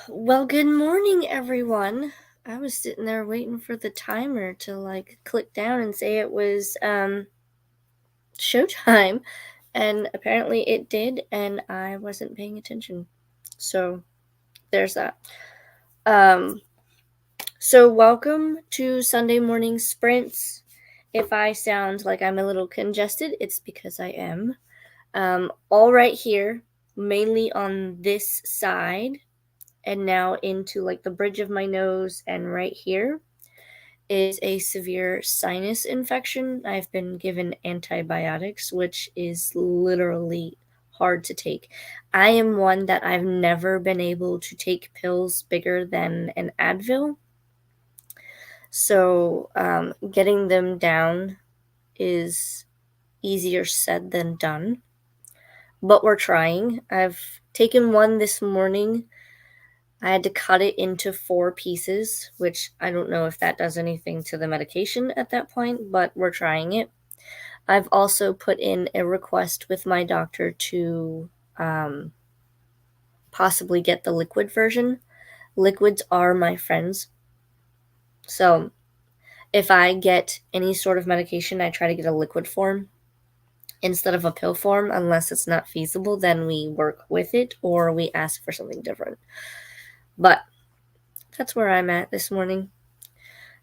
Well, good morning, everyone. I was sitting there waiting for the timer to click down and say it was showtime, and apparently it did, and I wasn't paying attention. So there's that. Um, so welcome to Sunday morning sprints. If I sound like I'm a little congested, it's because I am. All right here, mainly on this side, and now into like the bridge of my nose and right here is a severe sinus infection. I've been given antibiotics, which is literally hard to take. I am one that I've never been able to take pills bigger than an Advil. So getting them down is easier said than done. But we're trying. I've taken one this morning. I had to cut it into 4 pieces, which I don't know if that does anything to the medication at that point, but we're trying it. I've also put in a request with my doctor to possibly get the liquid version. Liquids are my friends. So if I get any sort of medication, I try to get a liquid form instead of a pill form. Unless it's not feasible, then we work with it or we ask for something different. But that's where I'm at this morning.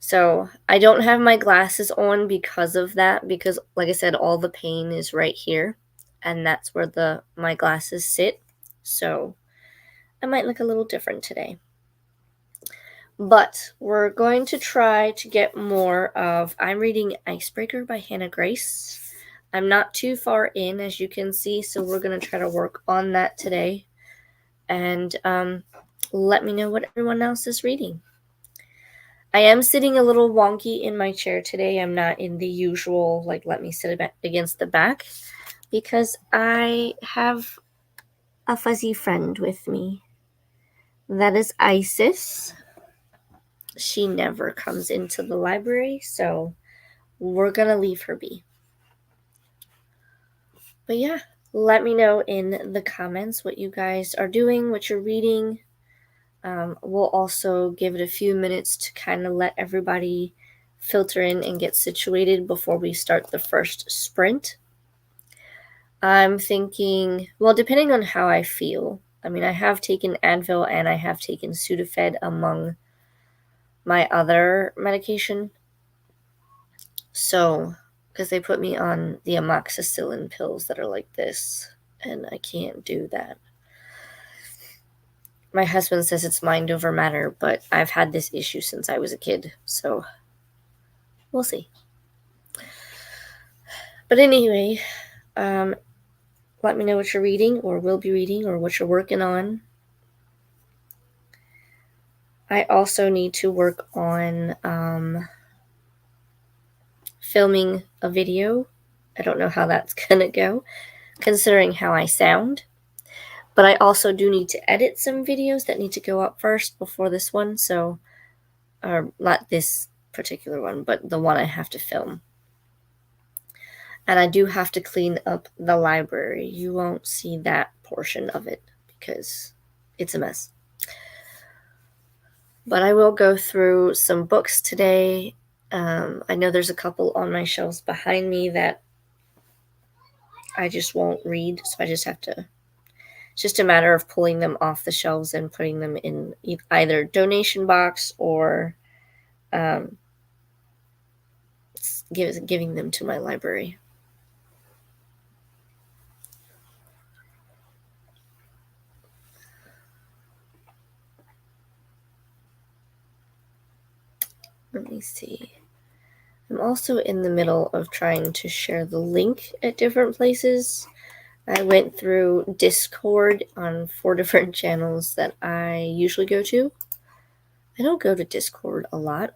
So I don't have my glasses on because of that, because like I said, all the pain is right here, and that's where my glasses sit. So I might look a little different today. But we're going to try to get more of, I'm reading Icebreaker by Hannah Grace. I'm not too far in, as you can see, so we're going to try to work on that today. And let me know what everyone else is reading. I am sitting a little wonky in my chair today. I'm not in the usual, let me sit against the back, because I have a fuzzy friend with me. That is Isis. She never comes into the library, so we're gonna leave her be. But yeah, let me know in the comments what you guys are doing, what you're reading. We'll also give it a few minutes to kind of let everybody filter in and get situated before we start the first sprint. I'm thinking, well, depending on how I feel. I mean, I have taken Advil and I have taken Sudafed among my other medication. So, because they put me on the amoxicillin pills that are like this, and I can't do that. My husband says it's mind over matter, but I've had this issue since I was a kid, so we'll see. But anyway, let me know what you're reading or will be reading or what you're working on. I also need to work on filming a video. I don't know how that's gonna go, considering how I sound. But I also do need to edit some videos that need to go up first before this one, so, or not this particular one, but the one I have to film. And I do have to clean up the library. You won't see that portion of it because it's a mess. But I will go through some books today. I know there's a couple on my shelves behind me that I just won't read, so I just have to, it's just a matter of pulling them off the shelves and putting them in either donation box or giving them to my library. Let me see. I'm also in the middle of trying to share the link at different places. I went through Discord on 4 different channels that I usually go to. I don't go to Discord a lot,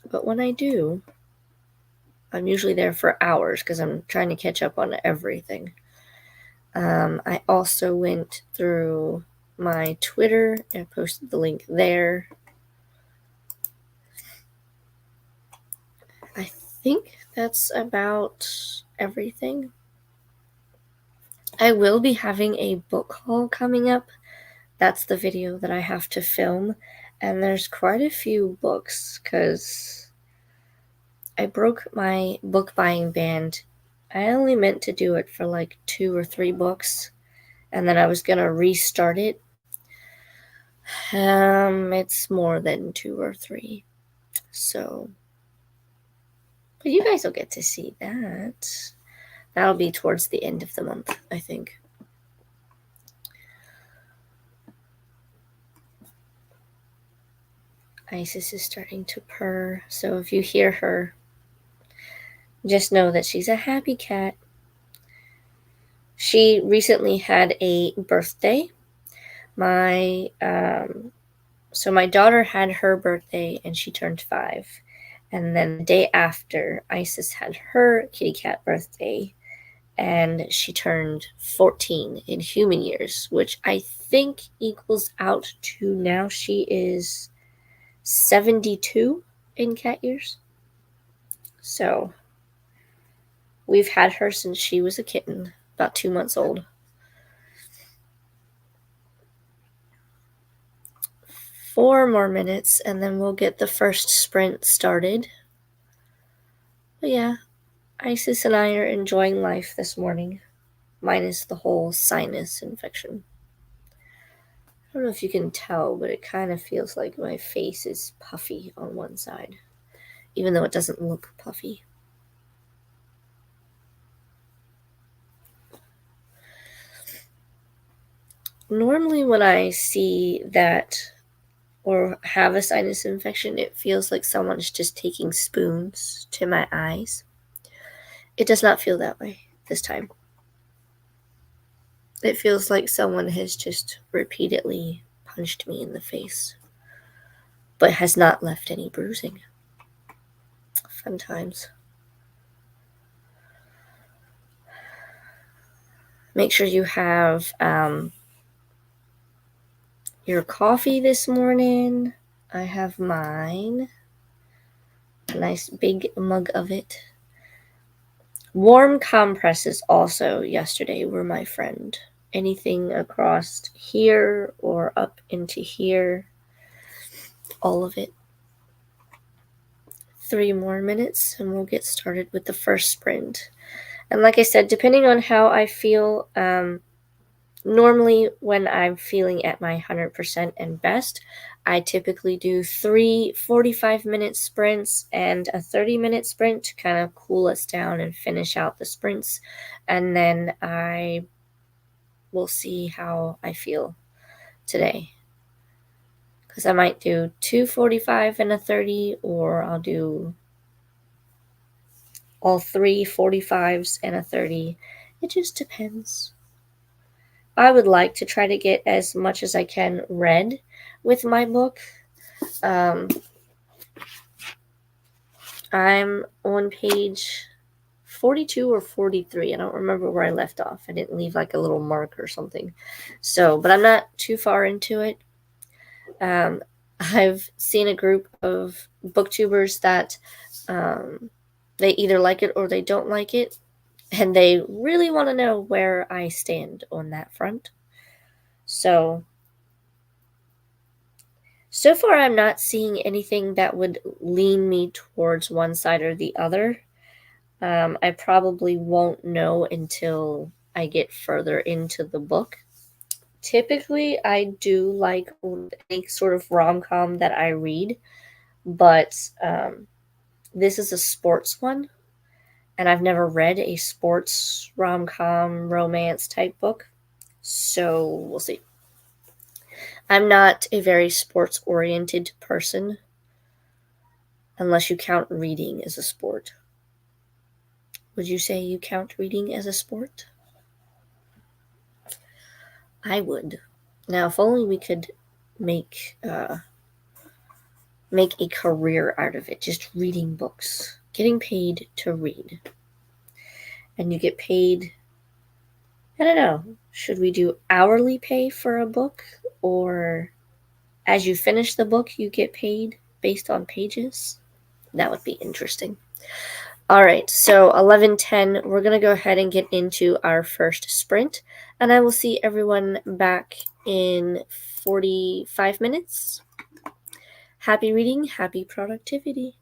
but when I do, I'm usually there for hours because I'm trying to catch up on everything. I also went through my Twitter and posted the link there. I think that's about everything. I will be having a book haul coming up that's the video that I have to film. And there's quite a few books because I broke my book buying ban. I only meant to do it for like 2 or 3 books, and then I was gonna restart it. It's more than 2 or 3. So, but you guys will get to see that. That'll be towards the end of the month, I think. Isis is starting to purr, so if you hear her, just know that she's a happy cat. She recently had a birthday. So my daughter had her birthday and she turned 5. And then the day after, Isis had her kitty cat birthday and she turned 14 in human years, which I think equals out to now she is 72 in cat years. So we've had her since she was a kitten, about 2 months old. 4 more minutes and then we'll get the first sprint started. But yeah, Isis and I are enjoying life this morning, minus the whole sinus infection. I don't know if you can tell, but it kind of feels like my face is puffy on one side, even though it doesn't look puffy. Normally when I see that or have a sinus infection, it feels like someone's just taking spoons to my eyes. It does not feel that way this time. It feels like someone has just repeatedly punched me in the face, but has not left any bruising. Fun times. Make sure you have your coffee this morning. I have mine. A nice big mug of it. Warm compresses also yesterday were my friend. Anything across here or up into here, all of it. 3 more minutes and we'll get started with the first sprint. And like I said, depending on how I feel, normally when I'm feeling at my 100% and best, I typically do 3 45-minute sprints and a 30-minute sprint to kind of cool us down and finish out the sprints. And then I will see how I feel today. Because I might do 2 45 and a 30, or I'll do all 3 45s and a 30. It just depends. I would like to try to get as much as I can read with my book. I'm on page 42 or 43. I don't remember where I left off. I didn't leave like a little mark or something. So, but I'm not too far into it. I've seen a group of booktubers that they either like it or they don't like it, and they really want to know where I stand on that front. So far I'm not seeing anything that would lean me towards one side or the other. I probably won't know until I get further into the book. Typically, I do like any sort of rom-com that I read, but this is a sports one, and I've never read a sports rom-com romance type book, so we'll see. I'm not a very sports-oriented person, unless you count reading as a sport. Would you say you count reading as a sport? I would. Now, if only we could make a career out of it, just reading books, getting paid to read. And you get paid, I don't know, should we do hourly pay for a book, or as you finish the book you get paid based on pages? That would be interesting. All right, so 11:10, we're going to go ahead and get into our first sprint, and I will see everyone back in 45 minutes. Happy reading, happy productivity.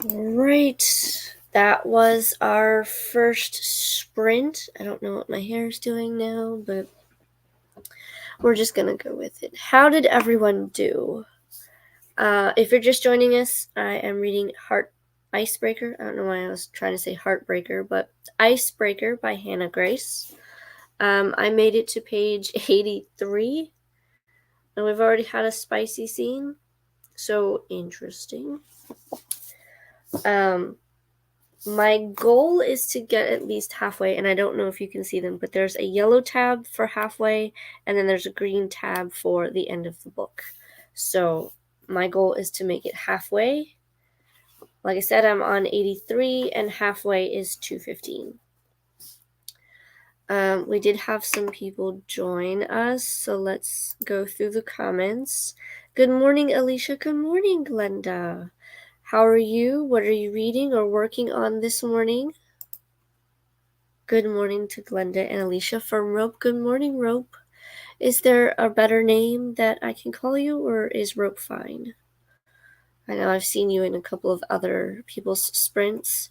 Right. That was our first sprint. I don't know what my hair is doing now, but we're just going to go with it. How did everyone do? If you're just joining us, I am reading Icebreaker. I don't know why I was trying to say Heartbreaker, but Icebreaker by Hannah Grace. I made it to page 83, and we've already had a spicy scene. So interesting. My goal is to get at least halfway, and I don't know if you can see them, but there's a yellow tab for halfway, and then there's a green tab for the end of the book. So my goal is to make it halfway. Like I said, I'm on 83, and halfway is 215. We did have some people join us, so let's go through the comments. Good morning, Alicia. Good morning, Glenda. How are you? What are you reading or working on this morning? Good morning to Glenda and Alicia from Rope. Good morning, Rope. Is there a better name that I can call you, or is Rope fine? I know I've seen you in a couple of other people's sprints.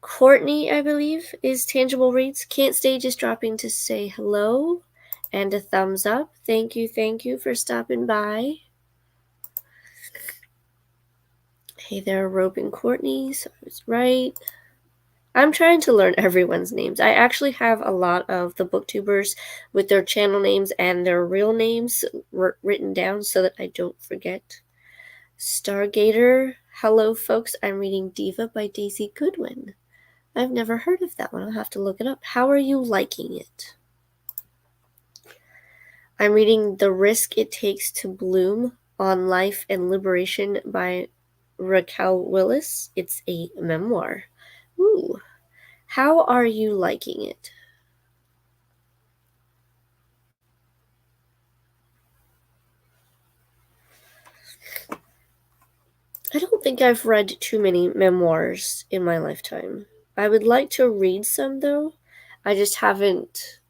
Courtney, I believe, is Tangible Reads. Can't Stay just dropping to say hello and a thumbs up. Thank you for stopping by. Hey there, Rope and Courtney, so I was right. I'm trying to learn everyone's names. I actually have a lot of the booktubers with their channel names and their real names written down so that I don't forget. Stargator, hello folks, I'm reading Diva by Daisy Goodwin. I've never heard of that one. I'll have to look it up. How are you liking it? I'm reading The Risk It Takes to Bloom on Life and Liberation by Raquel Willis. It's a memoir. Ooh. How are you liking it? I don't think I've read too many memoirs in my lifetime. I would like to read some, though. I just haven't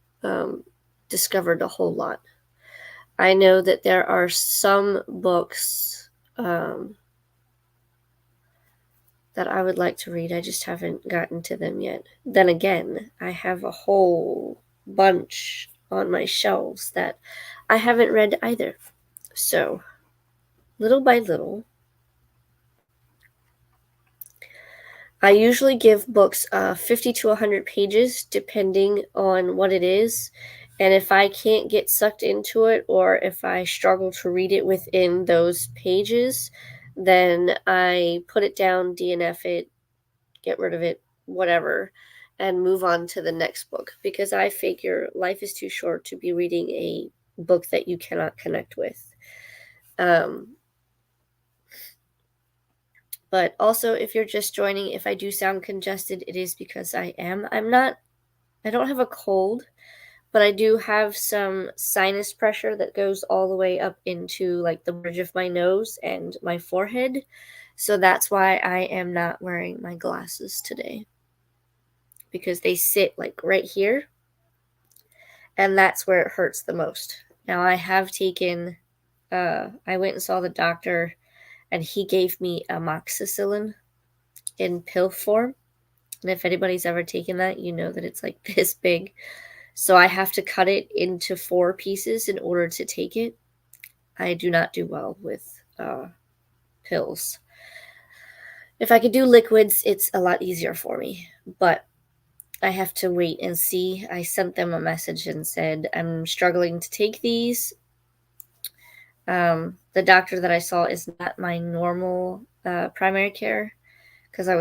discovered a whole lot. I know that there are some books that I would like to read. I just haven't gotten to them yet. Then again, I have a whole bunch on my shelves that I haven't read either. So, little by little, I usually give books 50 to 100 pages, depending on what it is. And if I can't get sucked into it, or if I struggle to read it within those pages, then I put it down, DNF it, get rid of it, whatever, and move on to the next book. Because I figure life is too short to be reading a book that you cannot connect with. But also, if you're just joining, if I do sound congested, it is because I am. I don't have a cold, but I do have some sinus pressure that goes all the way up into like the bridge of my nose and my forehead. So that's why I am not wearing my glasses today, because they sit like right here, and that's where it hurts the most. Now I have taken, I went and saw the doctor, and he gave me amoxicillin in pill form. And if anybody's ever taken that, you know that it's like this big. So I have to cut it into 4 pieces in order to take it. I do not do well with pills. If I could do liquids, it's a lot easier for me. But I have to wait and see. I sent them a message and said, I'm struggling to take these. The doctor that I saw is not my normal primary care, because I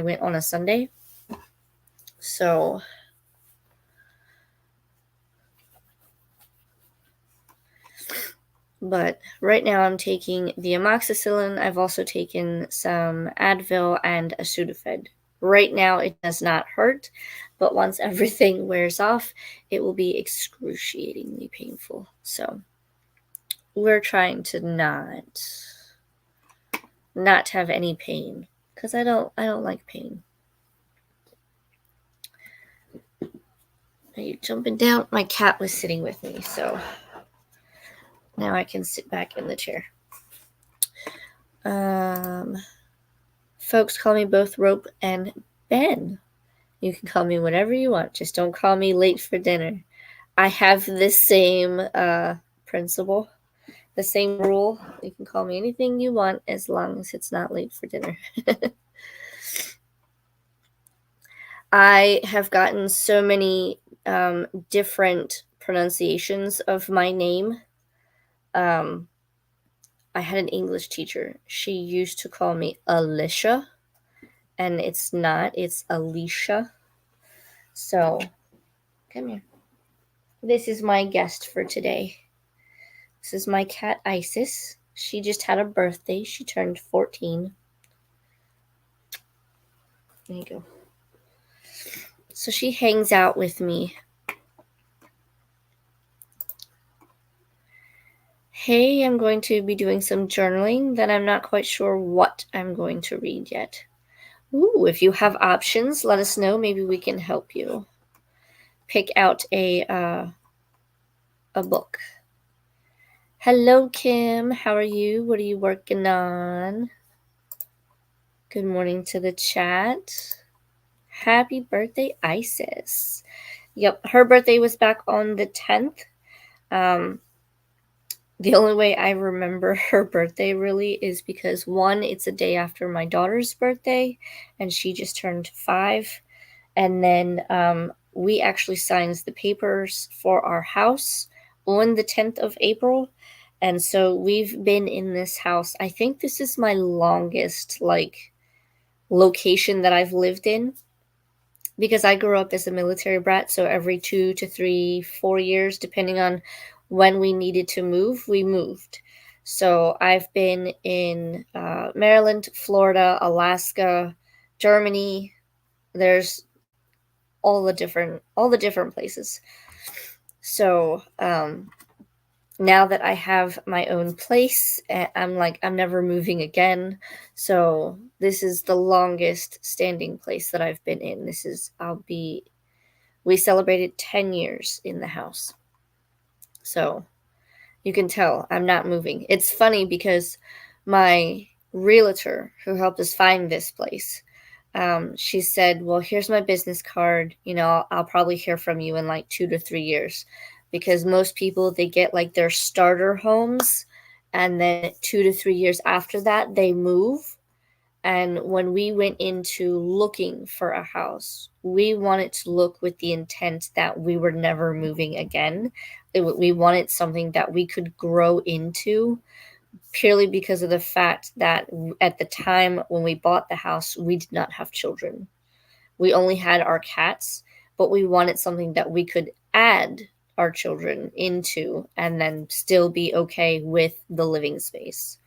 went on a Sunday. So but right now I'm taking the amoxicillin. I've also taken some Advil and a Sudafed. Right now it does not hurt, but once everything wears off, it will be excruciatingly painful. So we're trying to not have any pain, because I don't like pain. Are you jumping down? My cat was sitting with me, so now I can sit back in the chair. Folks call me both Rope and Ben. You can call me whatever you want. Just don't call me late for dinner. I have the same principle, the same rule. You can call me anything you want as long as it's not late for dinner. I have gotten so many different pronunciations of my name. I had an English teacher. She used to call me Alicia, and it's not, it's Alicia. So, come here. This is my guest for today. This is my cat Isis. She just had a birthday. She turned 14. There you go. So she hangs out with me. Hey, I'm going to be doing some journaling that I'm not quite sure what I'm going to read yet. Ooh, if you have options, let us know. Maybe we can help you pick out a book. Hello, Kim. How are you? What are you working on? Good morning to the chat. Happy birthday, Isis. Yep, her birthday was back on the 10th. The only way I remember her birthday really is because, one, it's a day after my daughter's birthday, and she just turned 5. And then we actually signed the papers for our house on the 10th of April. And so we've been in this house. I think this is my longest, location that I've lived in, because I grew up as a military brat. So every 2 to 3, 4 years, depending on when we needed to move, we moved. So I've been in Maryland, Florida, Alaska, Germany. There's all the different places. So now that I have my own place, I'm never moving again. So this is the longest standing place that I've been in. We celebrated 10 years in the house. So you can tell I'm not moving. It's funny because my realtor who helped us find this place, she said, well, here's my business card. I'll probably hear from you in 2 to 3 years, because most people, they get their starter homes, and then 2 to 3 years after that, they move. And when we went into looking for a house, we wanted to look with the intent that we were never moving again. We wanted something that we could grow into, purely because of the fact that at the time when we bought the house, we did not have children. We only had our cats, but we wanted something that we could add our children into and then still be okay with the living space.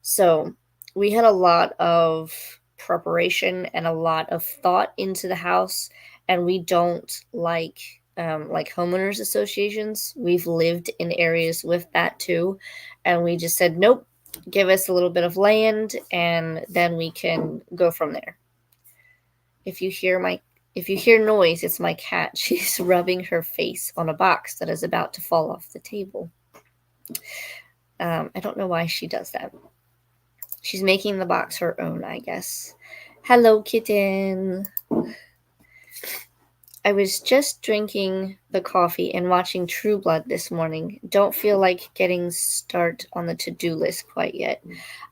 So we had a lot of preparation and a lot of thought into the house, and we don't like homeowners associations. We've lived in areas with that too, and we just said, nope, give us a little bit of land and then we can go from there. If you hear noise, it's my cat. She's rubbing her face on a box that is about to fall off the table. I don't know why she does that. She's making the box her own, I guess. Hello, kitten. I was just drinking the coffee and watching True Blood this morning. Don't feel like getting start on the to-do list quite yet.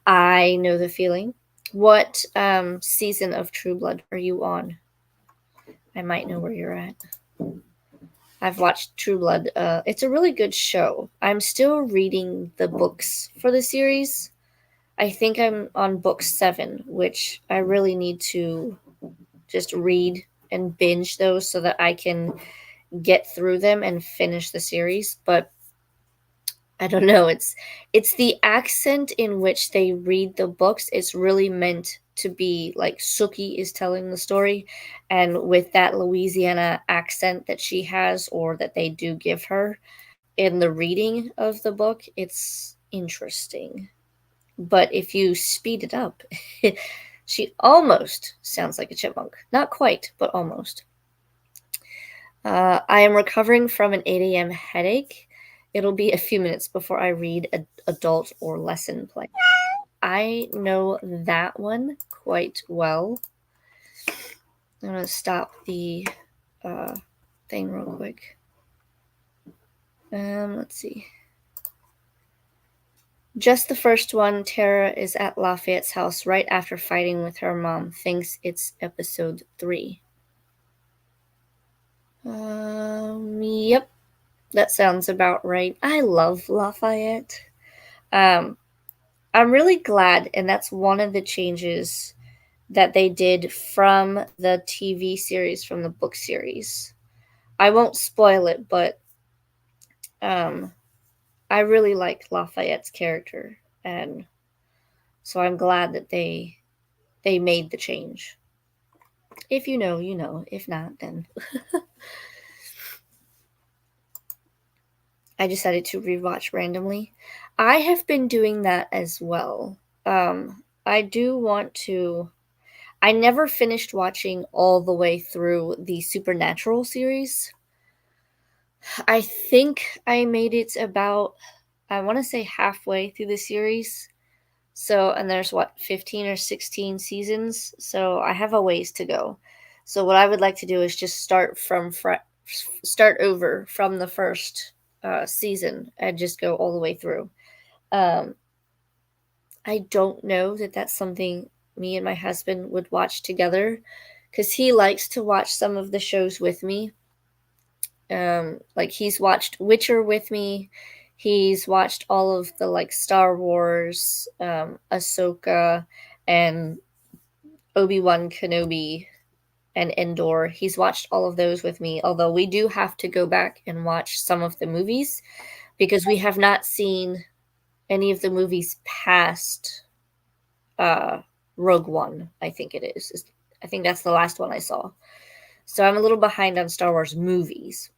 I know the feeling. What season of True Blood are you on? I might know where you're at. I've watched True Blood. It's a really good show. I'm still reading the books for the series. I think I'm on book 7, which I really need to just read and binge those so that I can get through them and finish the series. But I don't know. It's the accent in which they read the books. It's really meant to be like Sookie is telling the story, and with that Louisiana accent that she has, or that they do give her in the reading of the book, it's interesting. But if you speed it up, she almost sounds like a chipmunk. Not quite, but almost. I am recovering from an 8 a.m. headache. It'll be a few minutes before I read adult or lesson plan. I know that one quite well. I'm going to stop the thing real quick. Let's see. Just the first one. Tara is at Lafayette's house right after fighting with her mom. Thinks it's episode 3. Yep. That sounds about right. I love Lafayette. I'm really glad, and that's one of the changes that they did from the TV series, from the book series. I won't spoil it, but I really like Lafayette's character, and so I'm glad that they made the change. If you know, you know. If not, then I decided to rewatch randomly. I have been doing that as well. I do want to. I never finished watching all the way through the Supernatural series. I think I made it about, I want to say halfway through the series. So, and there's what, 15 or 16 seasons. So I have a ways to go. So what I would like to do is just start over from the first season and just go all the way through. I don't know that that's something me and my husband would watch together, because he likes to watch some of the shows with me. Like he's watched Witcher with me. He's watched all of the like Star Wars, Ahsoka, and Obi-Wan Kenobi and Endor. He's watched all of those with me, although we do have to go back and watch some of the movies because we have not seen any of the movies past Rogue One, I think it is. I think that's the last one I saw. So I'm a little behind on Star Wars movies.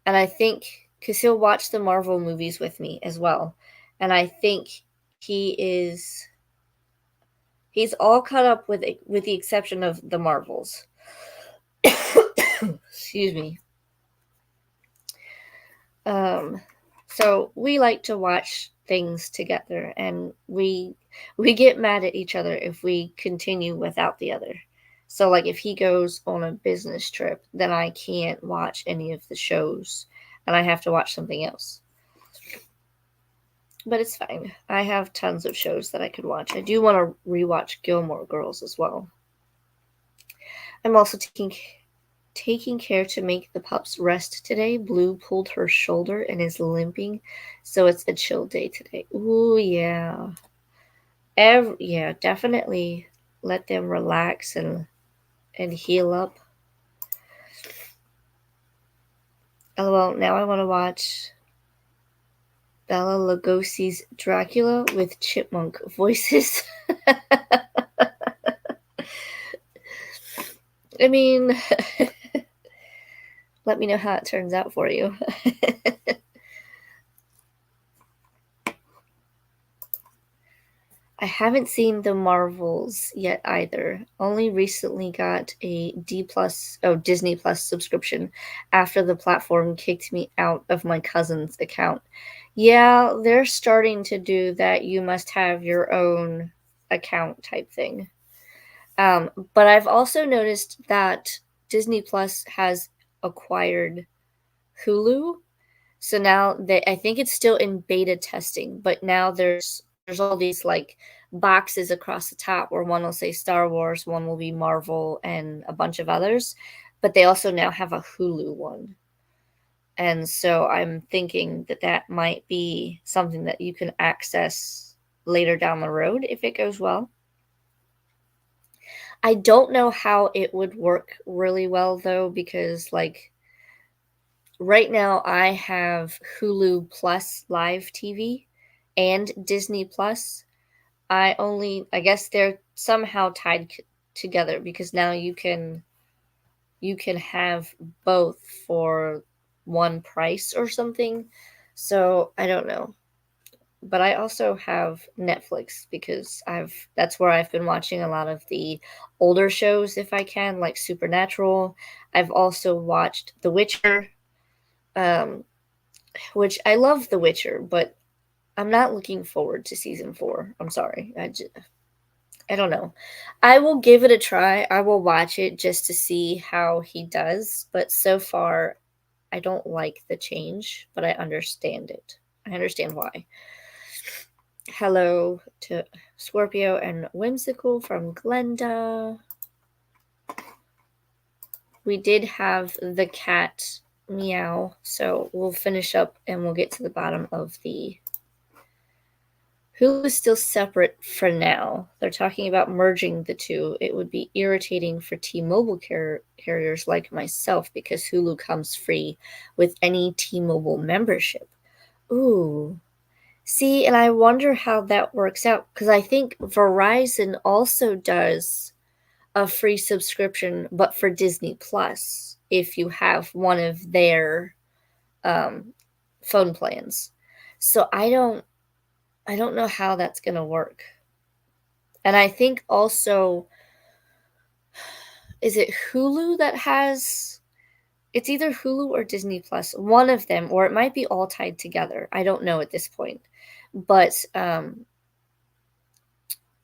And I think, because he'll watch the Marvel movies with me as well. And I think he's all caught up with the exception of the Marvels. Excuse me. So we like to watch things together, and we get mad at each other if we continue without the other. So like if he goes on a business trip, then I can't watch any of the shows and I have to watch something else. But it's fine. I have tons of shows that I could watch. I do want to rewatch Gilmore Girls as well. I'm also taking care to make the pups rest today. Blue pulled her shoulder and is limping, so it's a chill day today. Ooh, yeah. Yeah, definitely let them relax and heal up. LOL, now I want to watch Bela Lugosi's Dracula with chipmunk voices. I mean, let me know how it turns out for you. I haven't seen the Marvels yet either. Only recently got a Disney Plus subscription after the platform kicked me out of my cousin's account. Yeah, they're starting to do that. You must have your own account type thing. But I've also noticed that Disney Plus has acquired Hulu. So now I think it's still in beta testing, but now there's all these like boxes across the top where one will say Star Wars, one will be Marvel, and a bunch of others. But they also now have a Hulu one. And so I'm thinking that might be something that you can access later down the road if it goes well. I don't know how it would work really well though, because like right now I have Hulu Plus Live TV and Disney Plus. I guess they're somehow tied together because now you can have both for one price or something. So I don't know. But I also have Netflix because that's where I've been watching a lot of the older shows if I can, like Supernatural. I've also watched The Witcher, which I love The Witcher, but I'm not looking forward to season 4. I'm sorry. I don't know. I will give it a try. I will watch it just to see how he does, but so far I don't like the change, but I understand it. I understand why. Hello to Scorpio and Whimsical from Glenda. We did have the cat meow, so we'll finish up and we'll get to the bottom of the Hulu is still separate for now. They're talking about merging the two. It would be irritating for T-Mobile carriers like myself because Hulu comes free with any T-Mobile membership. Ooh. See, and I wonder how that works out because I think Verizon also does a free subscription, but for Disney Plus if you have one of their phone plans. So I don't know how that's going to work. And I think also, is it Hulu that has, it's either Hulu or Disney Plus, one of them, or it might be all tied together. I don't know at this point. But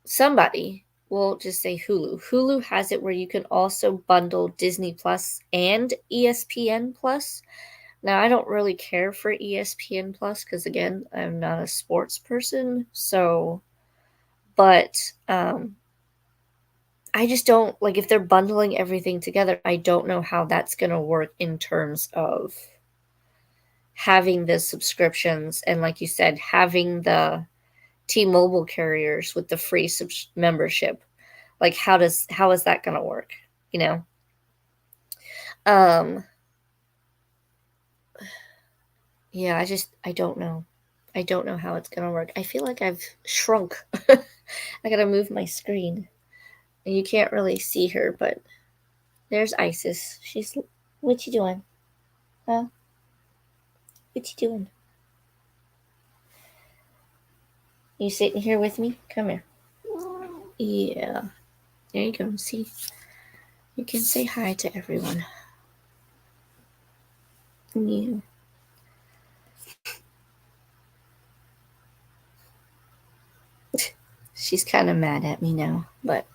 somebody will just say Hulu. Hulu has it where you can also bundle Disney Plus and ESPN Plus. Now, I don't really care for ESPN Plus because, again, I'm not a sports person. So, but I just don't like if they're bundling everything together. I don't know how that's going to work in terms of having the subscriptions and, like you said, having the T-Mobile carriers with the free membership. Like, how is that going to work? You know. Um. Yeah, I don't know. I don't know how it's going to work. I feel like I've shrunk. I got to move my screen. And you can't really see her, but there's Isis. She's, what you doing? Huh? What you doing? You sitting here with me? Come here. Yeah. There you go. See? You can say hi to everyone. Yeah. She's kind of mad at me now, but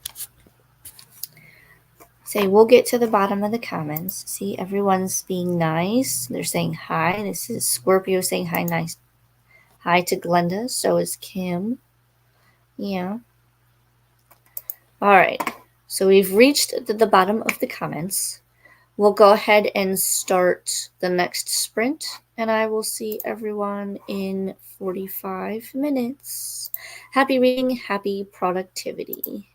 say we'll get to the bottom of the comments. See, everyone's being nice. They're saying hi. This is Scorpio saying hi, nice. Hi to Glenda. So is Kim. Yeah. All right. So we've reached the bottom of the comments. We'll go ahead and start the next sprint, and I will see everyone in 45 minutes. Happy reading, happy productivity.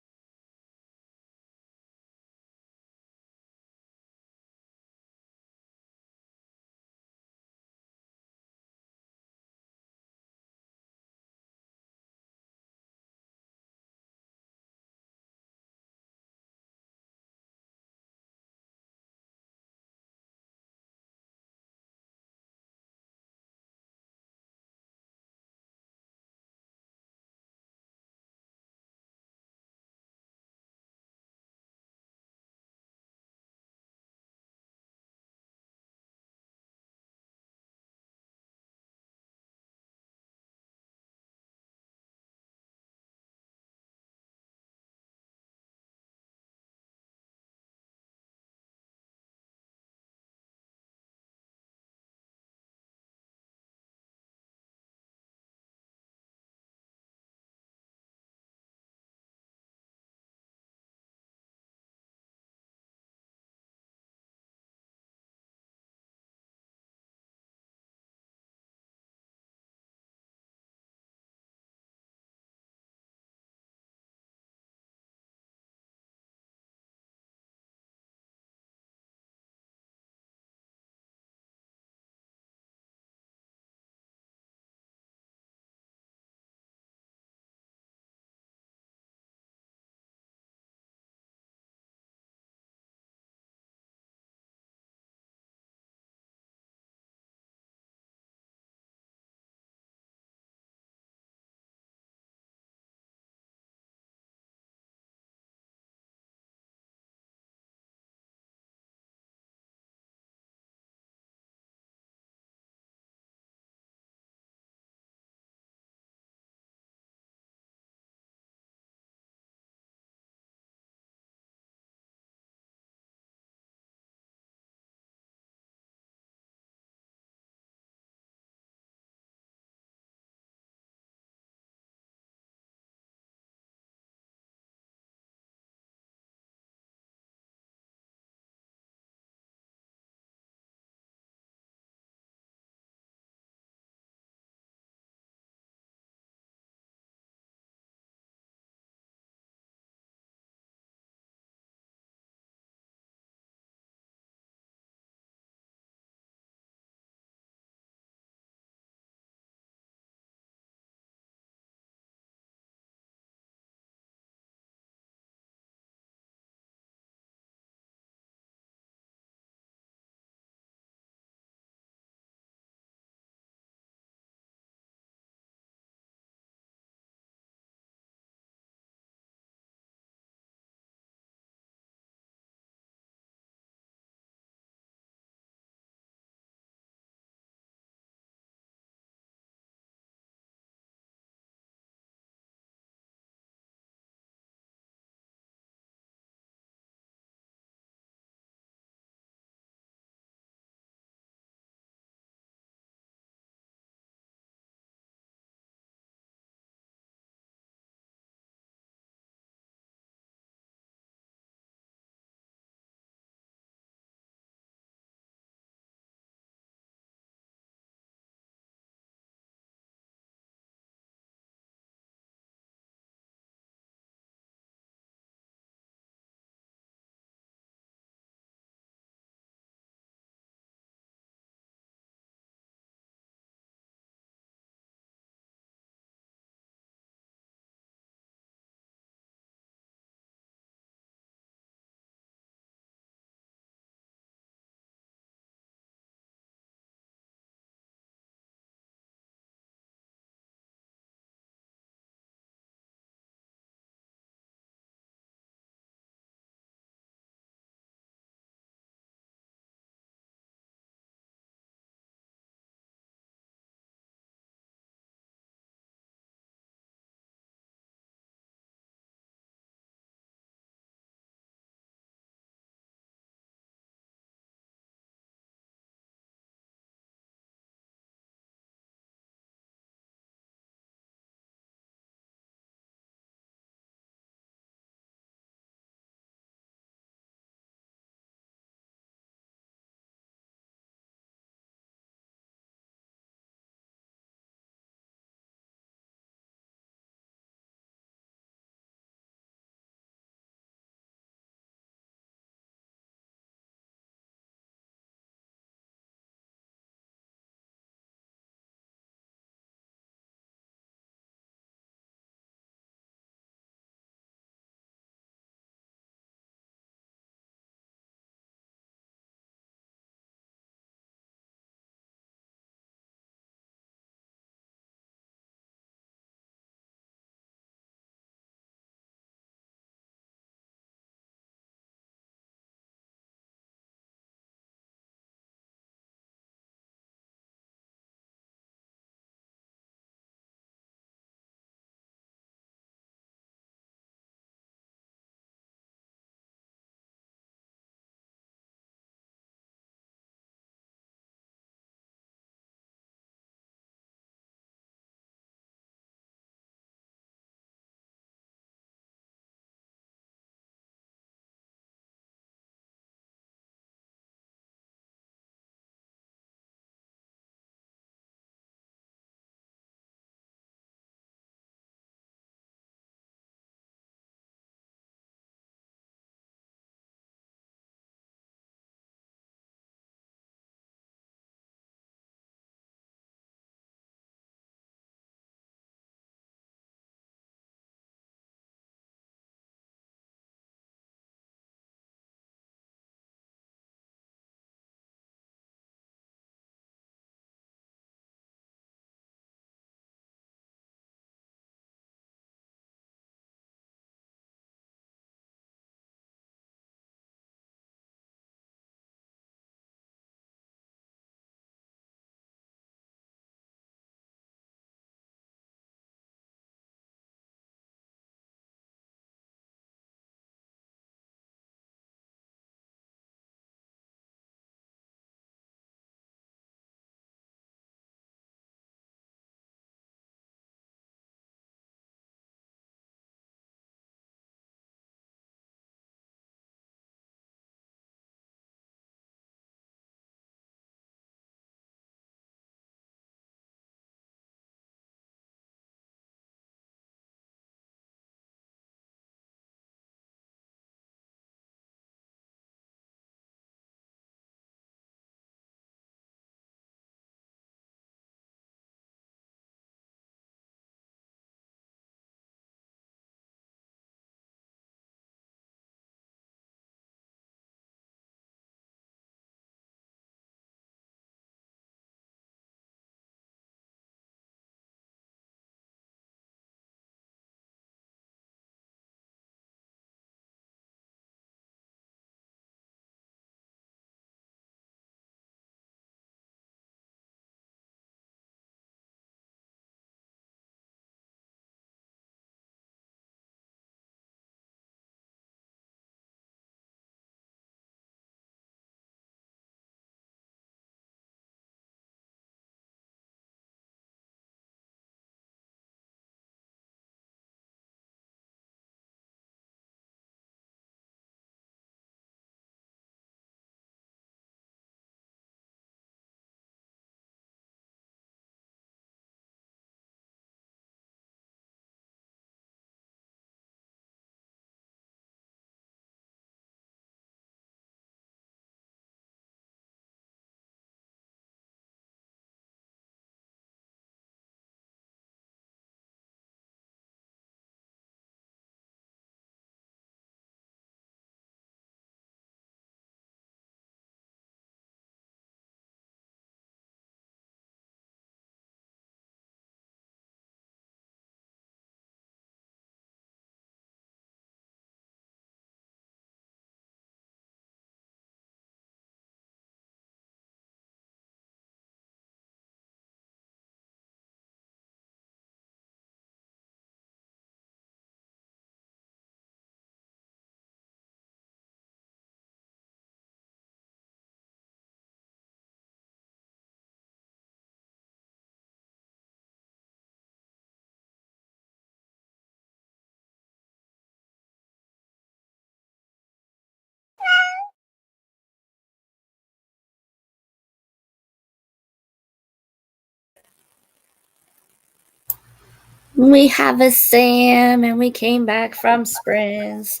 We have a Sam and we came back from sprints.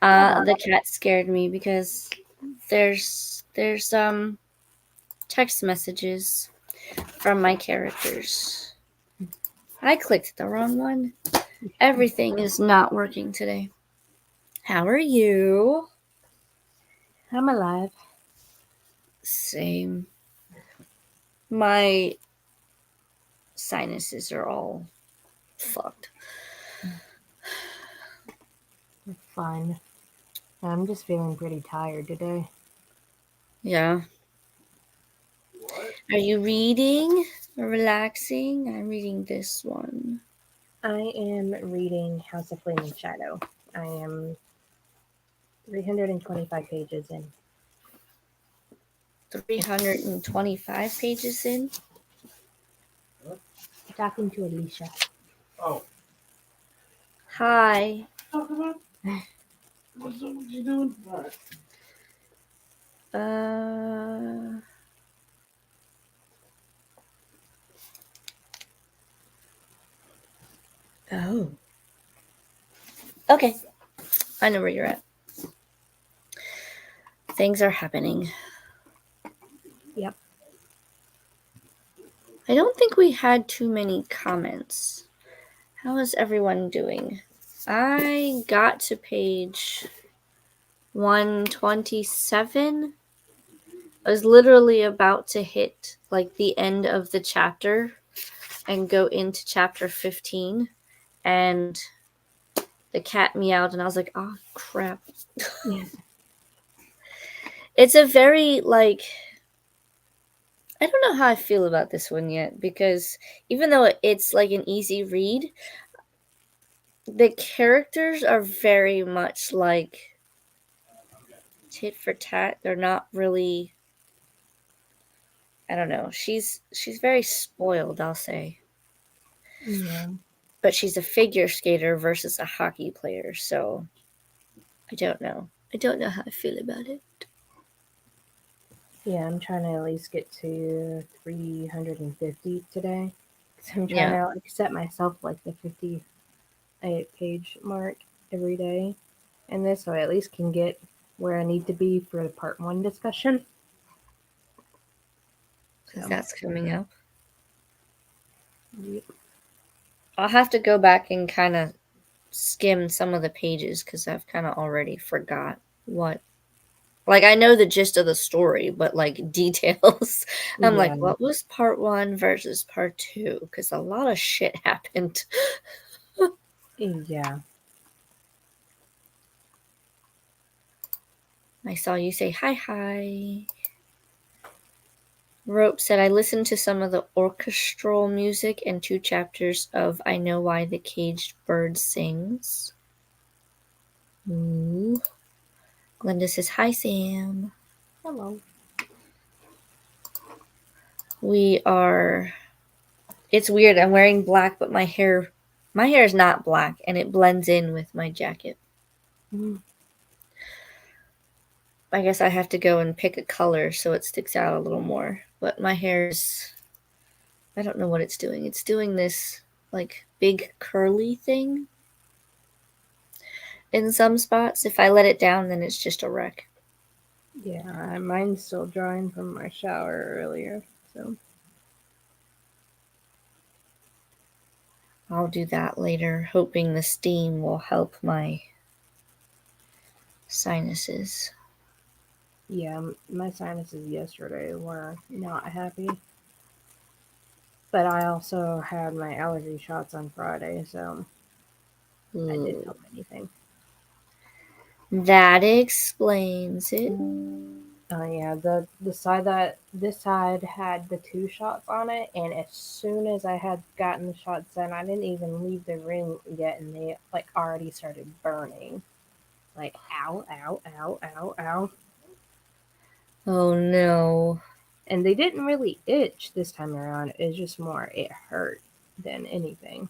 The cat scared me because there's text messages from my characters. I clicked the wrong one. Everything is not working today. How are you? I'm alive. Same. My sinuses are all fucked. It's fine. I'm just feeling pretty tired today. Yeah. Are you reading or relaxing? I'm reading this one. I am reading House of Flame and Shadow. I am 325 pages in. 325 pages in. Talking to Alicia. Hi. What's you doing? Uh. Oh. Okay. I know where you're at. Things are happening. Yep. I don't think we had too many comments. How is everyone doing? I got to page 127. I was literally about to hit like the end of the chapter and go into chapter 15, and the cat meowed and I was like, oh crap. Yeah. It's a very like, I don't know how I feel about this one yet, because even though it's like an easy read, the characters are very much like tit for tat. They're not really, I don't know. She's very spoiled, I'll say. Yeah. But she's a figure skater versus a hockey player, so I don't know. I don't know how I feel about it. Yeah, I'm trying to at least get to 350 today. So I'm trying Yeah. to like set myself like the 58 page mark every day. And this so I at least can get where I need to be for the part 1 discussion. Because So, that's coming up. yep. I'll have to go back and kind of skim some of the pages because I've kind of already forgot what. Like, I know the gist of the story, but like details. I'm like, Yeah. what was part 1 versus part 2? Because a lot of shit happened. Yeah. I saw you say hi hi. Rope said, I listened to some of the orchestral music and 2 chapters of I Know Why the Caged Bird Sings. Ooh. Glenda says, hi, Sam. Hello. We are. It's weird. I'm wearing black, but my hair is not black, and it blends in with my jacket. Mm. I guess I have to go and pick a color so it sticks out a little more. But my hair's, I don't know what it's doing. It's doing this like big curly thing in some spots. If I let it down, then it's just a wreck. Yeah, mine's still drying from my shower earlier. So, I'll do that later, hoping the steam will help my sinuses. yeah, my sinuses yesterday were not happy. But I also had my allergy shots on Friday, so that didn't Ooh. help anything. That explains it. Oh yeah, the side that this side had the 2 shots on it, and as soon as I had gotten the shots done, I didn't even leave the room yet, and they like already started burning. Like ow, ow, ow, ow, ow. Oh no. And they didn't really itch this time around. It's just more it hurt than anything.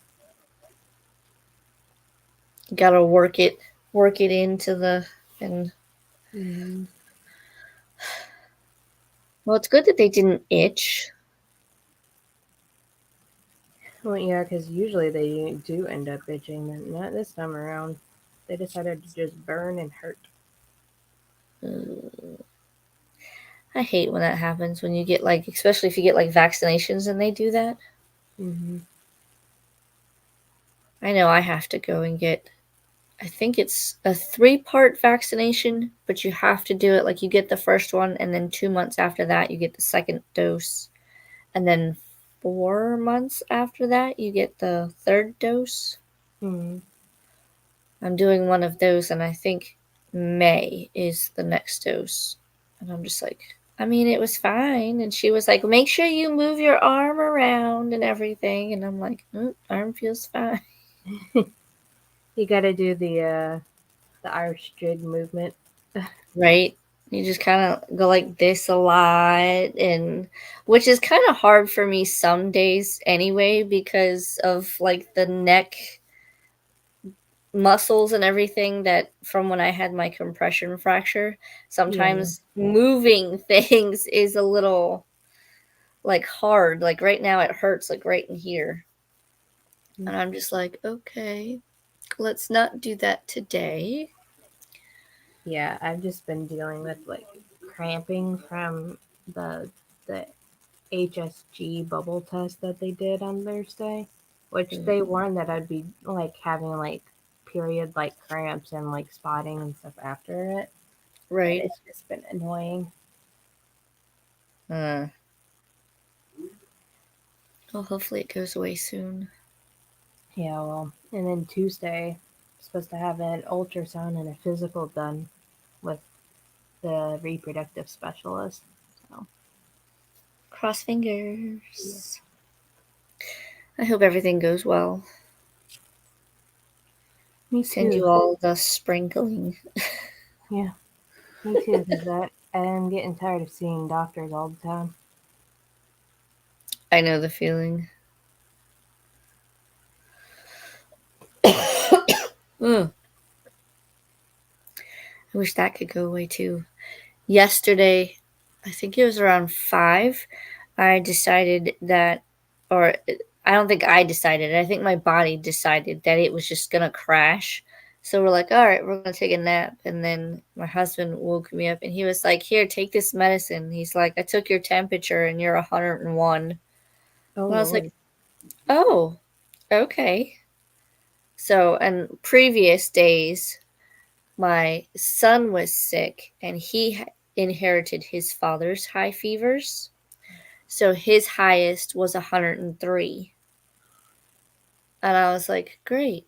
Gotta work it into the, and Mm-hmm. well, it's good that they didn't itch. Well, yeah, because usually they do end up itching, but not this time around. They decided to just burn and hurt. Mm. I hate when that happens when you get like, especially if you get like vaccinations and they do that. Mm-hmm. I know I have to go and get, I think it's a 3-part vaccination, but you have to do it like you get the first one, and then 2 months after that, you get the second dose. And then 4 months after that, you get the third dose. Mm-hmm. I'm doing one of those, and I think May is the next dose. And I'm just like, I mean, it was fine. And she was like, make sure you move your arm around and everything. And I'm like, arm feels fine. You got to do the Irish jig movement. Right? You just kind of go like this a lot, and which is kind of hard for me some days anyway because of like the neck muscles and everything that from when I had my compression fracture. Yeah. Sometimes moving things is a little like hard. Like right now it hurts like right in here. And I'm just like, okay, let's not do that today. Yeah, I've just been dealing with like cramping from the HSG bubble test that they did on Thursday, which they Mm, warned that I'd be like having like period like cramps and like spotting and stuff after it. But right. it's just been annoying. Uh, well, hopefully it goes away soon. Yeah, well, and then Tuesday, I'm supposed to have an ultrasound and a physical done with the reproductive specialist. So, Cross yeah. fingers. I hope everything goes well. Me Send too. you all the sprinkling. Yeah, me too, because I am getting tired of seeing doctors all the time. I know the feeling. Ugh, I wish that could go away too. Yesterday, I think it was around 5, I decided that, or I don't think I decided, I think my body decided that it was just gonna crash. So we're like, all right, we're gonna take a nap. And then my husband woke me up and he was like, here, take this medicine. He's like, I took your temperature and you're 101. And Oh I was like, Lord. oh, okay. So, and previous days, my son was sick and he inherited his father's high fevers. So his highest was 103. And I was like, great.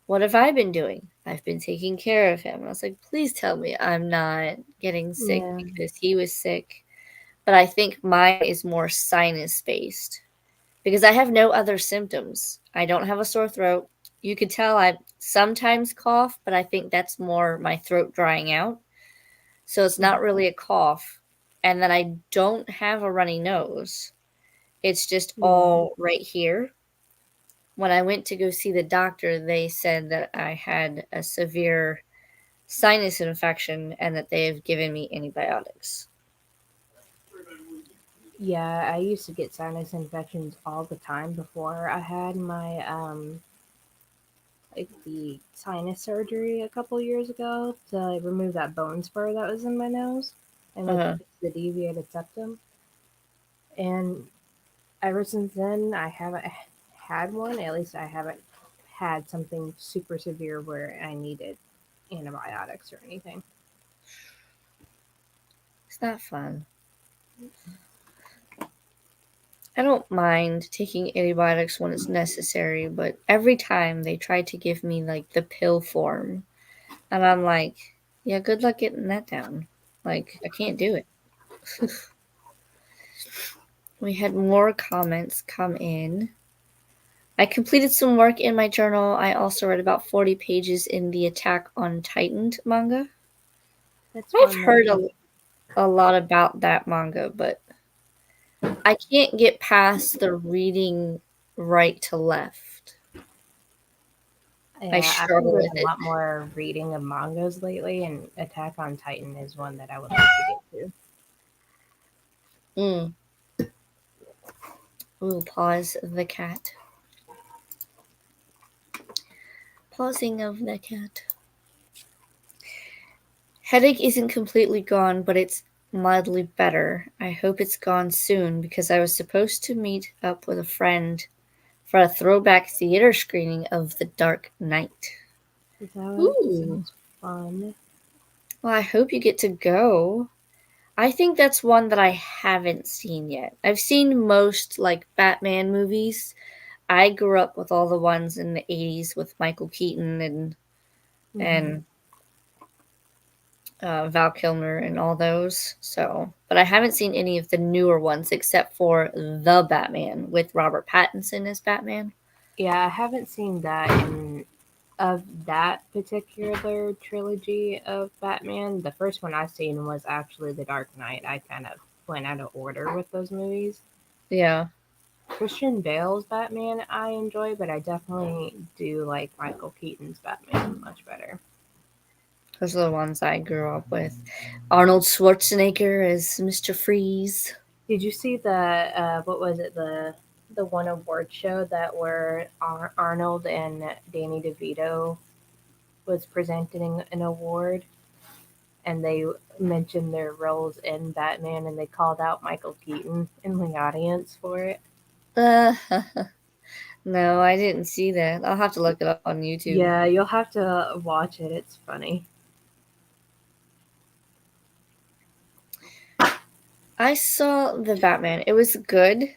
What have I been doing? I've been taking care of him. And I was like, please tell me I'm not getting sick Yeah. because he was sick. But I think mine is more sinus based because I have no other symptoms. I don't have a sore throat. You could tell I sometimes cough, but I think that's more my throat drying out. So it's not really a cough. And then I don't have a runny nose. It's just Yeah. all right here. When I went to go see the doctor, they said that I had a severe sinus infection and that they have given me antibiotics. Yeah, I used to get sinus infections all the time before I had my like the sinus surgery a couple years ago to like, remove that bone spur that was in my nose and like Uh-huh. fix the deviated septum. And ever since then, I haven't had one. At least I haven't had something super severe where I needed antibiotics or anything. It's not fun. I don't mind taking antibiotics when it's necessary, but every time they try to give me like the pill form, and I'm like, yeah, good luck getting that down. Like, I can't do it. We had more comments come in. I completed some work in my journal. I also read about 40 pages in the Attack on Titan manga. That's I've one that heard a lot about that manga, but I can't get past the reading right to left. I yeah, I've been struggle doing with a it. lot more reading of mangas lately, and Attack on Titan is one that I would like to get to. Mm. Ooh, pause the cat. Pausing of the cat. Headache isn't completely gone, but it's mildly better. I hope it's gone soon because I was supposed to meet up with a friend for a throwback theater screening of The Dark Knight. That Ooh. sounds fun. Well, I hope you get to go. I think that's one that I haven't seen yet. I've seen most like Batman movies. I grew up with all the ones in the 80s with Michael Keaton and Mm-hmm. and Val Kilmer and all those. So, but I haven't seen any of the newer ones except for The Batman with Robert Pattinson as Batman. Yeah, I haven't seen that in of that particular trilogy of Batman. The first one I seen was actually The Dark Knight. I kind of went out of order with those movies. Yeah, Christian Bale's Batman I enjoy, but I definitely do like Michael Keaton's Batman much better. those are the ones I grew up with. Arnold Schwarzenegger as Mr. Freeze. Did you see the what was it, the one award show that where Arnold and Danny DeVito was presenting an award, and they mentioned their roles in Batman, and they called out Michael Keaton in the audience for it. Uh, no, I didn't see that. I'll have to look it up on YouTube. Yeah, you'll have to watch it. It's funny. I saw The Batman. It was good.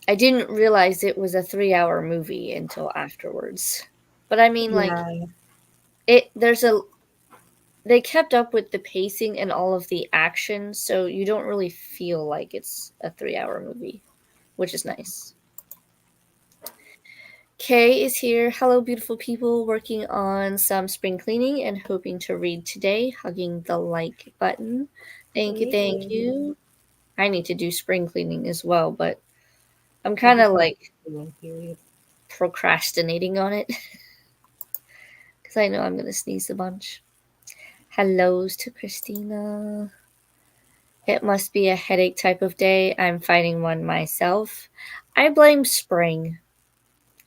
I didn't realize it was a 3-hour movie until afterwards. But I mean, like, Yeah, there's a, they kept up with the pacing and all of the action, so you don't really feel like it's a 3-hour movie, which is nice. Kay is here. Hello, beautiful people, working on some spring cleaning and hoping to read today, hugging the like button. Thank you, thank hey. you. I need to do spring cleaning as well, but I'm I kind just of had like a cleaning period. procrastinating on it because I know I'm going to sneeze a bunch. Hellos to Christina. It must be a headache type of day. I'm fighting one myself. I blame spring.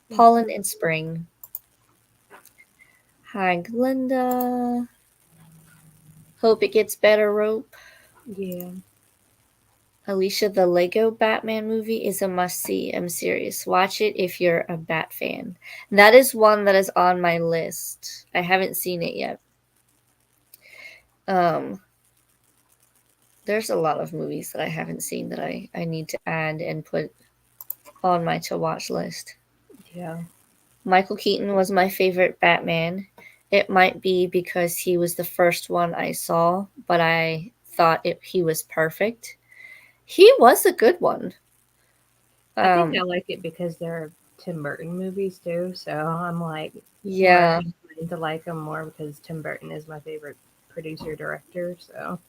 Pollen in spring. Hi, Glenda. Hope it gets better, Rope. Yeah. Alicia, the Lego Batman movie is a must see. I'm serious. Watch it if you're a Bat fan. That is one that is on my list. I haven't seen it yet. Um, there's a lot of movies that I haven't seen that I need to add and put on my to watch list. Yeah. Michael Keaton was my favorite Batman. It might be because he was the first one I saw, but I thought he was perfect. He was a good one. I think I Um, like it because they're Tim Burton movies too, so I'm like more yeah, inclined to like them more because Tim Burton is my favorite producer director. So,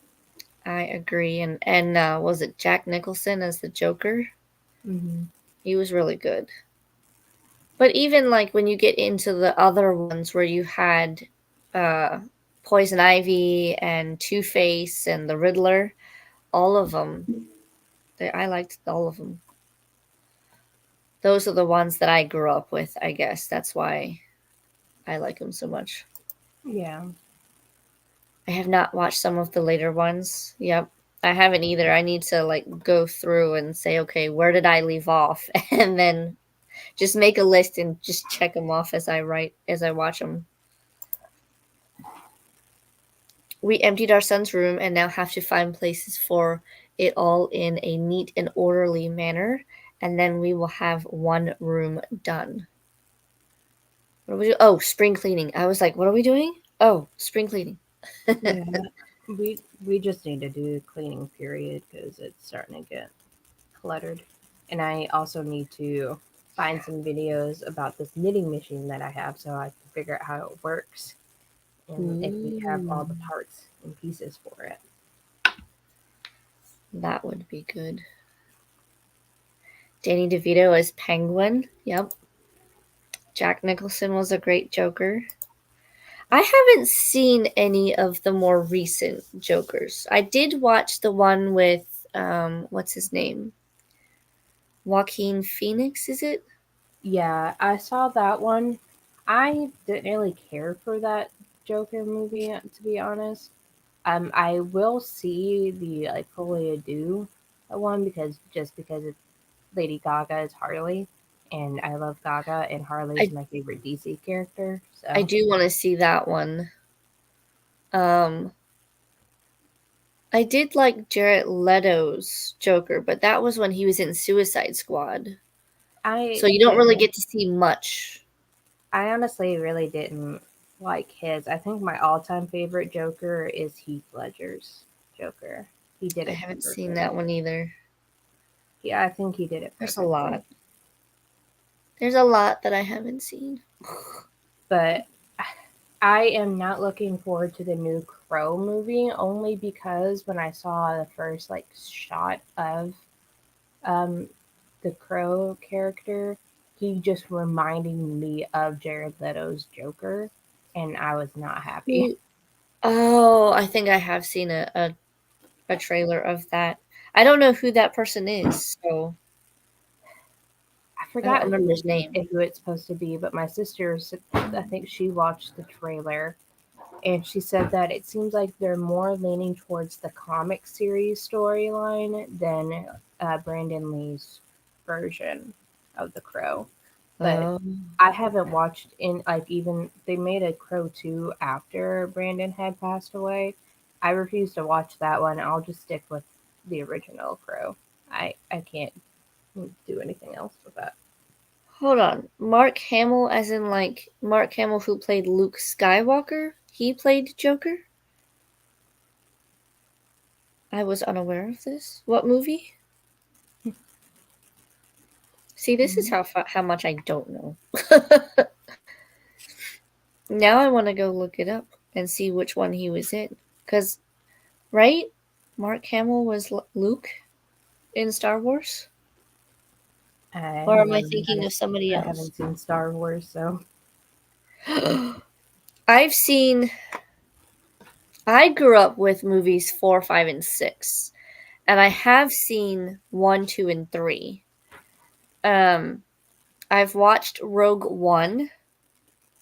I agree. And was it Jack Nicholson as the Joker? hmm He was really good. But even like when you get into the other ones where you had uh, Poison Ivy and Two Face and the Riddler, all of them, I liked all of them. Those are the ones that I grew up with, I guess. That's why I like them so much. yeah, I have not watched some of the later ones. Yep. I haven't either. I need to like go through and say, okay, where did I leave off? And then just make a list and just check them off as I watch them. We emptied our son's room and now have to find places for it all in a neat and orderly manner, and then we will have one room done. What do we do? Oh, spring cleaning. I was like, what are we doing? Oh, spring cleaning. yeah. We just need to do a cleaning period because it's starting to get cluttered, and I also need to find some videos about this knitting machine that I have so I can figure out how it works and if we have all Ooh, the parts and pieces for it. that would be good. Danny DeVito as Penguin. Yep. Jack Nicholson was a great Joker. I haven't seen any of the more recent Jokers. I did watch the one with what's his name? Joaquin Phoenix, is it? Yeah, I saw that one. I didn't really care for that Joker movie, to be honest. I will see the like Folie à Deux one because it's Lady Gaga is Harley, and I love Gaga, and Harley is I my favorite DC character. I So do want to see that one. Um, I did like Jared Leto's Joker, but that was when he was in Suicide Squad. So I you don't really didn't. get to see much. I honestly really didn't like his. I think my all-time favorite Joker is Heath Ledger's Joker. He did I it haven't seen perfect. that one either. Yeah, I think he did it There's a perfectly. lot. There's a lot that I haven't seen. But I am not looking forward to the new Crow movie only because when I saw the first like shot of um, the Crow character, he just reminded me of Jared Leto's Joker, and I was not happy. Who- Oh, I think I have seen a trailer of that. I don't know who that person is, so I I don't forgot remember his name. who it's supposed to be, but my sister, I think she watched the trailer and she said that it seems like they're more leaning towards the comic series storyline than Brandon Lee's version of The Crow. But Um, I haven't watched in like even they made a Crow 2 after Brandon had passed away. I refuse to watch that one. I'll just stick with the original Crow. I can't do anything else with that. Hold on. Mark Hamill, as in like Mark Hamill who played Luke Skywalker? He played Joker? I was unaware of this. What movie? See, this is Mhm. how much I don't know. Now I want to go look it up and see which one he was in. Cause right, Mark Hamill was Luke in Star Wars, I or am I mean, thinking of somebody I else? haven't seen Star Wars, so I've seen. I grew up with movies 4, 5, and 6, and I have seen 1, 2, and 3. Um, I've watched Rogue One,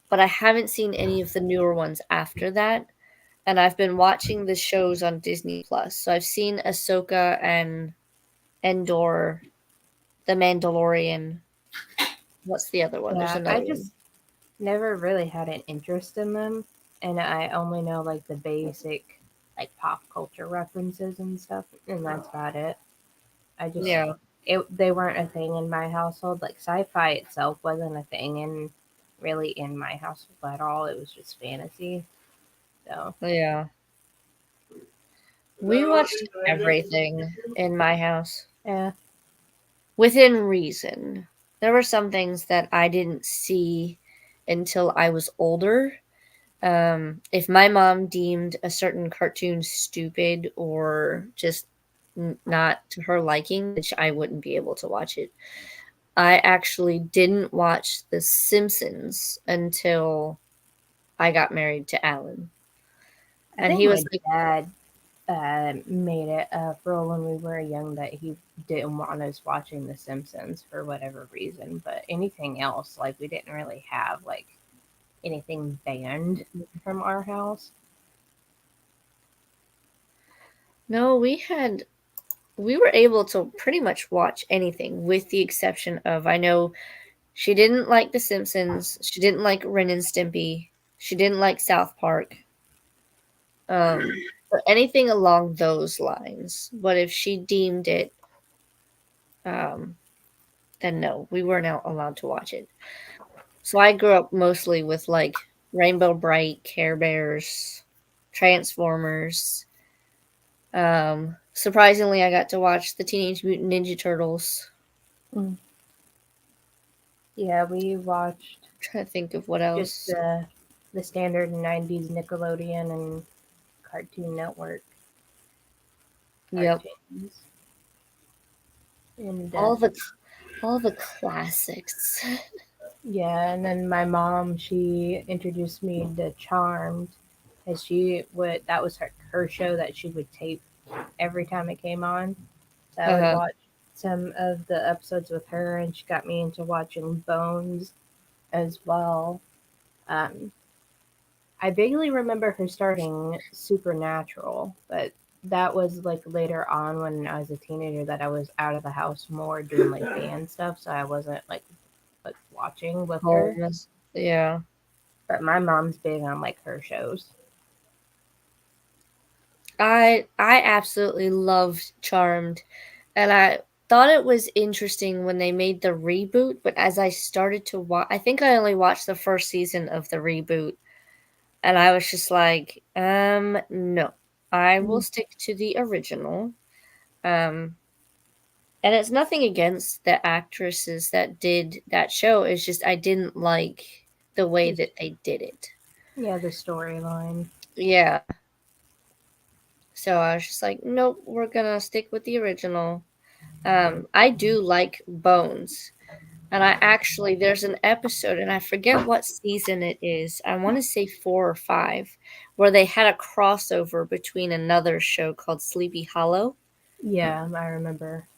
but I haven't seen any of the newer ones after that. And I've been watching the shows on Disney Plus. So I've seen Ahsoka and Endor, The Mandalorian. What's the other one? There's yeah, I another one. just never really had an interest in them, and I only know like the basic like pop culture references and stuff, and that's about it. I just Yeah, they weren't a thing in my household. Like sci-fi itself wasn't a thing in really in my household at all. It was just fantasy. So yeah. We watched everything in my house yeah, within reason. There were some things that I didn't see until I was older. If my mom deemed a certain cartoon stupid or just not to her liking, which I wouldn't be able to watch it. I actually didn't watch The Simpsons until I got married to Alan. I And think he was my like, dad made it rule when we were young that he didn't want us watching The Simpsons for whatever reason. But anything else, like we didn't really have like anything banned from our house. no, we were able to pretty much watch anything with the exception of I know she didn't like The Simpsons, she didn't like Ren and Stimpy, she didn't like South Park. Or anything along those lines. But if she deemed it, um, then no, we weren't allowed to watch it. So I grew up mostly with like Rainbow Bright, Care Bears, Transformers. Surprisingly, I got to watch the Teenage Mutant Ninja Turtles. Mm. Yeah, we watched I'm trying to think of what just else. the standard '90s Nickelodeon and Cartoon Network Yep, cartoons, and all the all the classics. yeah, and then my mom she introduced me to Charmed, as she would that was her show that she would tape every time it came on. So I would Uh-huh. watch some of the episodes with her, and she got me into watching Bones as well. Um, I vaguely remember her starting Supernatural, but that was like later on when I was a teenager that I was out of the house more doing like band stuff, so I wasn't like watching with her. Homes. Yeah. But my mom's big on like her shows. I absolutely loved Charmed, and I thought it was interesting when they made the reboot, but as I started to watch, I think I only watched the first season of the reboot, and I was just like, no. I will stick to the original. Um and it's nothing against the actresses that did that show. It's just I didn't like the way that they did it. Yeah, the storyline. Yeah. So I was just like, nope, we're gonna stick with the original. I do like Bones. And I actually, there's an episode, and I forget what season it is. I want to say 4 or 5, where they had a crossover between another show called Sleepy Hollow. Yeah, I remember.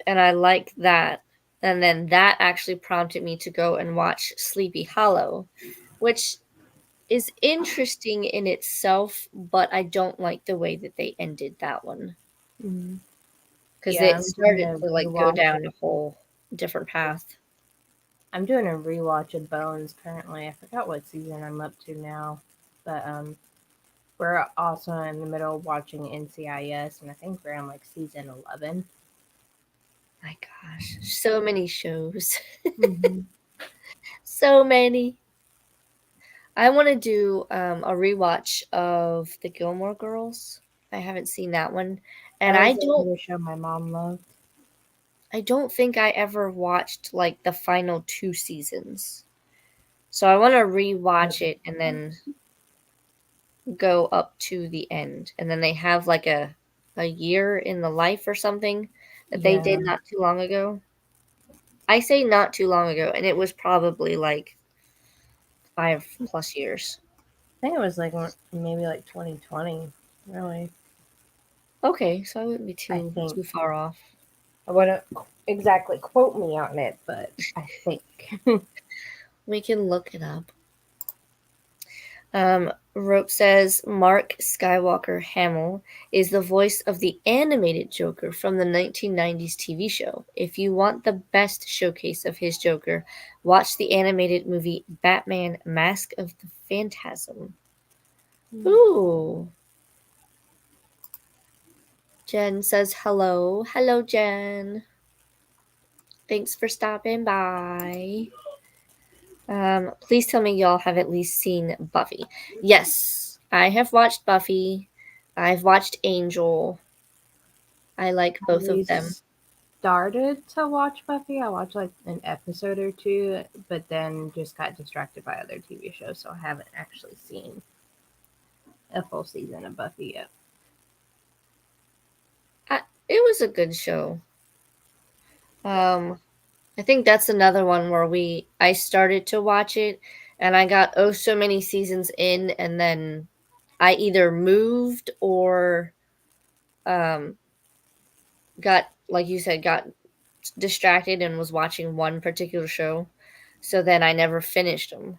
And I like that. And then that actually prompted me to go and watch Sleepy Hollow, which is interesting in itself, but I don't like the way that they ended that one Mm-hmm. because Yeah, it I'm doing started a to like go rewatch. down a whole different path. I'm doing a rewatch of Bones currently. I forgot what season I'm up to now, but we're also in the middle of watching NCIS, and I think we're on like season 11. My gosh, so many shows. Mm-hmm. So many. I want to do a rewatch of the Gilmore Girls. I haven't seen that one, and That was another show my mom loved. I don't think I ever watched like the final 2 seasons. So I want to rewatch it and then go up to the end. And then they have like a year in the life or something that they Yeah, did not too long ago. I say not too long ago, and it was probably like 5 plus years. I think it was like maybe like 2020. Really, Okay, so I wouldn't be I too think. too far off. I wouldn't exactly quote me on it, but I think. We can look it up. Rope says Mark Skywalker Hamill is the voice of the animated Joker from the 1990s TV show. If you want the best showcase of his Joker, watch the animated movie Batman Mask of the Phantasm. Ooh. Jen says hello. Hello, Jen. Thanks for stopping by. Please tell me y'all have at least seen Buffy. Yes, I have watched Buffy. I've watched Angel. I like both We of them. started to watch Buffy. I watched like an episode or two, but then just got distracted by other TV shows, so I haven't actually seen a full season of Buffy yet. It was a good show. I think that's another one where I started to watch it and I got oh so many seasons in, and then I either moved or um got, like you said, got distracted and was watching one particular show. So then I never finished them.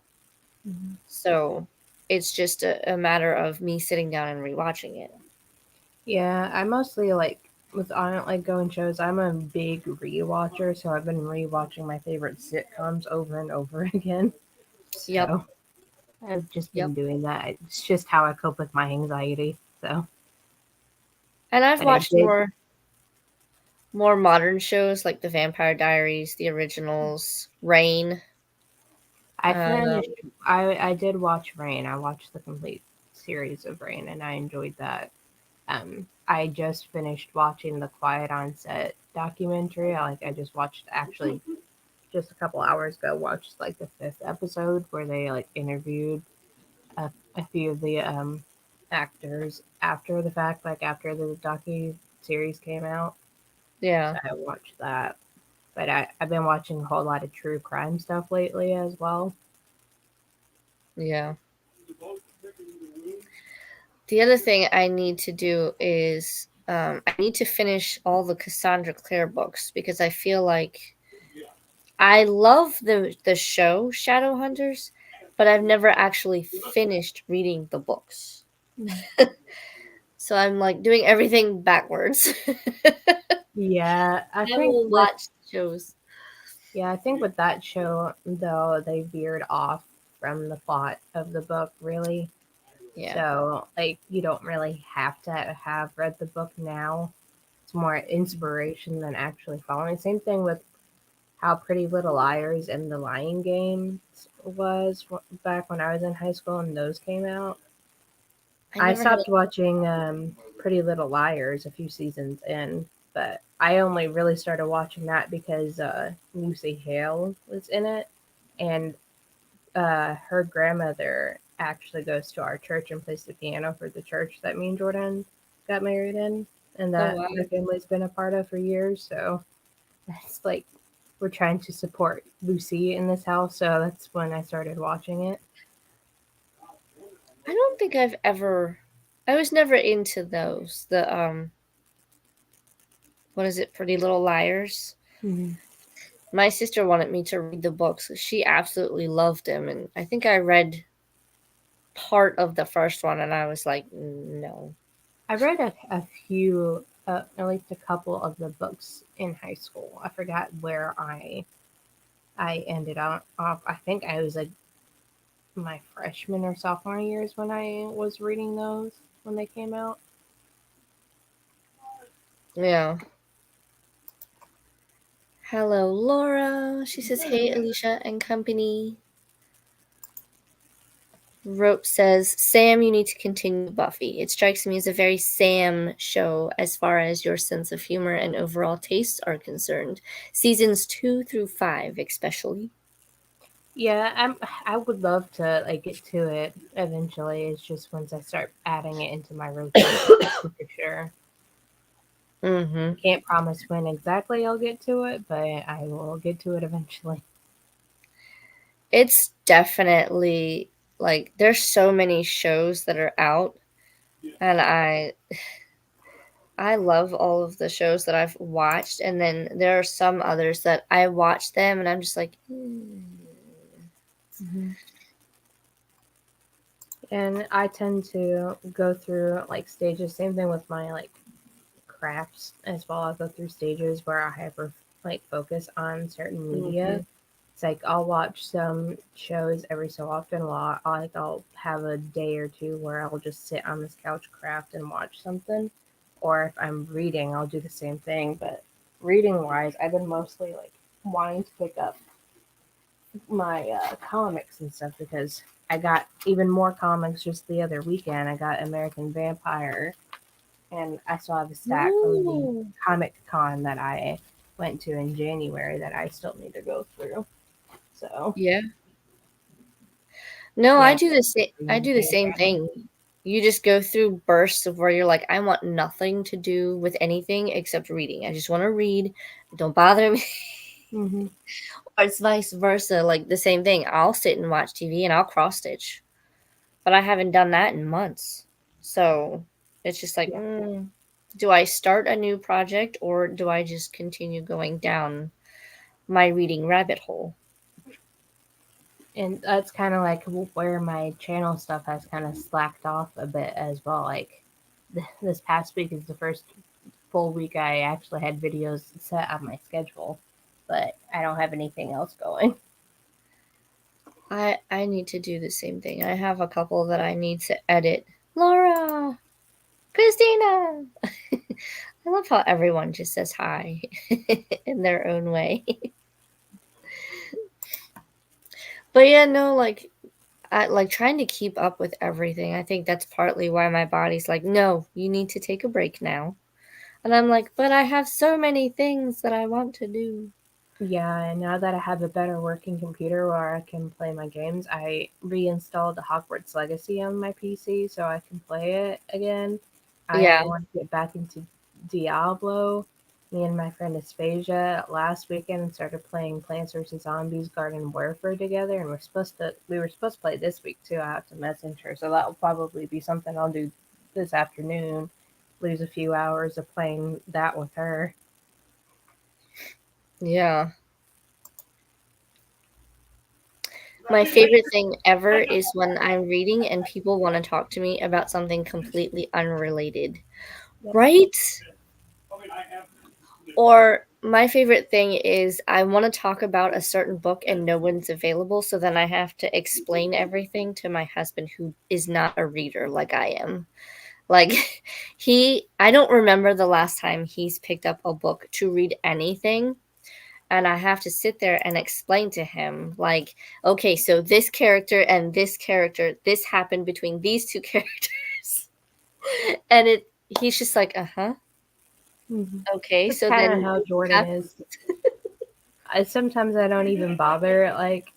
Mm-hmm. So it's just a matter of me sitting down and rewatching it. Yeah, I mostly with on like going shows. I'm a big rewatcher, so I've been rewatching my favorite sitcoms over and over again. Yep. So I've just Yep. been doing that. It's just how I cope with my anxiety. So, And I've but I watched did. more modern shows like The Vampire Diaries, The Originals, Rain. I Um, finished. I did watch Rain. I watched the complete series of Rain, and I enjoyed that. I just finished watching the Quiet on Set documentary. I just watched actually just a couple hours ago. Watched like the 5th episode where they like interviewed a few of the actors after the fact, like after the docu series came out. yeah, So I watched that. But I've been watching a whole lot of true crime stuff lately as well. yeah. The other thing I need to do is I need to finish all the Cassandra Clare books because I feel like I love the show Shadowhunters, but I've never actually finished reading the books. Mm. So I'm like doing everything backwards. Yeah, I will watch shows. I think with that show though, they veered off from the plot of the book really. Yeah. So like you don't really have to have read the book now. It's more inspiration than actually following. Same thing with how Pretty Little Liars and The Lion Game was back when I was in high school and those came out. I I never had stopped watching Pretty Little Liars a few seasons in, but I only really started watching that because Lucy Hale was in it, and her grandmother actually goes to our church and plays the piano for the church that me and Jordan got married in, and Oh that wow. the family's been a part of for years. So it's like we're trying to support Lucy in this house. So that's when I started watching it. I don't think I was never into those. The what is it, Pretty Little Liars? Mm-hmm. My sister wanted me to read the books. She absolutely loved them, and I think I read part of the first one, and I was like, no. I read a few, at least a couple of the books in high school. I forgot where I ended up off. I think I was like my freshman or sophomore years when I was reading those when they came out. Yeah. Hello, Laura. She says, hey, Alicia and company. Rope says, Sam, you need to continue Buffy. It strikes me as a very Sam show as far as your sense of humor and overall tastes are concerned. Seasons 2 through 5, especially. Yeah, I would love to like get to it eventually. It's just once I start adding it into my rotation for sure. Mm-hmm. Can't promise when exactly I'll get to it, but I will get to it eventually. It's definitely like there's so many shows that are out, and I love all of the shows that I've watched, and then there are some others that I watch them and I'm just like, Mm-hmm. And I tend to go through like stages. Same thing with my like crafts as well. I go through stages where I hyper like focus on certain mm-hmm. media. It's like I'll watch some shows every so often. While I'll have a day or two where I'll just sit on this couch, craft, and watch something. Or if I'm reading, I'll do the same thing. But reading wise, I've been mostly like wanting to pick up my comics and stuff because I got even more comics just the other weekend. I got American Vampire, and I still have a stack from the Ooh. Comic Con that I went to in January that I still need to go through. So Yeah. No, yeah, I do the same thing. You just go through bursts of where you're like, I want nothing to do with anything except reading. I just want to read. Don't bother me. mm-hmm. Or it's vice versa, like the same thing. I'll sit and watch TV and I'll cross stitch, but I haven't done that in months. So it's just like, Yeah, do I start a new project or do I just continue going down my reading rabbit hole? and that's kind of like where my channel stuff has kind of slacked off a bit as well. Like this past week is the first full week I actually had videos set on my schedule, but I don't have anything else going. I need to do the same thing. I have a couple that I need to edit. Laura, Christina. I love how everyone just says hi in their own way. But yeah, no, like I like trying to keep up with everything. I think that's partly why my body's like, no, you need to take a break now. And I'm like, but I have so many things that I want to do. Yeah, and now that I have a better working computer where I can play my games, I reinstalled the Hogwarts Legacy on my PC so I can play it again. I Yeah. want to get back into Diablo. Me and my friend Aspasia last weekend started playing Plants vs Zombies Garden Warfare together, and we were supposed to play this week too. I have to message her, so that will probably be something I'll do this afternoon. Lose a few hours of playing that with her. Yeah. My favorite thing ever is when I'm reading and people want to talk to me about something completely unrelated. Yep. Right? Or my favorite thing is I want to talk about a certain book and no one's available, so then I have to explain everything to my husband who is not a reader like I am. Like I don't remember the last time he's picked up a book to read anything, and I have to sit there and explain to him like, okay, so this character and this character, this happened between these two characters. And he's just like, uh-huh. Mm-hmm. Okay, That's so kind of then how Jordan have is. Sometimes I don't even bother like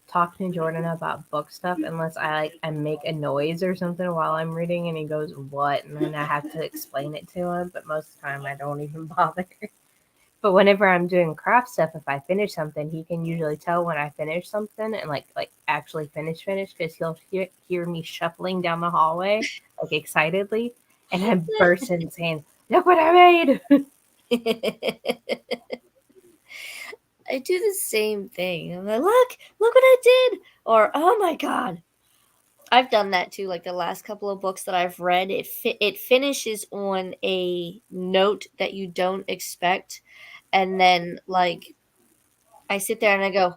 talking to Jordan about book stuff unless I make a noise or something while I'm reading, and he goes, "What?" and then I have to explain it to him. But most of the time, I don't even bother. But whenever I'm doing craft stuff, if I finish something, he can usually tell when I finish something and like actually finish because he'll hear me shuffling down the hallway like excitedly, and I burst in saying, "Look what I made!" I do the same thing. I'm like, look what I did, or oh my god. I've done that too. Like the last couple of books that I've read, it finishes on a note that you don't expect, and then like I sit there and I go,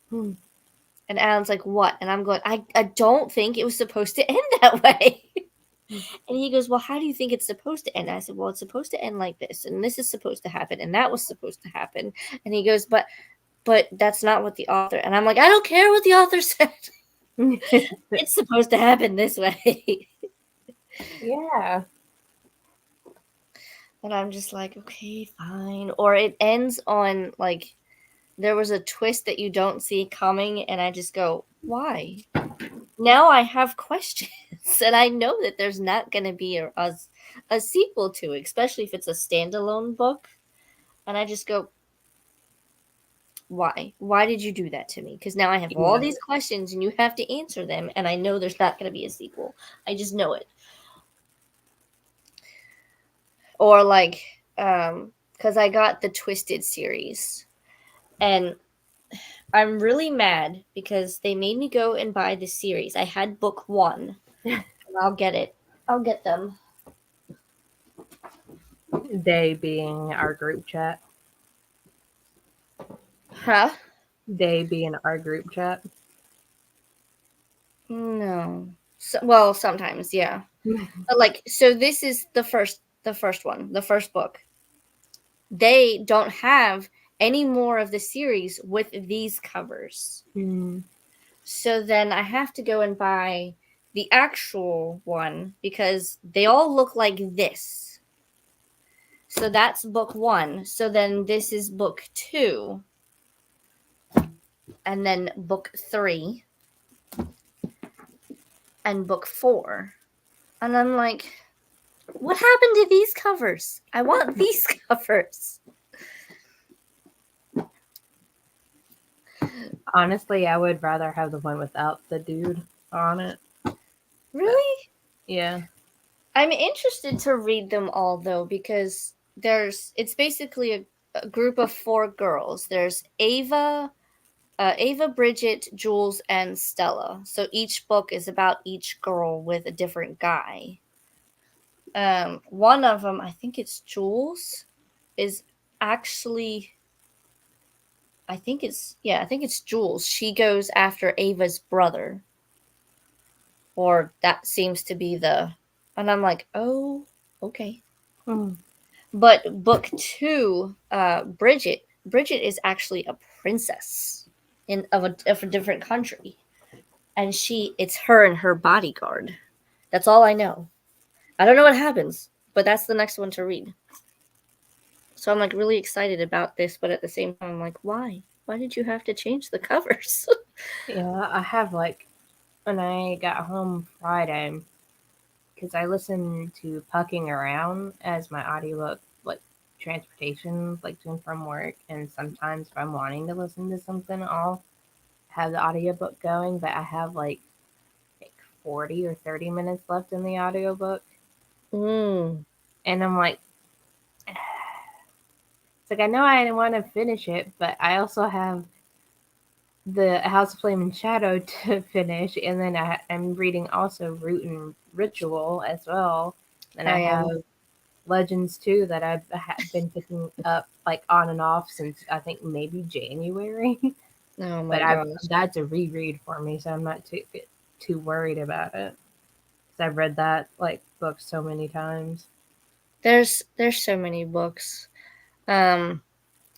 Hmm. and Alan's like, "What?" And I'm going, I don't think it was supposed to end that way." And he goes, "Well, how do you think it's supposed to end?" I said, "Well, it's supposed to end like this, and this is supposed to happen, and that was supposed to happen." And he goes, "But that's not what the author." And I'm like, "I don't care what the author said. It's supposed to happen this way." Yeah. And I'm just like, "Okay, fine." Or it ends on like there was a twist that you don't see coming, and I just go, "Why?" Now I have questions, and I know that there's not going to be a sequel to it, especially if it's a standalone book. And I just go, why? Why did you do that to me? Because now I have all Yeah. these questions, and you have to answer them, and I know there's not going to be a sequel. I just know it. Or like, because I got the Twisted series, and I'm really mad because they made me go and buy the series. I had book one, and I'll get it. I'll get them. They being our group chat. Huh? They being our group chat. No. Well, sometimes, yeah. But like, so this is the first one, the first book. They don't have any more of the series with these covers. Mm. So then I have to go and buy the actual one because they all look like this. So that's book one. So then this is book two. And then book three. And book four. And I'm like, what happened to these covers? I want these covers. Honestly, I would rather have the one without the dude on it. Really? Yeah. I'm interested to read them all though because it's basically a group of four girls. There's Ava, Bridget, Jules, and Stella. So each book is about each girl with a different guy. One of them, I think it's Jules, is actually I think it's Jules. She goes after Ava's brother, or that seems to be and I'm like, oh, okay. Mm. But book two, Bridget is actually a princess of a different country, and it's her and her bodyguard. That's all I know. I don't know what happens, but that's the next one to read. So I'm like really excited about this, but at the same time, I'm like, why? Why did you have to change the covers? Yeah, I have like when I got home Friday because I listened to Pucking Around as my audiobook, like transportation, like doing from work. And sometimes if I'm wanting to listen to something, I'll have the audiobook going, but I have like 40 or 30 minutes left in the audiobook. Mm. And I'm like, it's like I know I want to finish it, but I also have the House of Flame and Shadow to finish, and then I'm reading also Root and Ritual as well. And I I have am. Legends too that I've been picking up like on and off since I think maybe January. Oh But my I've gosh. that's a reread for me, so I'm not too worried about it. 'Cause I've read that like book so many times. There's so many books. Um,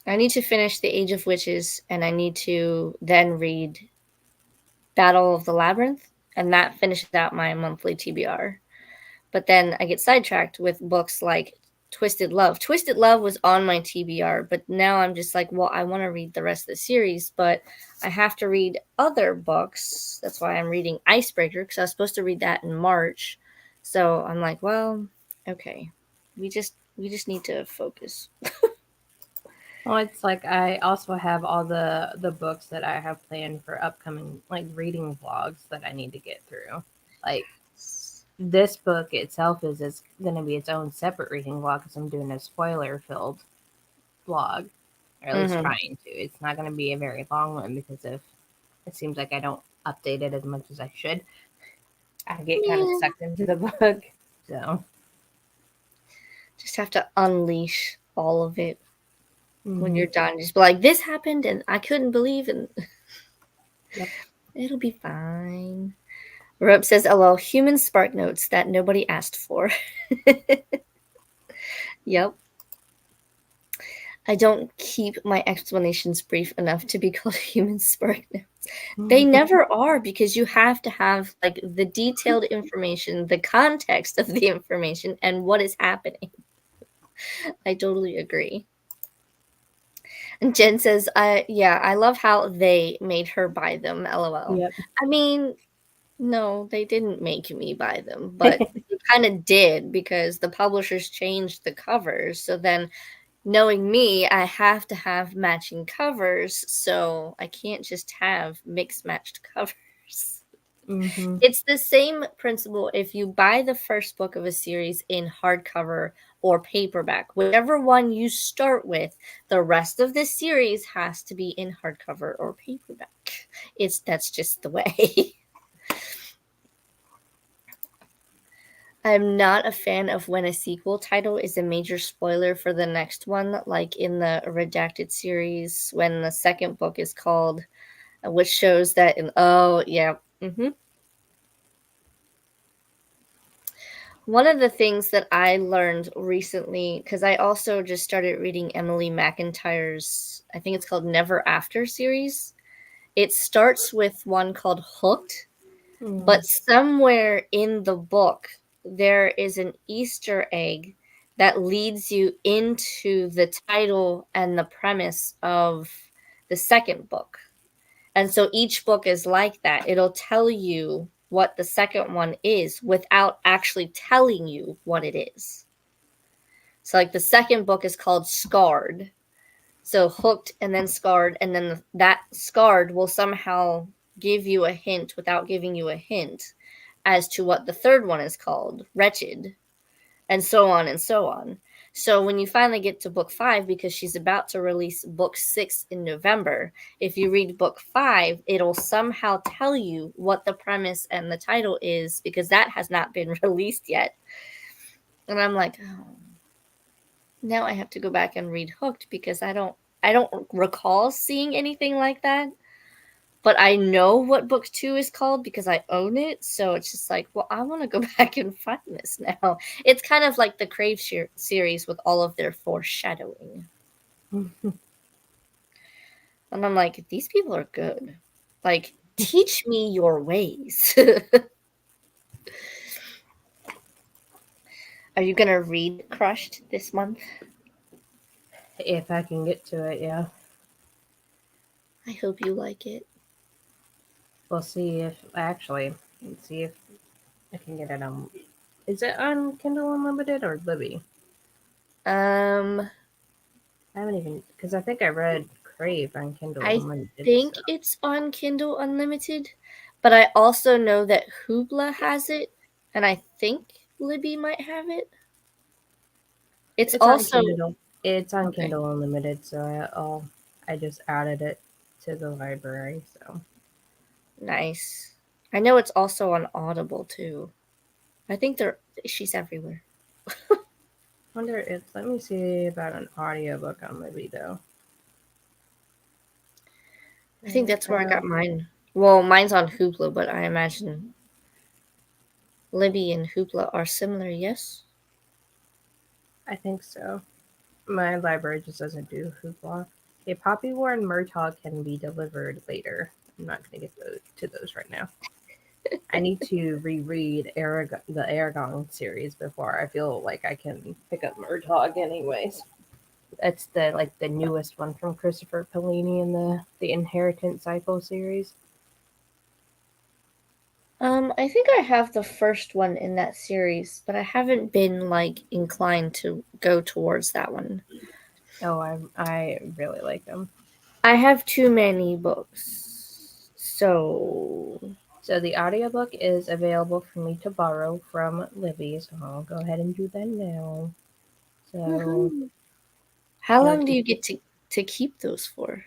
I need to finish The Age of Witches, and I need to then read Battle of the Labyrinth, and that finishes out my monthly TBR. But then I get sidetracked with books like Twisted Love. Twisted Love was on my TBR, but now I'm just like, well, I want to read the rest of the series, but I have to read other books. That's why I'm reading Icebreaker, because I was supposed to read that in March. So I'm like, well, okay. We just need to focus. Well, it's like I also have all the books that I have planned for upcoming like reading vlogs that I need to get through. Like this book itself is going to be its own separate reading vlog because I'm doing a spoiler filled vlog, or at least Mm-hmm. trying to. It's not going to be a very long one because if it seems like I don't update it as much as I should, I get kind of Yeah. sucked into the book. So, Just have to unleash all of it when mm-hmm. you're done. Just be like, this happened and I couldn't believe it. Yep. It'll be fine. Rope says, "LOL, human spark notes that nobody asked for." Yep. I don't keep my explanations brief enough to be called human spark notes. They never are because you have to have like the detailed information, the context of the information, and what is happening. I totally agree. And Jen says, yeah, I love how they made her buy them, LOL. Yep. I mean, no, they didn't make me buy them, but they kind of did because the publishers changed the covers. So then, knowing me, I have to have matching covers, so I can't just have mixed matched covers. Mm-hmm. It's the same principle if you buy the first book of a series in hardcover or paperback. Whichever one you start with, the rest of the series has to be in hardcover or paperback. That's just the way. I'm not a fan of when a sequel title is a major spoiler for the next one, like in the Redacted series when the second book is called, which shows that in oh yeah. One of the things that I learned recently, because I also just started reading Emily McIntyre's, I think it's called Never After series. It starts with one called Hooked, Mm. but somewhere in the book, there is an Easter egg that leads you into the title and the premise of the second book. And so each book is like that. It'll tell you what the second one is without actually telling you what it is. So, like, the second book is called Scarred. So, Hooked and then Scarred, and then that Scarred will somehow give you a hint without giving you a hint as to what the third one is called, Wretched, and so on and so on. So when you finally get to book 5, because she's about to release book 6 in November, if you read book 5, it'll somehow tell you what the premise and the title is because that has not been released yet. And I'm like, oh, now I have to go back and read Hooked because I don't recall seeing anything like that. But I know what book 2 is called because I own it. So it's just like, well, I want to go back and find this now. It's kind of like the Crave series with all of their foreshadowing. And I'm like, these people are good. Like, teach me your ways. Are you going to read Crushed this month? If I can get to it, yeah. I hope you like it. We'll see if actually, let's see if I can get it on. Is it on Kindle Unlimited or Libby? Um, I haven't even because I think I read Crave on Kindle I Unlimited. think So it's on Kindle Unlimited, but I also know that Hoopla has it, and I think Libby might have it. It's it's on also Kindle. It's on okay. Kindle Unlimited. So I just added it. to the library. So Nice. I know it's also on Audible too. I think she's everywhere. wonder if let me see about an audiobook on Libby though. I think that's where I got mine. Well, mine's on Hoopla, but I imagine Libby and Hoopla are similar, yes? I think so. My library just doesn't do Hoopla. A Poppy War and Murtaugh can be delivered later. I'm not going to get to those right now. I need to reread the Aragon series before I feel like I can pick up Murtaugh anyways. That's the newest one from Christopher Pellini in the Inheritance Cycle series. I think I have the first one in that series, but I haven't been inclined to go towards that one. Oh, I really like them. I have too many books. So the audiobook is available for me to borrow from Libby, so I'll go ahead and do that now. So how you long know, do you get to keep those for?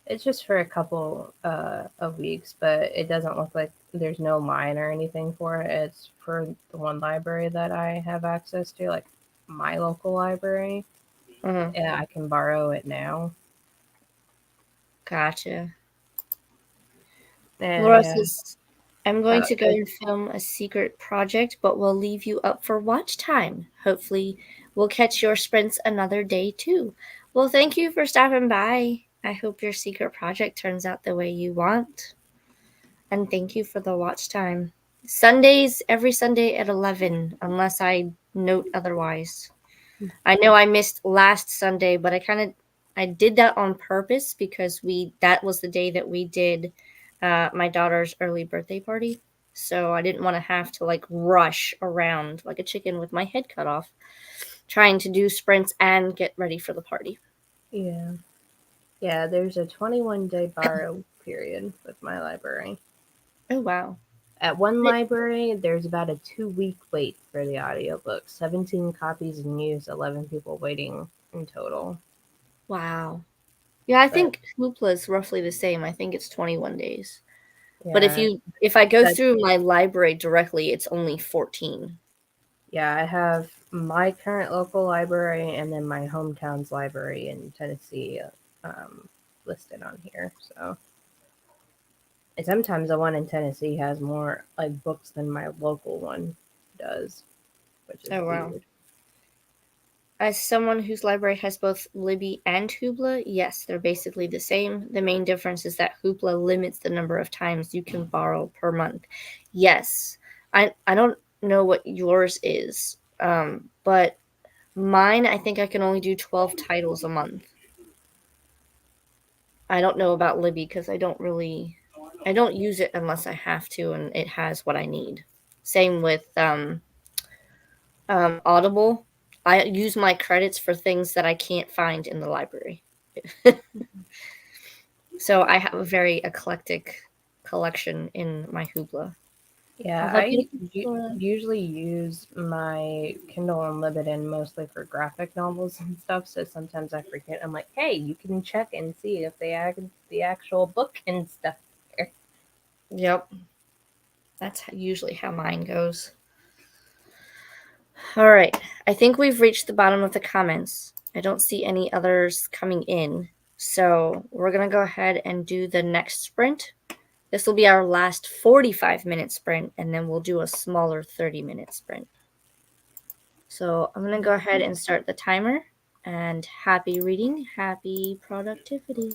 it's just for a couple of weeks, but it doesn't look like there's no line or anything for it. It's for the one library that I have access to, like my local library. Uh-huh. Yeah, I can borrow it now. Gotcha. And Laura yeah, says, I'm going to go and film a secret project, but we'll leave you up for watch time. Hopefully, we'll catch your sprints another day too. Well, thank you for stopping by. I hope your secret project turns out the way you want. And thank you for the watch time. Sundays, every Sunday at 11, unless I note otherwise. I know I missed last Sunday, but I did that on purpose because that was the day that we did my daughter's early birthday party. So I didn't want to have to rush around like a chicken with my head cut off, trying to do sprints and get ready for the party. yeah, yeah. There's a 21-day borrow period with my library. Oh wow. At one library, there's about a 2-week wait for the audiobook. 17 copies in use, 11 people waiting in total. Wow. Yeah, I But think Hoopla is roughly the same. I think it's 21 days. But yeah, if I go that through my library directly, it's only 14. yeah, I have my current local library and then my hometown's library in Tennessee um, listed on here. So, and sometimes the one in Tennessee has more like books than my local one does, which is Oh wow. weird. As someone whose library has both Libby and Hoopla, yes, they're basically the same. The main difference is that Hoopla limits the number of times you can borrow per month. Yes, I don't know what yours is, but mine, I think I can only do 12 titles a month. I don't know about Libby because I don't use it unless I have to, and it has what I need. Same with Audible. I use my credits for things that I can't find in the library. So I have a very eclectic collection in my Hoopla. I Yeah, love you. usually use my Kindle Unlimited mostly for graphic novels and stuff. So sometimes I forget. I'm like, hey, you can check and see if they add the actual book and stuff there. Yep. That's usually how mine goes. All right. I think we've reached the bottom of the comments. I don't see any others coming in. So we're going to go ahead and do the next sprint. This will be our last 45-minute sprint, and then we'll do a smaller 30-minute sprint. So I'm going to go ahead and start the timer. And happy reading, happy productivity.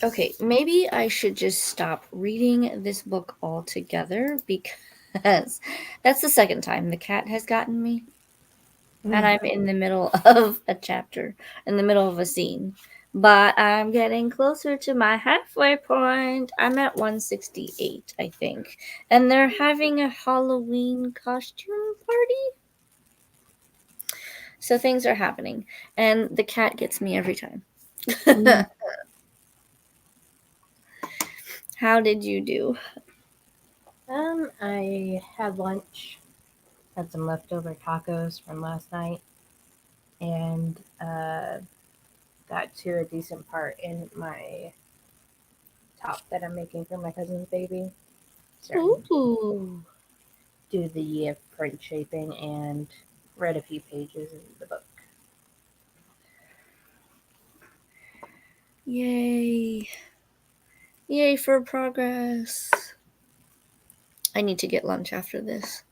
Okay, maybe I should just stop reading this book altogether because that's the second time the cat has gotten me. And I'm in the middle of a chapter, in the middle of a scene. But I'm getting closer to my halfway point. I'm at 168, I think. And they're having a Halloween costume party. So things are happening. And the cat gets me every time. How did you do? I had lunch, had some leftover tacos from last night, and got to a decent part in my top that I'm making for my cousin's baby. Starting Ooh. to do the print shaping and read a few pages in the book. Yay. Yay for progress. I need to get lunch after this.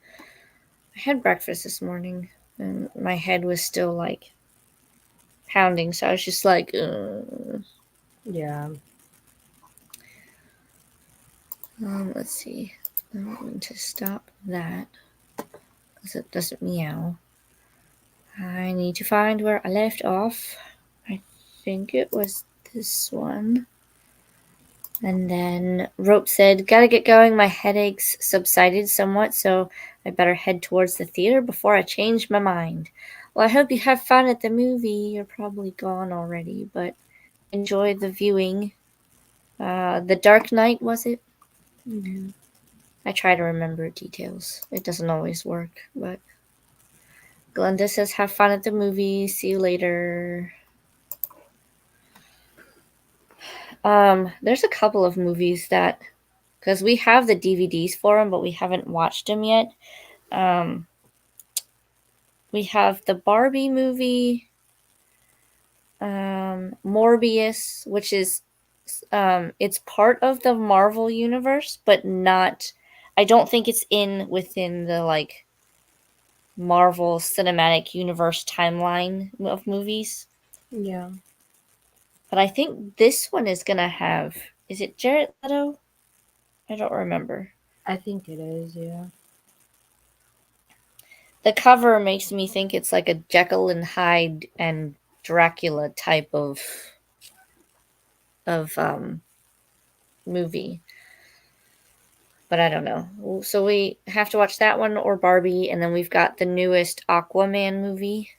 I had breakfast this morning and my head was still like pounding, so I was just like, Yeah. let's see. I'm going to stop that because it doesn't meow. I need to find where I left off. I think it was this one. And then Rope said, "Gotta get going. My headaches subsided somewhat, so I better head towards the theater before I change my mind. Well, I hope you have fun at the movie. You're probably gone already, but enjoy the viewing. The Dark Knight, was it?" Mm-hmm. I try to remember details. It doesn't always work, but Glenda says, "Have fun at the movie. See you later." There's a couple of movies that, because we have the DVDs for them, but we haven't watched them yet. We have the Barbie movie, Morbius, which is it's part of the Marvel universe, but not. I don't think it's in within the like Marvel Cinematic Universe timeline of movies. Yeah. But I think this one is gonna have. Is it Jared Leto? I don't remember. I think it is, yeah. The cover makes me think it's like a Jekyll and Hyde and Dracula type of movie. But I don't know. So we have to watch that one or Barbie, and then we've got the newest Aquaman movie,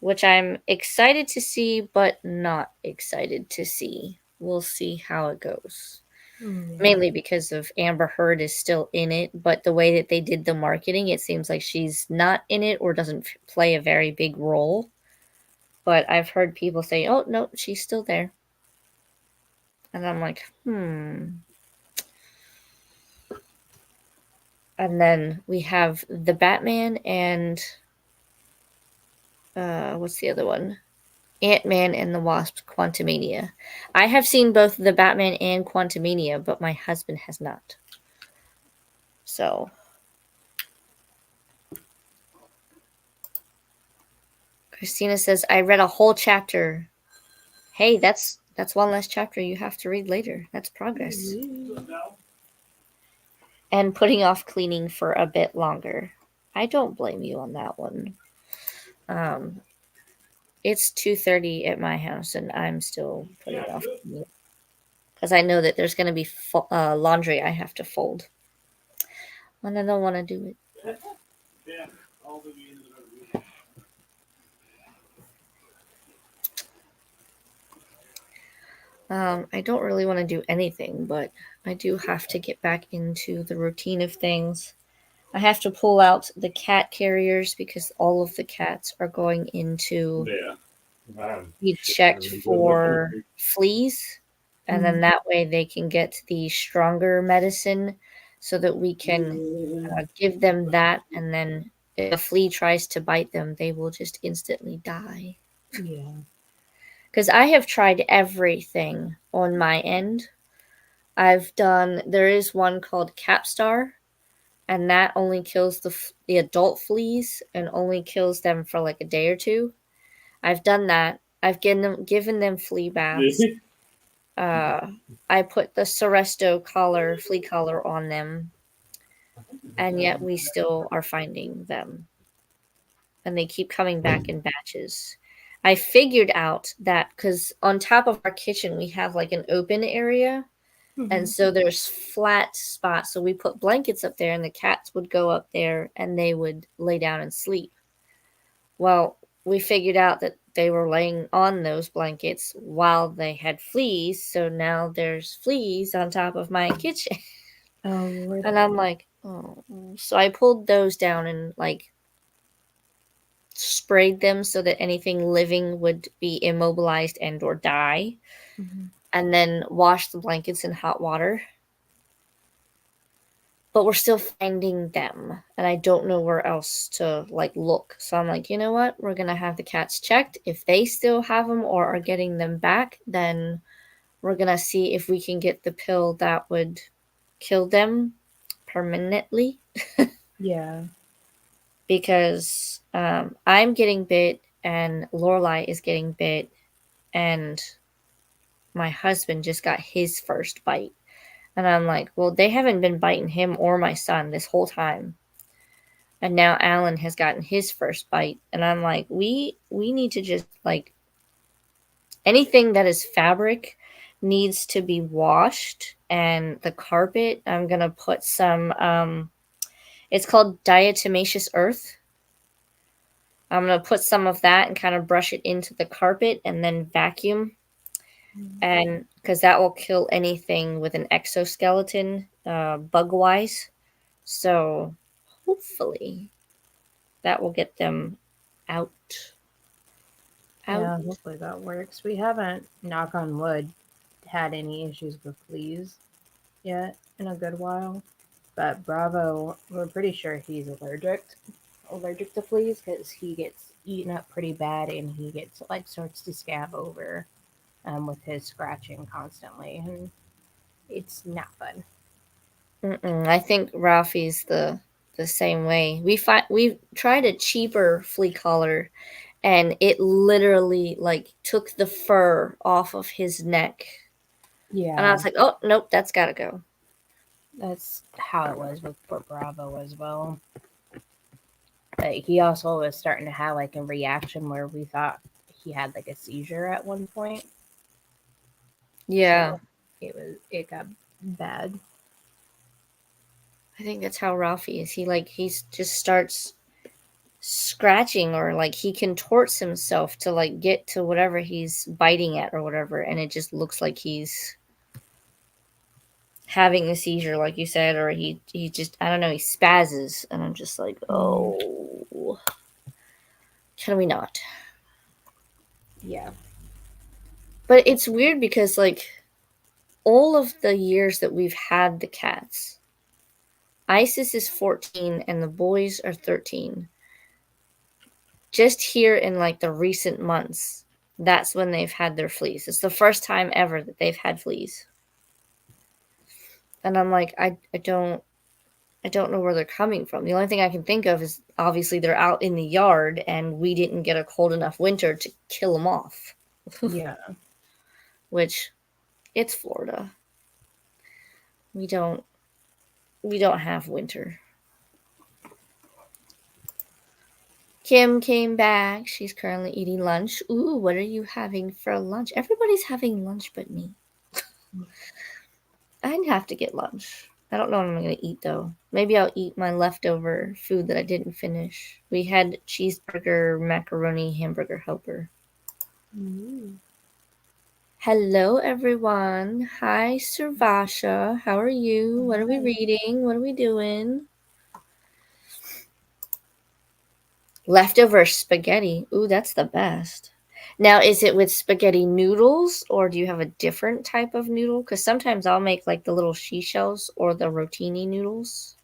which I'm excited to see, but not excited to see. We'll see how it goes. Yeah. Mainly because of Amber Heard is still in it, but the way that they did the marketing, it seems like she's not in it or doesn't play a very big role. But I've heard people say, "Oh no, she's still there," and I'm like, And then we have the Batman and what's the other one? Ant-Man and the Wasp: Quantumania. I have seen both the Batman and Quantumania, but my husband has not. So Christina says, "I read a whole chapter." Hey, that's one less chapter you have to read later. That's progress. And putting off cleaning for a bit longer. I don't blame you on that one. Um, it's 2:30 at my house, and I'm still putting off cleaning because I know that there's going to be laundry I have to fold, and I don't want to do it. I don't really want to do anything, but I do have to get back into the routine of things. I have to pull out the cat carriers because all of the cats are going into be checked for fleas, and then that way they can get the stronger medicine so that we can give them that, and then if a flea tries to bite them, they will just instantly die. Yeah. Because I have tried everything on my end. There is one called Capstar, and that only kills the adult fleas and only kills them for like a day or two. I've done that. I've given them flea baths. I put the Seresto collar, flea collar on them, and yet we still are finding them. And they keep coming back in batches. I figured out that because on top of our kitchen, we have like an open area. And so there's flat spots. So we put blankets up there, and the cats would go up there and they would lay down and sleep. Well, we figured out that they were laying on those blankets while they had fleas. So now there's fleas on top of my kitchen. Oh, Lord. And I'm like, oh. So I pulled those down and like sprayed them so that anything living would be immobilized and or die, and then washed the blankets in hot water. But we're still finding them, and I don't know where else to like look. So I'm like, you know what? We're gonna have the cats checked. If they still have them or are getting them back, then we're gonna see if we can get the pill that would kill them permanently. Yeah. Because I'm getting bit and Lorelai is getting bit, and my husband just got his first bite. And I'm like, well, they haven't been biting him or my son this whole time. And now Alan has gotten his first bite. And I'm like, we need to just like anything that is fabric needs to be washed. And the carpet, I'm gonna put some it's called diatomaceous earth. I'm going to put some of that and kind of brush it into the carpet and then vacuum. And because that will kill anything with an exoskeleton, bug wise. So hopefully that will get them out. Yeah, hopefully that works. We haven't, knock on wood, had any issues with fleas yet in a good while. But Bravo, we're pretty sure he's allergic to fleas because he gets eaten up pretty bad and he gets like starts to scab over with his scratching constantly, and it's not fun. I think Ralphie's the same way. We tried a cheaper flea collar, and it literally like took the fur off of his neck. Yeah, And I was like, oh nope, that's gotta go. that's how it was with Bravo as well. But he also was starting to have like a reaction where we thought he had like a seizure at one point. Yeah. So it got bad. I think that's how Ralphie is. He just starts scratching, or like he contorts himself to like get to whatever he's biting at or whatever, and it just looks like he's having a seizure, like you said, or he just, I don't know, he spazzes, and I'm just like, oh, can we not? Yeah. But it's weird because like all of the years that we've had the cats, Isis is 14 and the boys are 13. Just here in like the recent months, that's when they've had their fleas. It's the first time ever that they've had fleas. And I'm like, I don't know where they're coming from. The only thing I can think of is obviously they're out in the yard and we didn't get a cold enough winter to kill them off. Yeah. Which, it's Florida. We don't have winter. Kim came back. She's currently eating lunch. Ooh, what are you having for lunch? Everybody's having lunch but me. I'd have to get lunch. I don't know what I'm going to eat, though. Maybe I'll eat my leftover food that I didn't finish. We had cheeseburger, macaroni, hamburger helper. Hello, everyone. Hi, Servasha. How are you? What are we reading? What are we doing? Leftover spaghetti. Ooh, that's the best. Now, is it with spaghetti noodles, or do you have a different type of noodle? Because sometimes I'll make like the little she shells or the rotini noodles.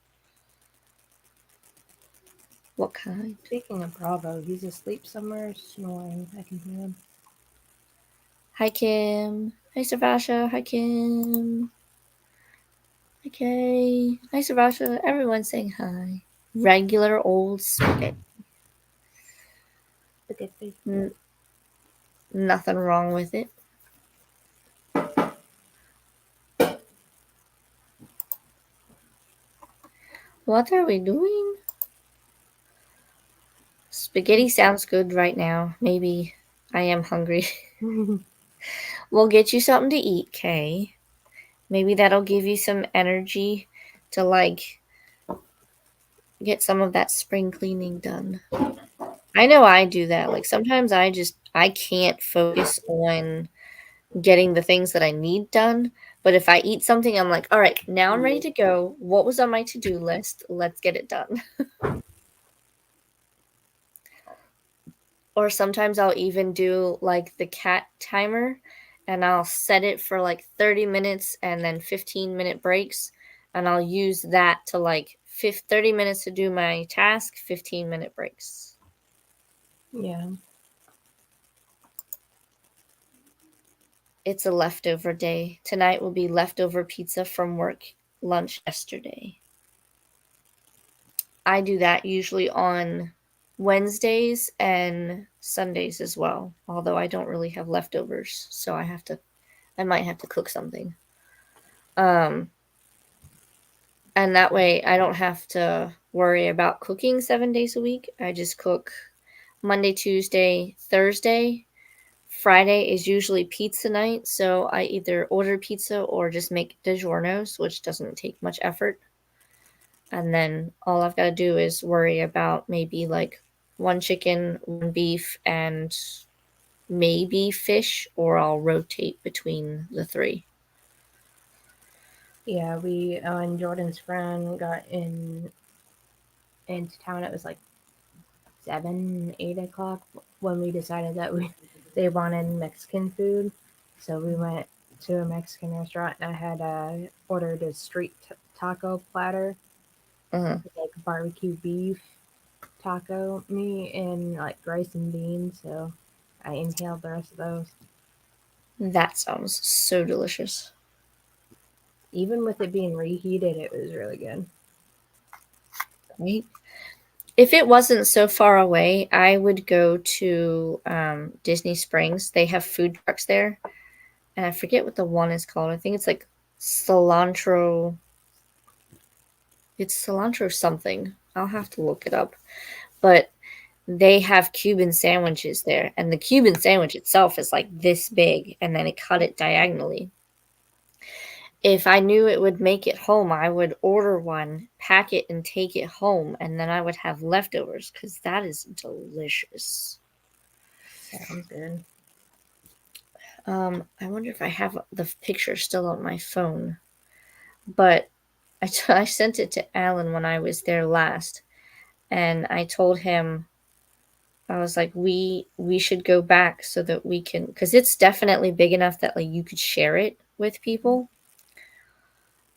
What kind? Speaking of Bravo, he's asleep somewhere snoring. I can hear him. Hi, Kim. Hi, Servasha. Hi, Kim. Okay. Hi, Servasha. Everyone's saying hi. Regular old spaghetti. Spaghetti. Nothing wrong with it. What are we doing? Spaghetti sounds good right now. Maybe I am hungry. We'll get you something to eat, Kay. Maybe that'll give you some energy to like get some of that spring cleaning done. I know I do that. Like sometimes I can't focus on getting the things that I need done. But if I eat something, I'm like, all right, now I'm ready to go. What was on my to do list? Let's get it done. Or sometimes I'll even do like the cat timer and I'll set it for like 30 minutes and then 15-minute breaks. And I'll use that to like 30 minutes to do my task, 15-minute breaks. Yeah. It's a leftover day. Tonight will be leftover pizza from work lunch yesterday. I do that usually on Wednesdays and Sundays as well. Although I don't really have leftovers, so I might have to cook something. And that way I don't have to worry about cooking 7 days a week. I just cook Monday, Tuesday, Thursday. Friday is usually pizza night, so I either order pizza or just make DiGiorno's, which doesn't take much effort. And then all I've got to do is worry about maybe like one chicken, one beef, and maybe fish, or I'll rotate between the three. Yeah, we when Jordan's friend got into town, it was like 7, 8 o'clock when we decided that they wanted Mexican food. So we went to a Mexican restaurant and I had ordered a street taco platter, like barbecue beef taco meat and like rice and beans. So I inhaled the rest of those. That sounds so delicious. Even with it being reheated, it was really good. Right? If it wasn't so far away, I would go to Disney Springs. They have food trucks there. And I forget what the one is called. I think it's like cilantro. It's cilantro something. I'll have to look it up. But they have Cuban sandwiches there. And the Cuban sandwich itself is like this big. And then it cut it diagonally. If I knew it would make it home, I would order one, pack it, and take it home. And then I would have leftovers because that is delicious. Sounds good. I wonder if I have the picture still on my phone. But I sent it to Alan when I was there last. And I told him, I was like, we should go back so that we can, because it's definitely big enough that like you could share it with people.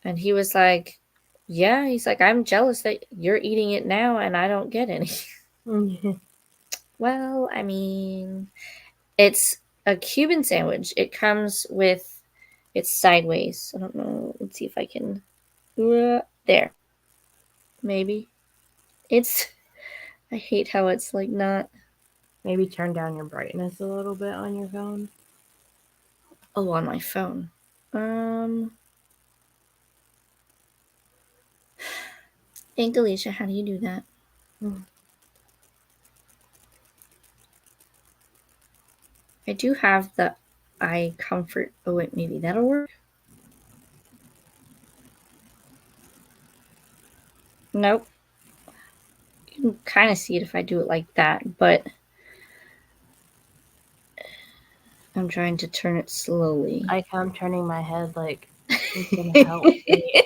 And he was like, yeah, he's like, I'm jealous that you're eating it now and I don't get any. Well, I mean, it's a Cuban sandwich. It comes with, it's sideways. I don't know. Let's see if I can. There. Maybe. It's, I hate how it's like not. Maybe turn down your brightness a little bit on your phone. Oh, on my phone. Angelicia, how do you do that? I do have the eye comfort. Oh, wait, maybe that'll work. Nope. You can kind of see it if I do it like that, but I'm trying to turn it slowly. I'm turning my head like it's gonna help me.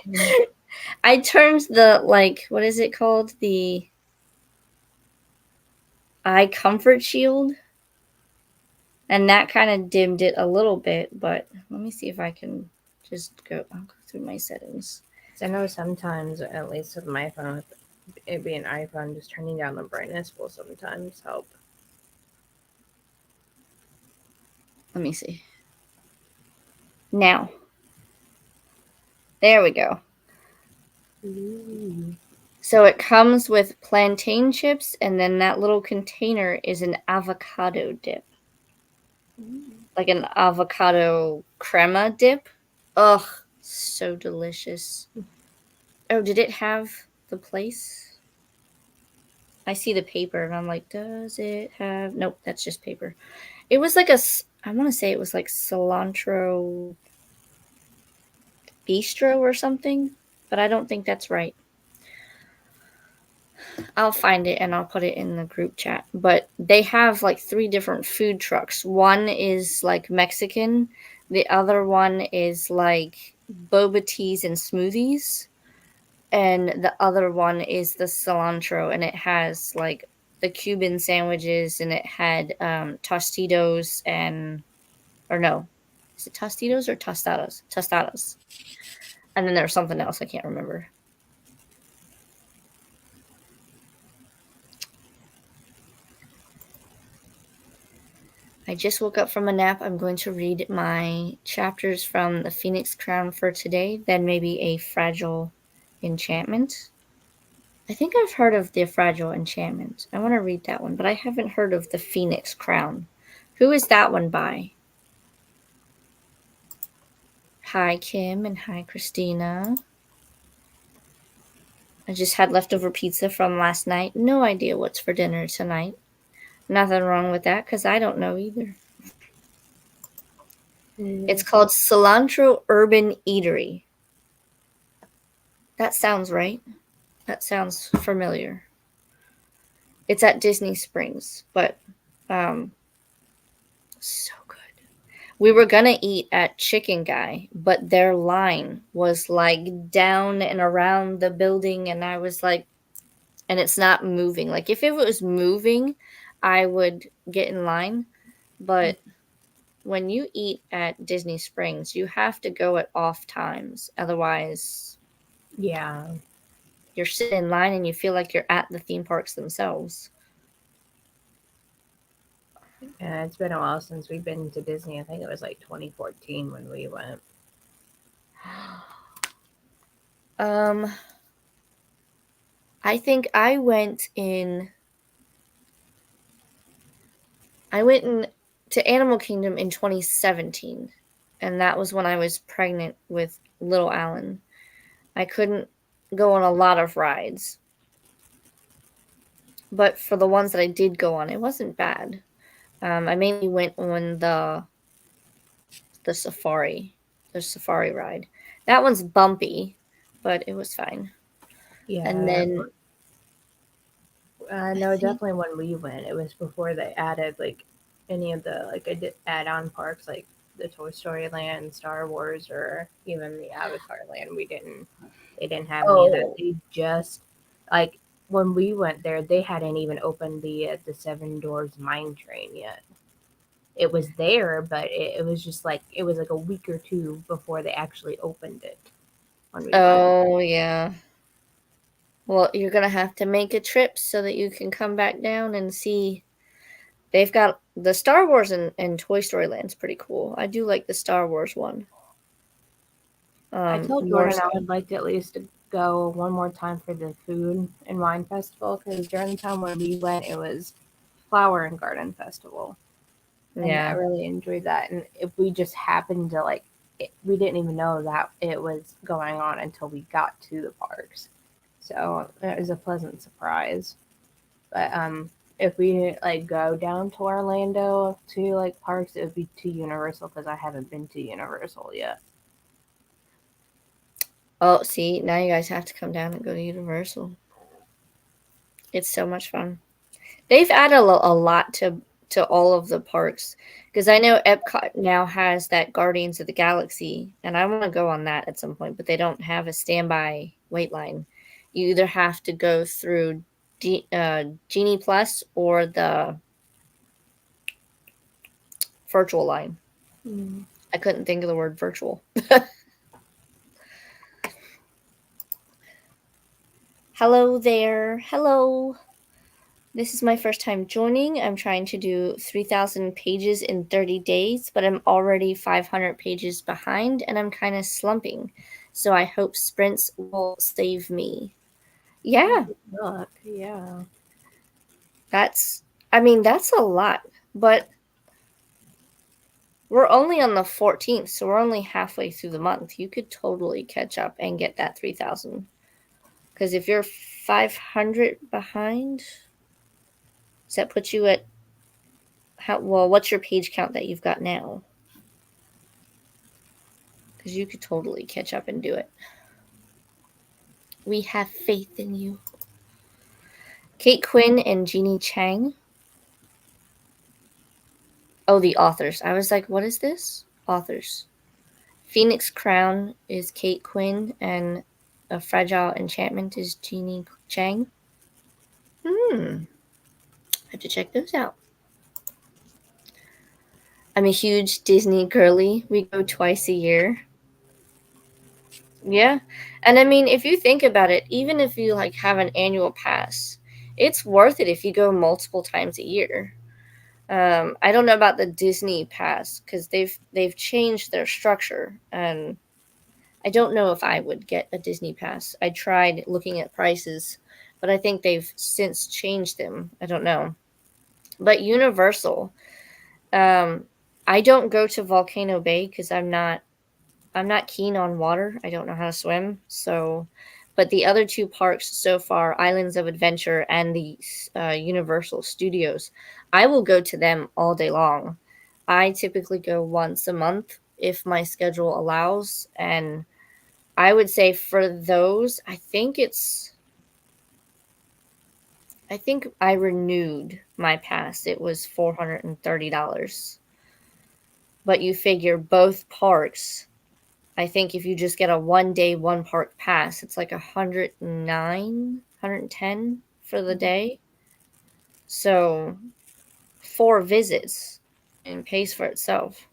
I turned the, like, what is it called? The eye comfort shield. And that kind of dimmed it a little bit, but let me see if I can just go. I'll go through my settings. I know sometimes, at least with my phone, with it being an iPhone, just turning down the brightness will sometimes help. Let me see. Now. There we go. Ooh. So it comes with plantain chips, and then that little container is an avocado dip. Like an avocado crema dip. Ugh, so delicious. Oh, did it have the place. I see the paper and I'm like, does it have? Nope, that's just paper. It was like I want to say it was like cilantro bistro or something, but I don't think that's right. I'll find it and I'll put it in the group chat. But they have like 3 different food trucks. One is like Mexican, the other one is like boba teas and smoothies, and the other one is the cilantro, and it has like the Cuban sandwiches, and it had Tostitos and or no, is it Tostitos or Tostadas? Tostadas. And then there's something else I can't remember. I just woke up from a nap. I'm going to read my chapters from the Phoenix Crown for today, then maybe a Fragile Enchantment. I think I've heard of the Fragile Enchantment. I want to read that one, but I haven't heard of the Phoenix Crown. Who is that one by? Hi, Kim, and hi, Christina. I just had leftover pizza from last night. No idea what's for dinner tonight. Nothing wrong with that, because I don't know either. It's called Cilantro Urban Eatery. That sounds right. That sounds familiar. It's at Disney Springs, but so good. We were gonna eat at Chicken Guy, but their line was like down and around the building, and I was like, and it's not moving. Like if it was moving, I would get in line, but when you eat at Disney Springs, you have to go at off times. Otherwise, Yeah. you're sitting in line and you feel like you're at the theme parks themselves. Yeah, it's been a while since we've been to Disney. I think it was like 2014 when we went. I think I went to Animal Kingdom in 2017, and that was when I was pregnant with little Alan. I couldn't go on a lot of rides, but for the ones that I did go on, it wasn't bad. I mainly went on the safari ride. That one's bumpy, but it was fine. Yeah, And then I no, think definitely when we went, it was before they added like any of the like add-on parks like the Toy Story Land, Star Wars, or even the Avatar Land. They didn't have any of that. oh They just like when we went there, they hadn't even opened the Seven Doors Mine Train yet. It was there, but it was just like it was like a week or two before they actually opened it when we went. oh yeah. Well, you're gonna have to make a trip so that you can come back down and see. They've got the Star Wars and Toy Story Land's pretty cool. I do like the Star Wars one. I told More Jordan so. I would like to at least go one more time for the food and wine festival because during the time when we went, it was Flower and Garden Festival, and I Yeah. really enjoyed that. And if we just happened to we didn't even know that it was going on until we got to the parks, so it was a pleasant surprise. But if we like go down to Orlando to like parks, it would be to Universal because I haven't been to Universal yet. Oh, see, now you guys have to come down and go to Universal. It's so much fun. They've added a lot to all of the parks because I know Epcot now has that Guardians of the Galaxy, and I want to go on that at some point, but they don't have a standby wait line. You either have to go through Genie Plus or the virtual line. Mm. I couldn't think of the word virtual. Hello there. Hello. This is my first time joining. I'm trying to do 3,000 pages in 30 days, but I'm already 500 pages behind and I'm kind of slumping. So I hope sprints will save me. Yeah, Good luck. Yeah. that's a lot, but we're only on the 14th, so we're only halfway through the month. You could totally catch up and get that 3,000. Because if you're 500 behind, does that put you at what's your page count that you've got now? Because you could totally catch up and do it. We have faith in you. Kate Quinn and Jeannie Chang. Oh, the authors. I was like, what is this? Authors. Phoenix Crown is Kate Quinn, and A Fragile Enchantment is Jeannie Chang. I have to check those out. I'm a huge Disney girly. We go twice a year. Yeah. And I mean, if you think about it, even if you like have an annual pass, it's worth it if you go multiple times a year. I don't know about the Disney pass because they've changed their structure, and I don't know if I would get a Disney pass. I tried looking at prices, but I think they've since changed them. I don't know. But Universal, I don't go to Volcano Bay because I'm not keen on water. I don't know how to swim. So, but the other two parks so far, Islands of Adventure and the Universal Studios, I will go to them all day long. I typically go once a month if my schedule allows. And I would say for those, I think I renewed my pass. It was $430. But you figure both parks, I think if you just get a 1 day, 1 park pass, it's like 109, 110 for the day. So 4 visits and pays for itself.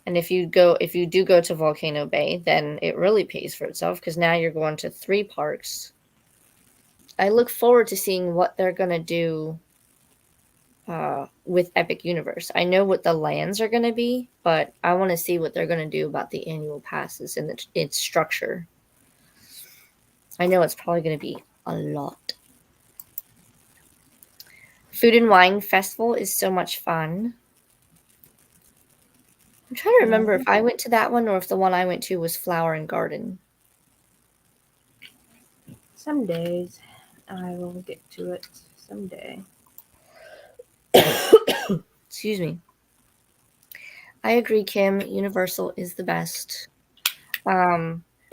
And if you do go to Volcano Bay, then it really pays for itself because now you're going to 3 parks. I look forward to seeing what they're going to do with Epic Universe. I know what the lands are going to be, but I want to see what they're going to do about the annual passes and its structure. I know it's probably going to be a lot. Food and Wine Festival is so much fun. I'm trying to remember if I went to that one or if the one I went to was Flower and Garden. Some days I will get to it someday. Excuse me. I agree, Kim. Universal is the best.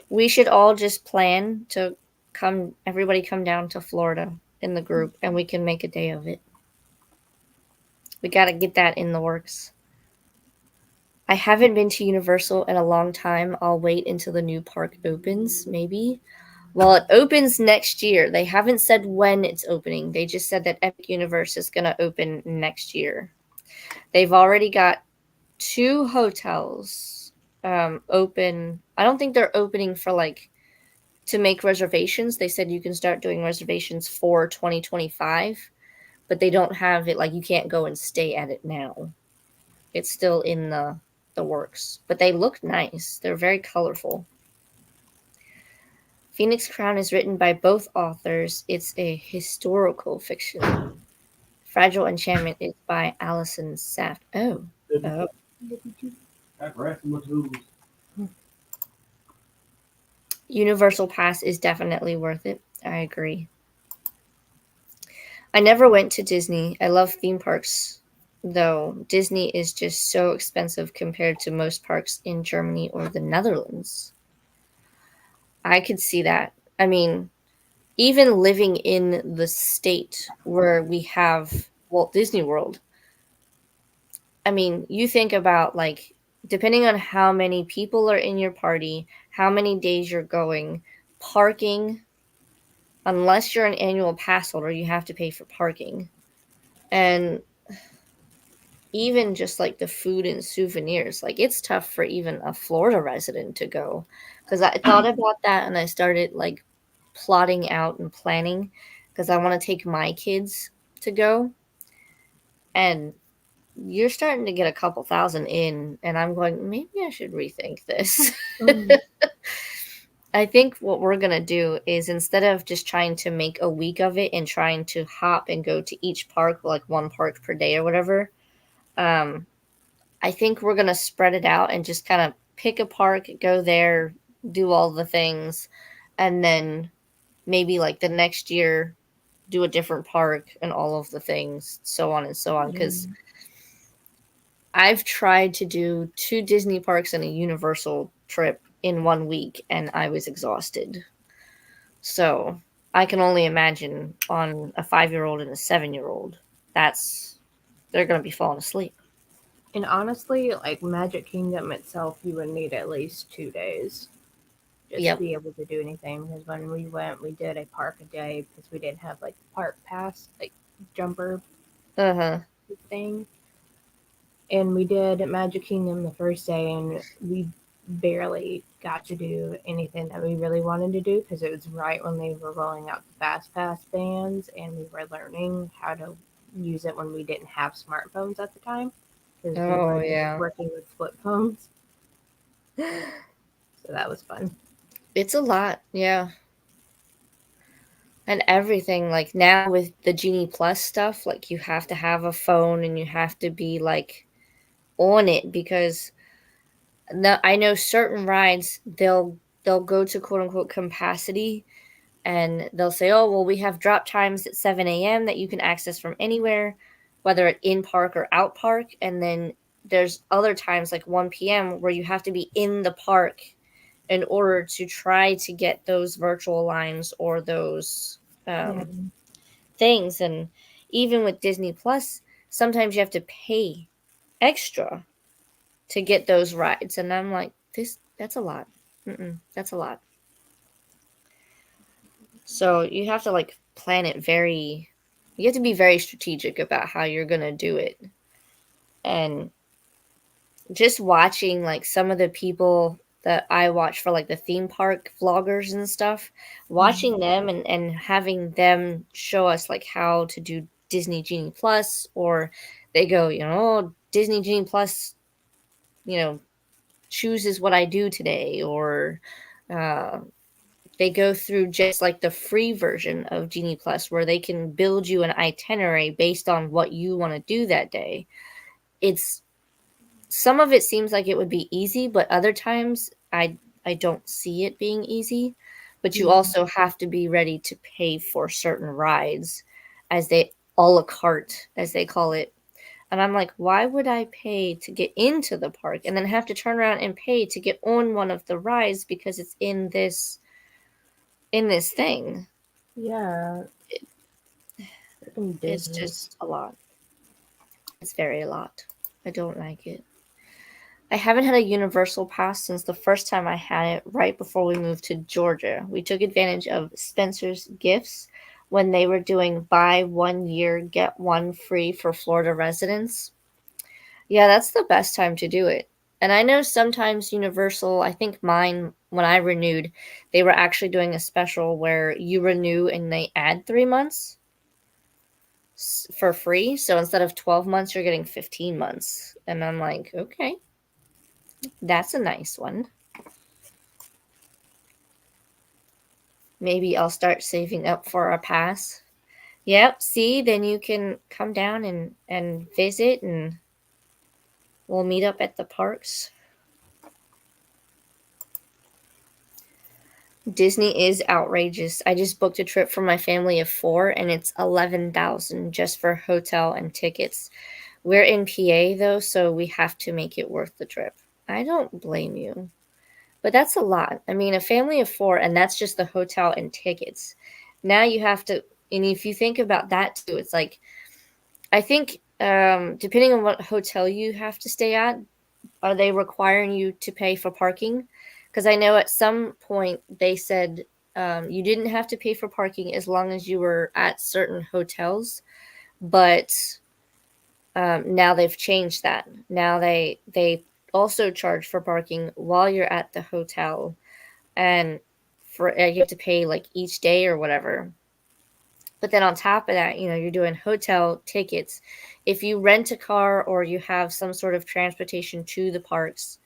We should all just plan to everybody come down to Florida in the group, and we can make a day of it. We got to get that in the works. I haven't been to Universal in a long time. I'll wait until the new park opens, maybe. Well, it opens next year. They haven't said when it's opening. They just said that Epic Universe is going to open next year. They've already got 2 hotels open. I don't think they're opening for to make reservations. They said you can start doing reservations for 2025, but they don't have it you can't go and stay at it now. It's still in the works, but they look nice. They're very colorful. Phoenix Crown is written by both authors. It's a historical fiction. Fragile Enchantment is by Allison Saft. Oh. Universal Pass is definitely worth it. I agree. I never went to Disney. I love theme parks, though. Disney is just so expensive compared to most parks in Germany or the Netherlands. I could see that. I mean, even living in the state where we have Walt Disney World, I mean, you think about depending on how many people are in your party, how many days you're going, parking, unless you're an annual pass holder, you have to pay for parking. And even just the food and souvenirs, it's tough for even a Florida resident to go. Because I thought about that and I started plotting out and planning because I want to take my kids to go. And you're starting to get a couple thousand in, and I'm going, maybe I should rethink this. I think what we're going to do is instead of just trying to make a week of it and trying to hop and go to each park, 1 park per day or whatever, I think we're going to spread it out and just kind of pick a park, go there, do all the things, and then maybe like the next year do a different park and all of the things, so on and so on. Because I've tried to do 2 Disney parks and a Universal trip in 1 week, and I was exhausted. So I can only imagine on a 5-year-old and a 7-year-old. They're gonna be falling asleep. And honestly, like Magic Kingdom itself, you would need at least 2 days just to Yep. be able to do anything. Because when we went, we did a park a day because we didn't have like park pass, like jumper Uh-huh. thing. And we did Magic Kingdom the first day, and we barely got to do anything that we really wanted to do because it was right when they were rolling out the Fast Pass bands, and we were learning how to use it when we didn't have smartphones at the time because we Oh, were just yeah. working with flip phones. So that was fun. It's a lot, yeah. And everything, like, now with the Genie Plus stuff, like, you have to have a phone and you have to be, like, on it because I know certain rides, they'll go to quote unquote capacity, and they'll say, "Oh, well, we have drop times at 7 a.m. that you can access from anywhere, whether it in park or out park." And then there's other times like 1 p.m. where you have to be in the park in order to try to get those virtual lines or those Yeah. things. And even with Disney Plus, sometimes you have to pay extra to get those rides. And I'm like, that's a lot. That's a lot. So you have to like plan it you have to be very strategic about how you're going to do it. And just watching like some of the people that I watch for like the theme park vloggers and stuff, watching them and having them show us like how to do Disney Genie Plus, or they go, "Oh, Disney Genie Plus, you know, chooses what I do today," or uh, they go through just like the free version of Genie Plus where they can build you an itinerary based on what you want to do that day. It's some of it seems like it would be easy, but other times I don't see it being easy. But you also have to be ready to pay for certain rides as they a la carte as they call it. And I'm like, why would I pay to get into the park and then have to turn around and pay to get on one of the rides because it's in this thing? Yeah. Freaking It's Disney. just a lot. It's very a lot. I don't like it. I haven't had a Universal pass since the first time I had it right before we moved to Georgia. We took advantage of Spencer's Gifts when they were doing buy 1 year, get one free for Florida residents. Yeah, that's the best time to do it. And I know sometimes Universal, I think mine, when I renewed, they were actually doing a special where you renew and they add 3 months for free. So instead of 12 months, you're getting 15 months. And I'm like, okay, that's a nice one. Maybe I'll start saving up for a pass. Yep, see, then you can come down and visit, and we'll meet up at the parks. Disney is outrageous. I just booked a trip for my family of 4 and it's 11,000 just for hotel and tickets. We're in PA though, so we have to make it worth the trip. I don't blame you. But that's a lot. I mean, a family of 4 and that's just the hotel and tickets. Now you have to, and if you think about that too, it's like I think depending on what hotel you have to stay at, are they requiring you to pay for parking? Because I know at some point they said you didn't have to pay for parking as long as you were at certain hotels, but now they've changed that. Now they also charge for parking while you're at the hotel, and for you have to pay like each day or whatever. But then on top of that, you're doing hotel tickets. If you rent a car or you have some sort of transportation to the parks,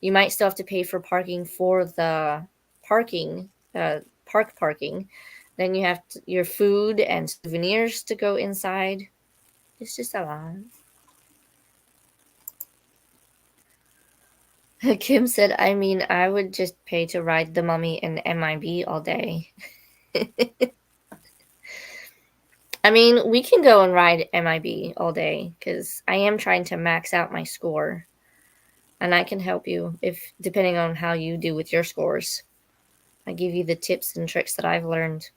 you might still have to pay for parking for the parking, park parking. Then you have your food and souvenirs to go inside. It's just a lot. Kim said, I mean, I would just pay to ride the mummy in MIB all day. I mean, we can go and ride MIB all day because I am trying to max out my score. And I can help you if depending on how you do with your scores. I give you the tips and tricks that I've learned.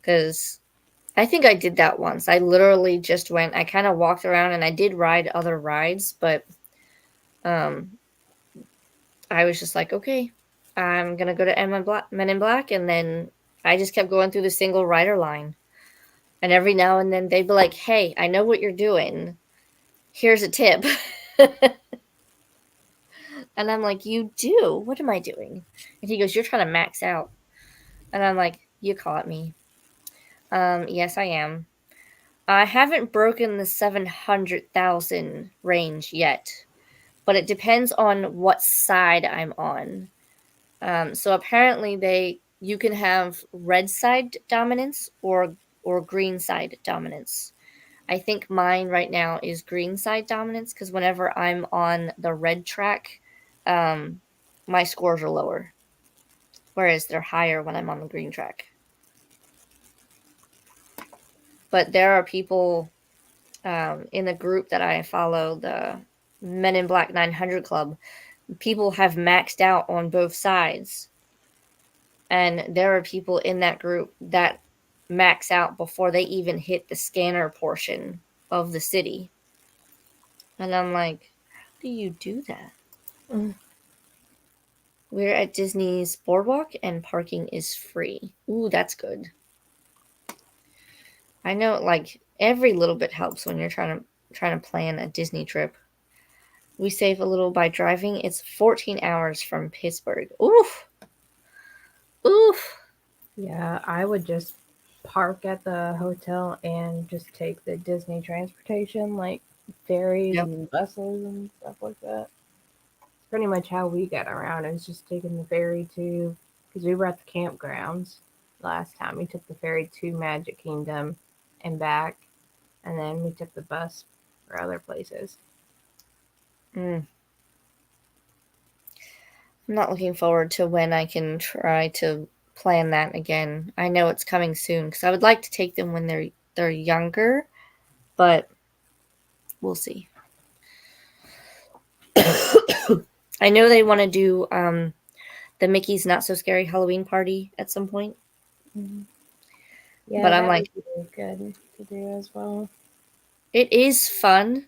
Because I think I did that once. I literally just went, I kind of walked around and I did ride other rides, but um, I was just like, okay, I'm going to go to Men in Black. And then I just kept going through the single rider line. And every now and then they'd be like, hey, I know what you're doing. Here's a tip. And I'm like, you do? What am I doing? And he goes, you're trying to max out. And I'm like, you caught me. Yes, I am. I haven't broken the 700,000 range yet, but it depends on what side I'm on. So apparently you can have red side dominance or green side dominance. I think mine right now is green side dominance because whenever I'm on the red track, um, my scores are lower, whereas they're higher when I'm on the green track. But there are people in the group that I follow, the Men in Black 900 Club, people have maxed out on both sides. And there are people in that group that max out before they even hit the scanner portion of the city. And I'm like, how do you do that? Mm. We're at Disney's Boardwalk and parking is free. Ooh, that's good. I know like every little bit helps when you're trying to plan a Disney trip. We save a little by driving. It's 14 hours from Pittsburgh. Oof. Oof. Yeah, I would just park at the hotel and just take the Disney transportation, like ferries Yep. and buses and stuff like that. Pretty much how we got around is just taking the ferry to, because we were at the campgrounds last time. We took the ferry to Magic Kingdom and back, and then we took the bus for other places. Mm. I'm not looking forward to when I can try to plan that again. I know it's coming soon because I would like to take them when they're younger, but we'll see. I know they want to do the Mickey's Not So Scary Halloween party at some point, Mhm. Yeah, but I'm that would like, be good to do as well. it is fun,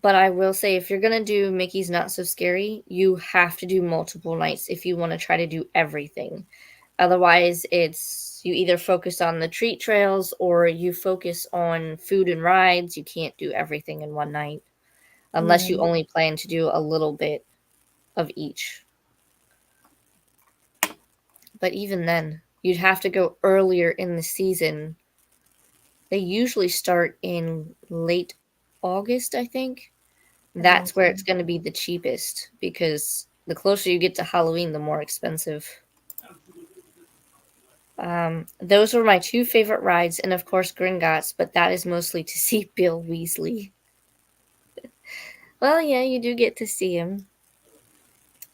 but I will say if you're gonna do Mickey's Not So Scary, you have to do multiple nights if you want to try to do everything. Otherwise, it's you either focus on the treat trails or you focus on food and rides. You can't do everything in one night unless you Yeah. only plan to do a little bit of each. But even then, you'd have to go earlier in the season. They usually start in late August, I think. I think That's where so. it's going to be the cheapest because the closer you get to Halloween, the more expensive. Those were my two favorite rides, and of course Gringotts, but that is mostly to see Bill Weasley. Well, yeah, you do get to see him.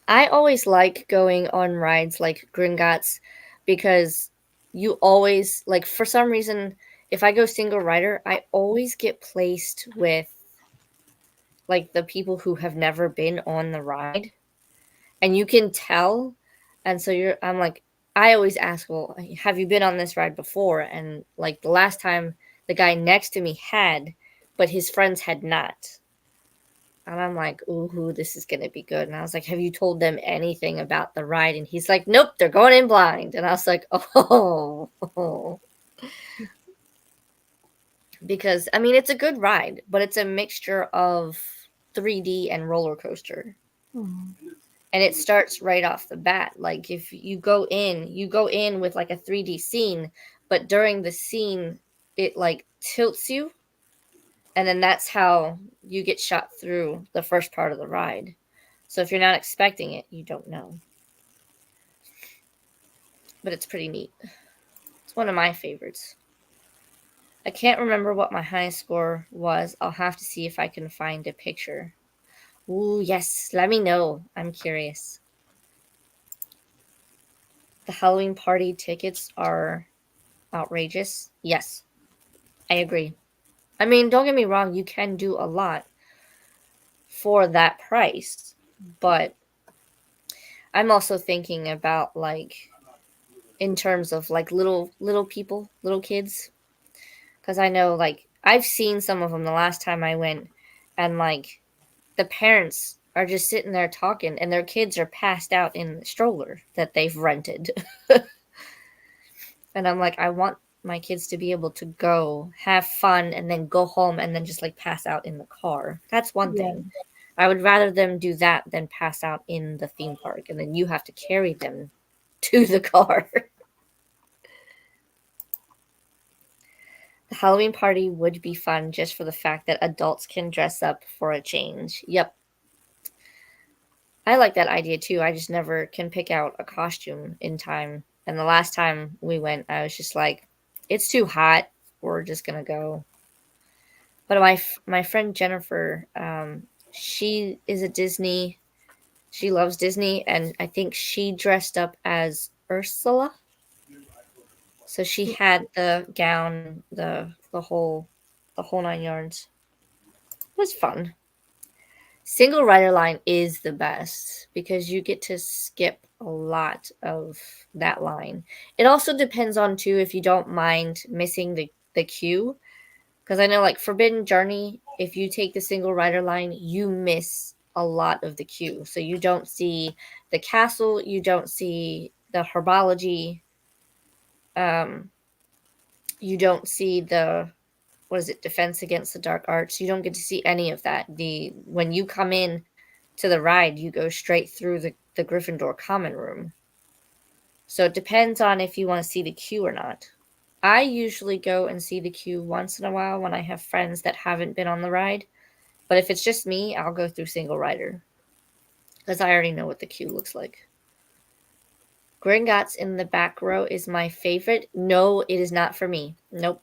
I always like going on rides like Gringotts because you always, like, for some reason, if I go single rider, I always get placed with, like, the people who have never been on the ride. And you can tell. And so I'm like, I always ask, well, have you been on this ride before? And like the last time the guy next to me had, but his friends had not. And I'm like, ooh, this is going to be good. And I was like, have you told them anything about the ride? And he's like, nope, they're going in blind. And I was like, oh. Because, I mean, it's a good ride, but it's a mixture of 3D and roller coaster. Mhm. And it starts right off the bat. Like if you go in with like a 3D scene, but during the scene it like tilts you, and then that's how you get shot through the first part of the ride. So if you're not expecting it, you don't know. But it's pretty neat. It's one of my favorites. I can't remember what my highest score was. I'll have to see if I can find a picture. Ooh, yes. Let me know. I'm curious. The Halloween party tickets are outrageous. Yes, I agree. I mean, don't get me wrong, you can do a lot for that price, but I'm also thinking about like in terms of like little people, little kids, because I know like I've seen some of them the last time I went, and like the parents are just sitting there talking, and their kids are passed out in the stroller that they've rented. And I'm like, I want my kids to be able to go have fun and then go home and then just like pass out in the car. That's one Yeah. thing. I would rather them do that than pass out in the theme park and then you have to carry them to the car. The Halloween party would be fun just for the fact that adults can dress up for a change. Yep. I like that idea too. I just never can pick out a costume in time. And the last time we went, I was just like, it's too hot. We're just going to go. But my friend Jennifer, she is a Disney. She loves Disney, and I think she dressed up as Ursula. So she had the gown, the whole 9 yards. It was fun. Single rider line is the best because you get to skip a lot of that line. It also depends on too if you don't mind missing the queue. Because I know, like, Forbidden Journey, if you take the single rider line, you miss a lot of the queue. So you don't see the castle, you don't see the herbology, um, you don't see the what is it, Defense Against the Dark Arts. You don't get to see any of that. The when you come in to the ride, you go straight through the Gryffindor common room. So it depends on if you want to see the queue or not. I usually go and see the queue once in a while when I have friends that haven't been on the ride. But if it's just me, I'll go through single rider because I already know what the queue looks like. Gringotts in the back row is my favorite. No, it is not for me. Nope.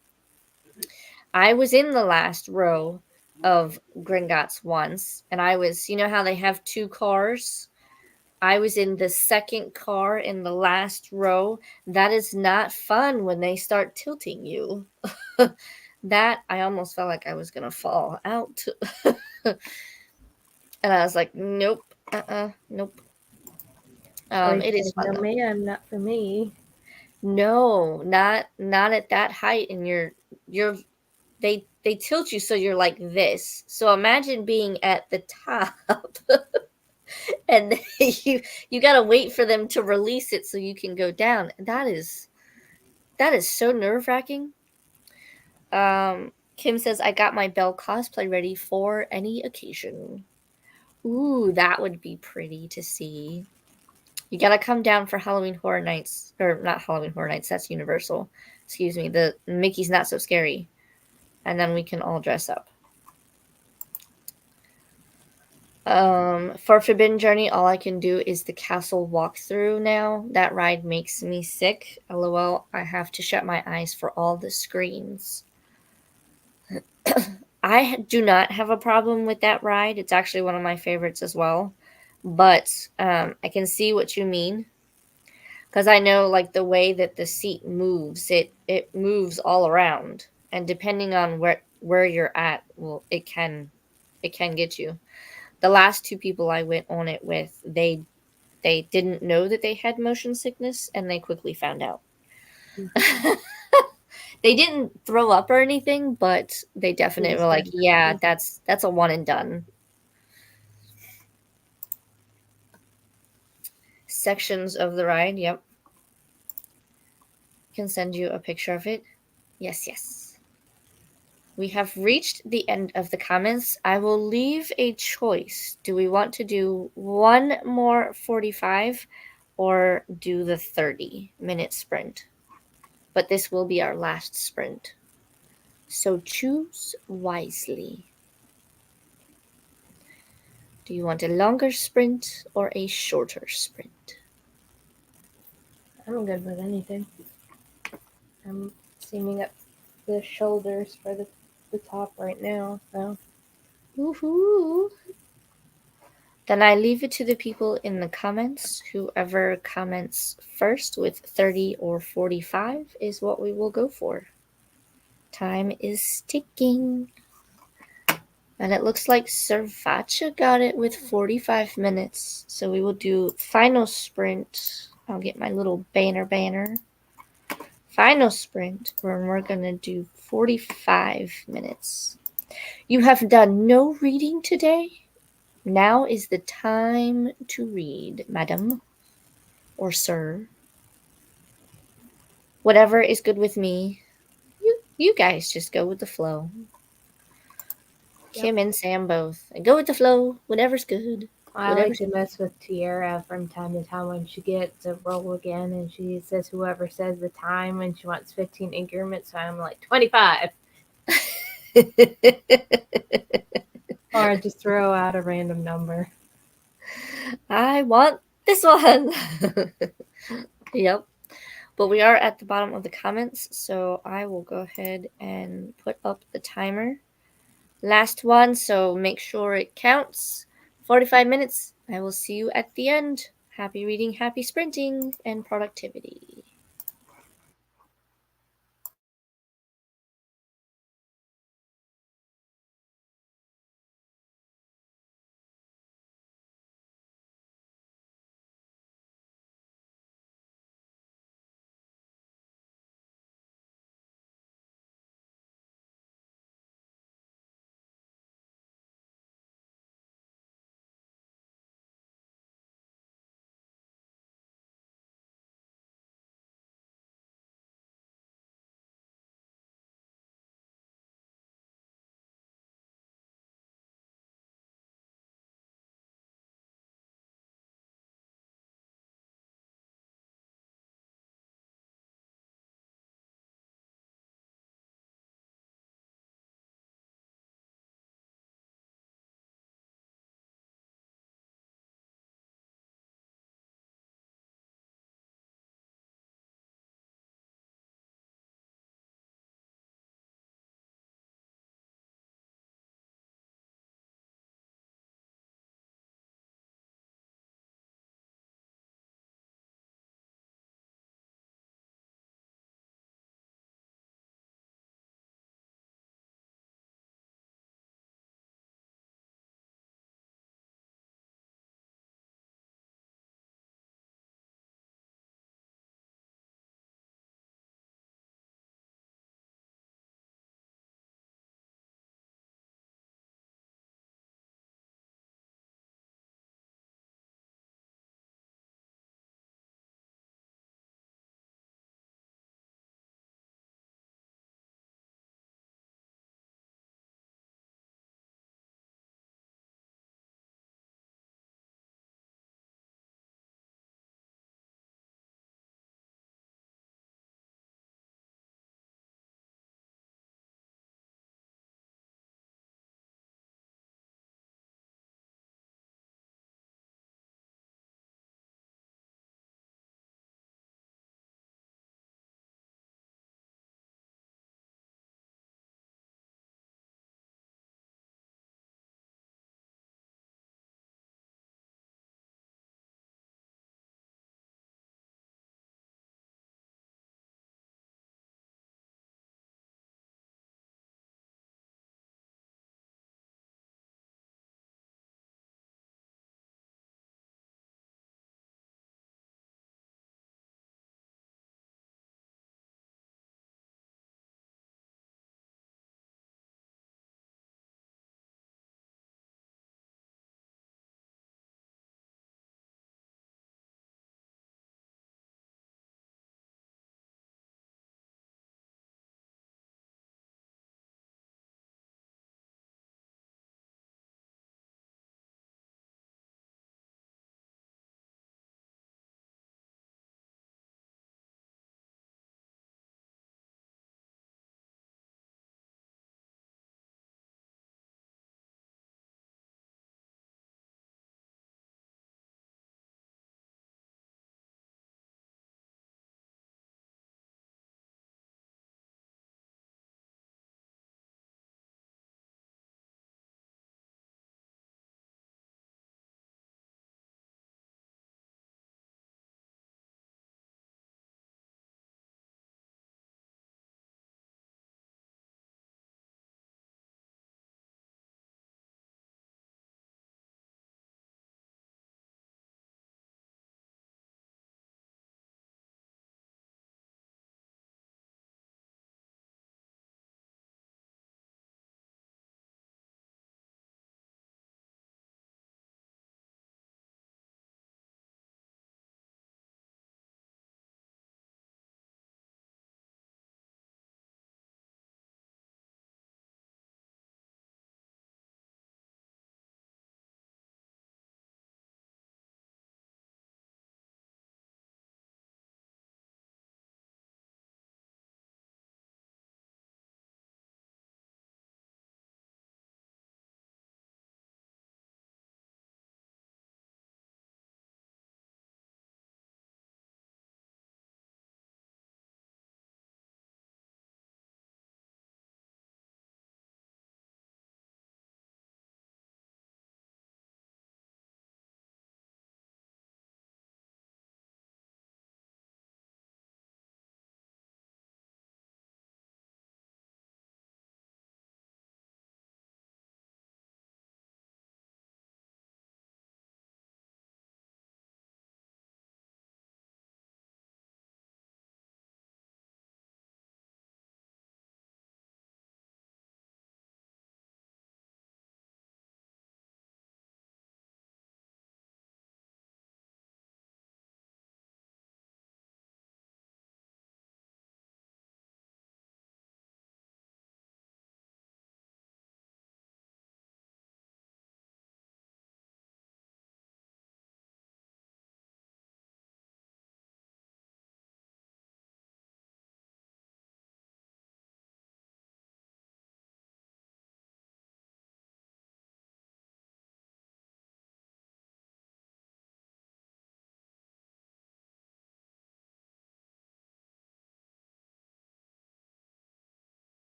I was in the last row of Gringotts once, and I was, you know how they have two cars? I was in the second car in the last row. That is not fun when they start tilting you. That I almost felt like I was gonna fall out. And I was like, nope, nope. Like, It is fun no, though. ma'am, not for me. No, not at that height, and you're they tilt you so you're like this. So imagine being at the top, and you gotta wait for them to release it so you can go down. That is so nerve wracking. Kim says I got my Belle cosplay ready for any occasion. Ooh, that would be pretty to see. You gotta come down for Halloween Horror Nights, or not Halloween Horror Nights. That's Universal. Excuse me. The Mickey's Not So Scary, and then we can all dress up. For Forbidden Journey, all I can do is the castle walkthrough now. That ride makes me sick. LOL. I have to shut my eyes for all the screens. I do not have a problem with that ride. It's actually one of my favorites as well. But I can see what you mean because I know like the way that the seat moves, it moves all around, and depending on where you're at, well, it can get you. The last two people I went on it with, they didn't know that they had motion sickness, and they quickly found out. They didn't throw up or anything, but they They definitely were just like, got yeah, nervous. that's a one and done. Sections of the ride, yep. Can send you a picture of it. Yes, yes. We have reached the end of the comments. I will leave a choice. Do we want to do one more 45 or do the 30-minute sprint? But this will be our last sprint. So choose wisely. Do you want a longer sprint or a shorter sprint? I'm good with anything. I'm seaming up the shoulders for the top right now, so. Woohoo! Then I leave it to the people in the comments. Whoever comments first with 30 or 45 is what we will go for. Time is ticking. And it looks like Servacha got it with 45 minutes. So we will do final sprint. I'll get my little banner. Final sprint, where we're going to do 45 minutes. You have done no reading today? Now is the time to read, madam or sir. Whatever is good with me. You guys just go with the flow. Yep. Kim and Sam both. And go with the flow. Whatever's good. I like to mess with Tiara from time to time when she gets a roll again and she says whoever says the time and she wants 15 increments, so I'm like 25. Or I just throw out a random number. I want this one. Yep. But we are at the bottom of the comments, so I will go ahead and put up the timer. Last one, so make sure it counts. 45 minutes. I will see you at the end. Happy reading, happy sprinting, and productivity.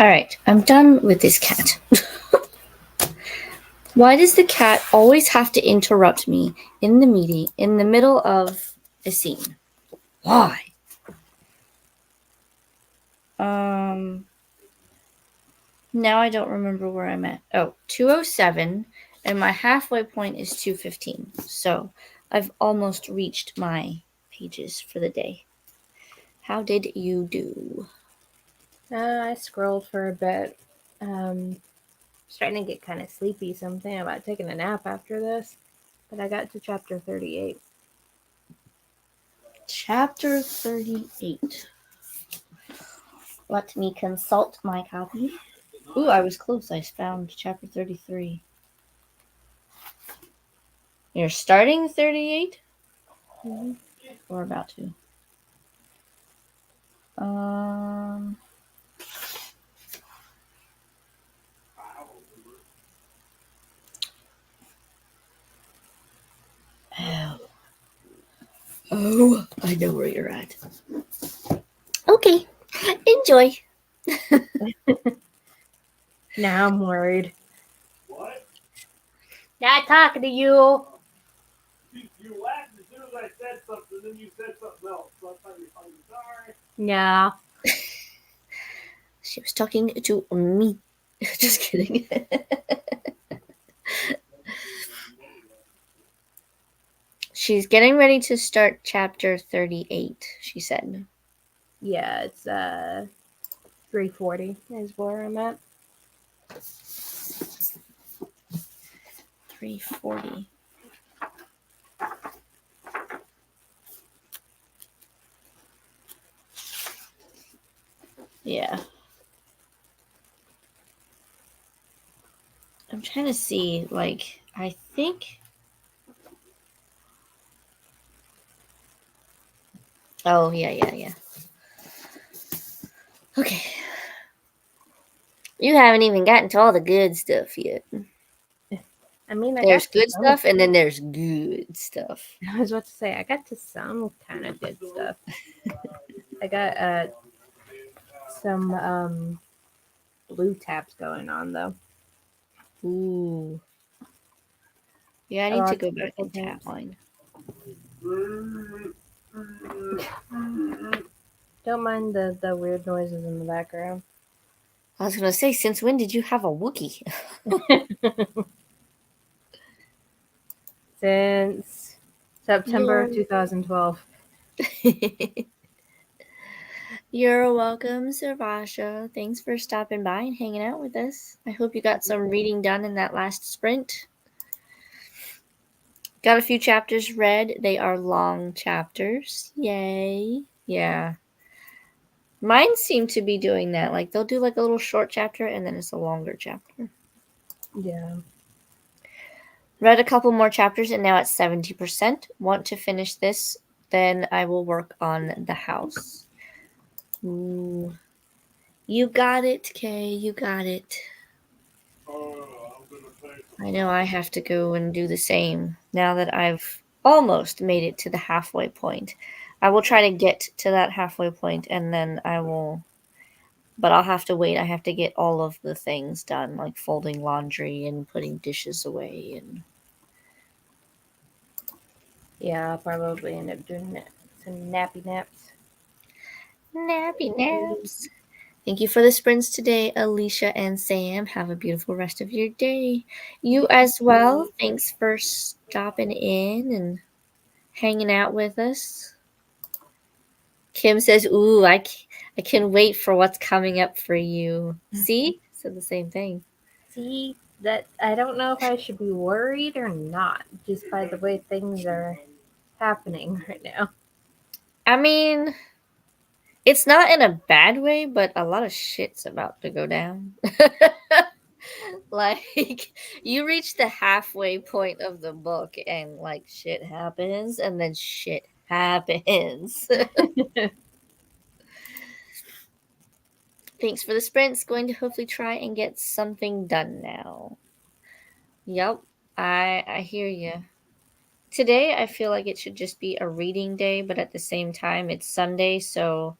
All right, I'm done with this cat. Why does the cat always have to interrupt me in the meeting, in the middle of a scene? Why? Now I don't remember where I'm at. Oh, 207, and my halfway point is 215. So I've almost reached my pages for the day. How did you do? I scrolled for a bit. Starting to get kind of sleepy, so I'm thinking about taking a nap after this. But I got to chapter 38. Chapter 38. Let me consult my copy. Ooh, I was close. I found chapter 33. You're starting 38? Mm-hmm. Or about to? Um. Oh. Oh, I know where you're at. Okay. Enjoy. Now I'm worried. What? Not talking to you. You laughed as soon as I said something, then you said something else. So I thought you were sorry. Yeah. She was talking to me. Just kidding. She's getting ready to start chapter 38, she said. Yeah, it's 340 is where I'm at. 340. Yeah. I'm trying to see, like, I think. Oh, yeah. Okay. You haven't even gotten to all the good stuff yet. I mean, I There's got to good some. stuff and then there's good stuff. I was about to say I got to some kind of good stuff. I got some blue taps going on though. Ooh. Yeah, I A need to lot go of back purple and tap taps. mine. Don't mind the weird noises in the background. I was gonna say, since when did you have a Wookiee? Since September of You're 2012. You're welcome, Sarvasha. Thanks for stopping by and hanging out with us. I hope you got some reading done in that last sprint. Got a few chapters read. They are long chapters. Yay. Yeah. Mine seem to be doing that. Like they'll do like a little short chapter and then it's a longer chapter. Yeah. Read a couple more chapters and now at 70%. Want to finish this, then I will work on the house. Ooh. You got it, Kay. You got it. I know I have to go and do the same now that I've almost made it to the halfway point. I will try to get to that halfway point and then I will. But I'll have to wait. I have to get all of the things done, like folding laundry and putting dishes away and. Yeah, I'll probably end up doing some nappy naps. Nappy naps. Thank you for the sprints today, Alicia and Sam. Have a beautiful rest of your day. You as well. Thanks for stopping in and hanging out with us. Kim says, "Ooh, I can wait for what's coming up for you." See? Said the same thing. See, that I don't know if I should be worried or not, just by the way things are happening right now. I mean, it's not in a bad way, but a lot of shit's about to go down. Like, you reach the halfway point of the book and, like, shit happens, and then shit happens. Thanks for the sprints. Going to hopefully try and get something done now. Yep, I hear you. Today, I feel like it should just be a reading day, but at the same time, it's Sunday, so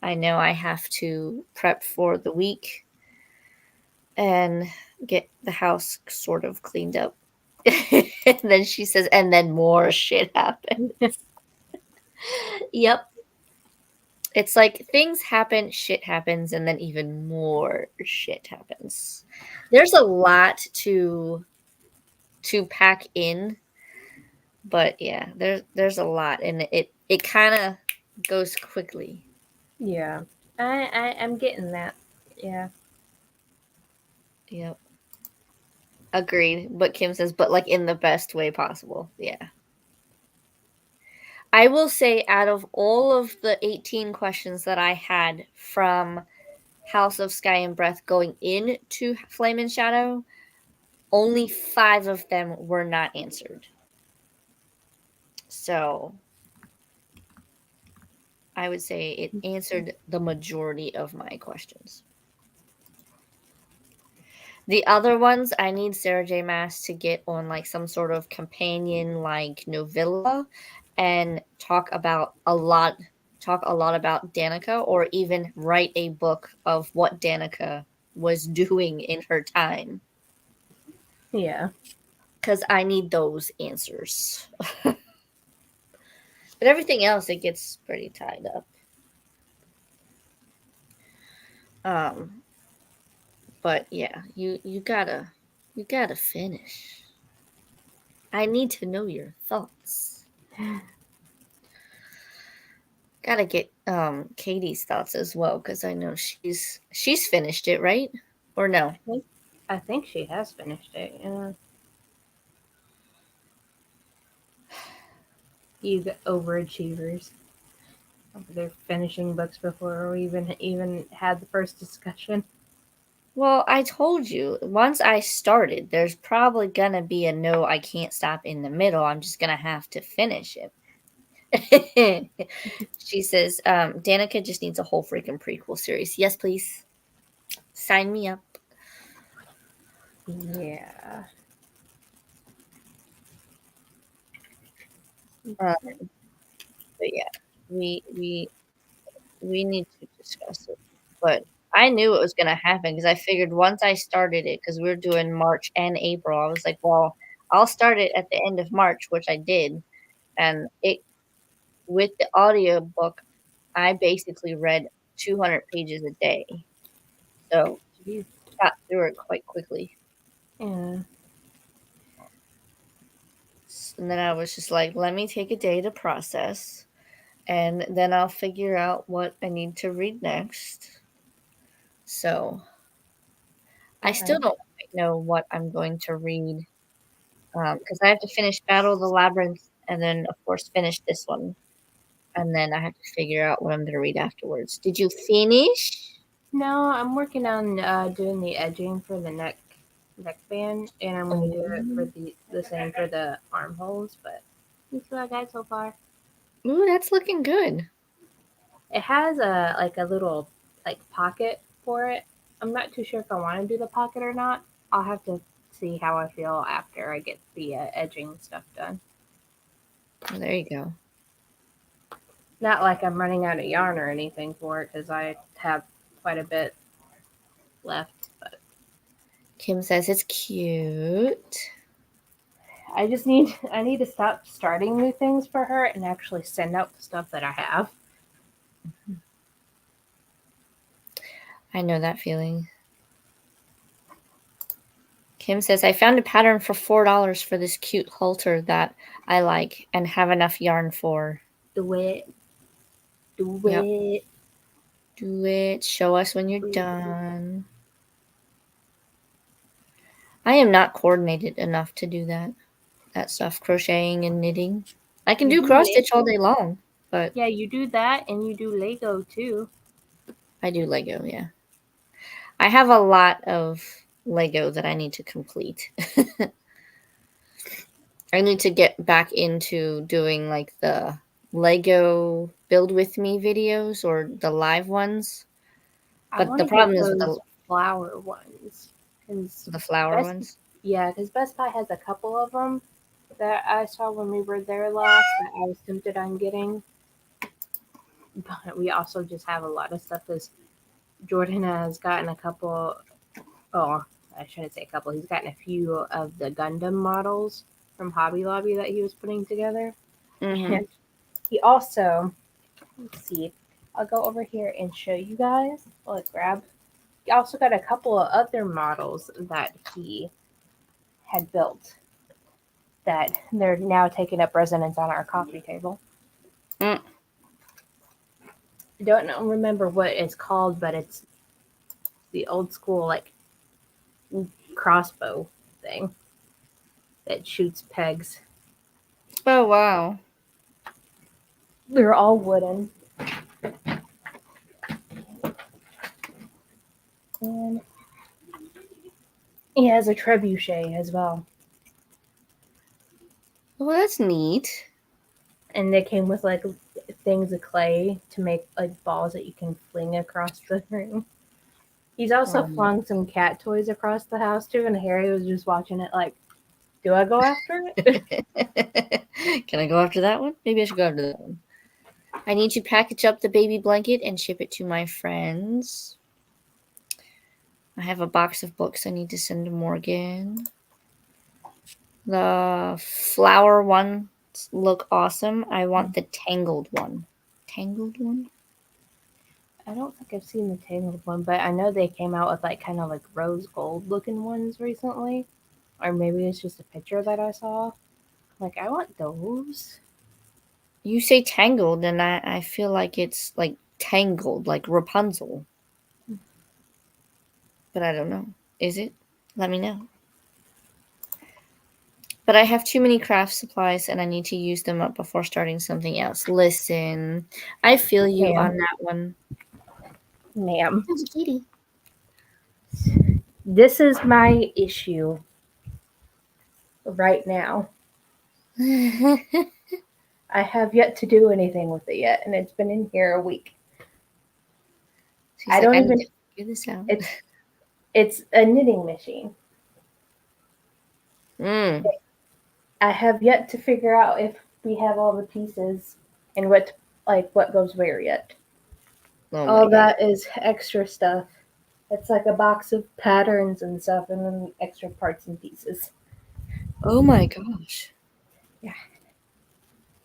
I know I have to prep for the week. and get the house sort of cleaned up. And then she says, and then more shit happens. Yep. It's like things happen, shit happens, and then even more shit happens. There's a lot to pack in, but yeah, there's a lot, and it kind of goes quickly. Yeah, I'm getting that. Yeah. Yep. Agreed. But Kim says, but like in the best way possible. Yeah. I will say, out of all of the 18 questions that I had from House of Sky and Breath going into Flame and Shadow, only 5 of them were not answered. So I would say it answered the majority of my questions. The other ones, I need Sarah J. Maas to get on like some sort of companion like novella and talk a lot about Danica, or even write a book of what Danica was doing in her time. Yeah. Because I need those answers. But everything else, it gets pretty tied up. But yeah, you gotta finish. I need to know your thoughts. Gotta get Katie's thoughts as well, because I know she's finished it, right? Or no? I think she has finished it. Yeah. You overachievers. They're finishing books before we even had the first discussion. Well, I told you, once I started, there's probably gonna be a no, I can't stop in the middle. I'm just gonna have to finish it. She says, Danica just needs a whole freaking prequel series. Yes, please. Sign me up. Yeah. But yeah, we need to discuss it. But I knew it was gonna happen because I figured once I started it, because we were doing March and April, I was like, well, I'll start it at the end of March, which I did, and it with the audiobook, I basically read 200 pages a day, so Jeez. got through it quite quickly. Yeah. And then I was just like, let me take a day to process, and then I'll figure out what I need to read next. So I still don't quite know what I'm going to read, because I have to finish Battle of the Labyrinth, and then of course finish this one, and then I have to figure out what I'm going to read afterwards. Did you finish? No, I'm working on doing the edging for the neckband, and I'm going to do it for the same for the armholes. But that's what I got so far. Ooh, that's looking good. It has a little like pocket for it. I'm not too sure if I want to do the pocket or not. I'll have to see how I feel after I get the edging stuff done. Oh, there you go. Not like I'm running out of yarn or anything for it because I have quite a bit left. But Kim says it's cute. I need to stop starting new things for her and actually send out the stuff that I have. I know that feeling. Kim says, I found a pattern for $4 for this cute halter that I like and have enough yarn for. Do it. Do Yep. it. Do it. Show us when you're done. I am not coordinated enough to do that stuff, crocheting and knitting. I can do cross stitch all day long, but yeah, you do that and you do Lego too. I do Lego, yeah. I have a lot of Lego that I need to complete. I need to get back into doing like the Lego build with me videos or the live ones. But the problem is with the flower ones. flower ones. Yeah, because Best Buy has a couple of them that I saw when we were there last that I was tempted on getting. But we also just have a lot of stuff because Jordan has gotten a couple Oh, I shouldn't say a couple. He's gotten a few of the Gundam models from Hobby Lobby that he was putting together. Mm-hmm. And he also, let's see, I'll go over here and show you guys. Let's grab. He also got a couple of other models that he had built that they're now taking up residence on our coffee table. Mm. I don't remember what it's called, but it's the old school like crossbow thing that shoots pegs. Oh wow. They're all wooden. And he has a trebuchet as well. Well, that's neat. And they came with like things of clay to make like balls that you can fling across the room. He's also flung some cat toys across the house too, and Harry was just watching it like, do I go after it? Can I go after that one? Maybe I should go after that one. I need to package up the baby blanket and ship it to my friends. I have a box of books I need to send to Morgan. The flower ones look awesome. I want the tangled one. Tangled one? I don't think I've seen the Tangled one, but I know they came out with like kind of like rose gold looking ones recently. Or maybe it's just a picture that I saw. Like, I want those. You say tangled, and I feel like it's like tangled, like Rapunzel. But I don't know. Is it? Let me know. But I have too many craft supplies and I need to use them up before starting something else. Listen, I feel you Ma'am. on that one. Ma'am. There's a kitty. This is my issue right now. I have yet to do anything with it yet, and it's been in here a week. She's I like, don't I even. need to figure this out. It's a knitting machine. Mm. I have yet to figure out if we have all the pieces and what goes where yet. Oh my All god. that is extra stuff. It's like a box of patterns and stuff, and then extra parts and pieces. Oh my gosh.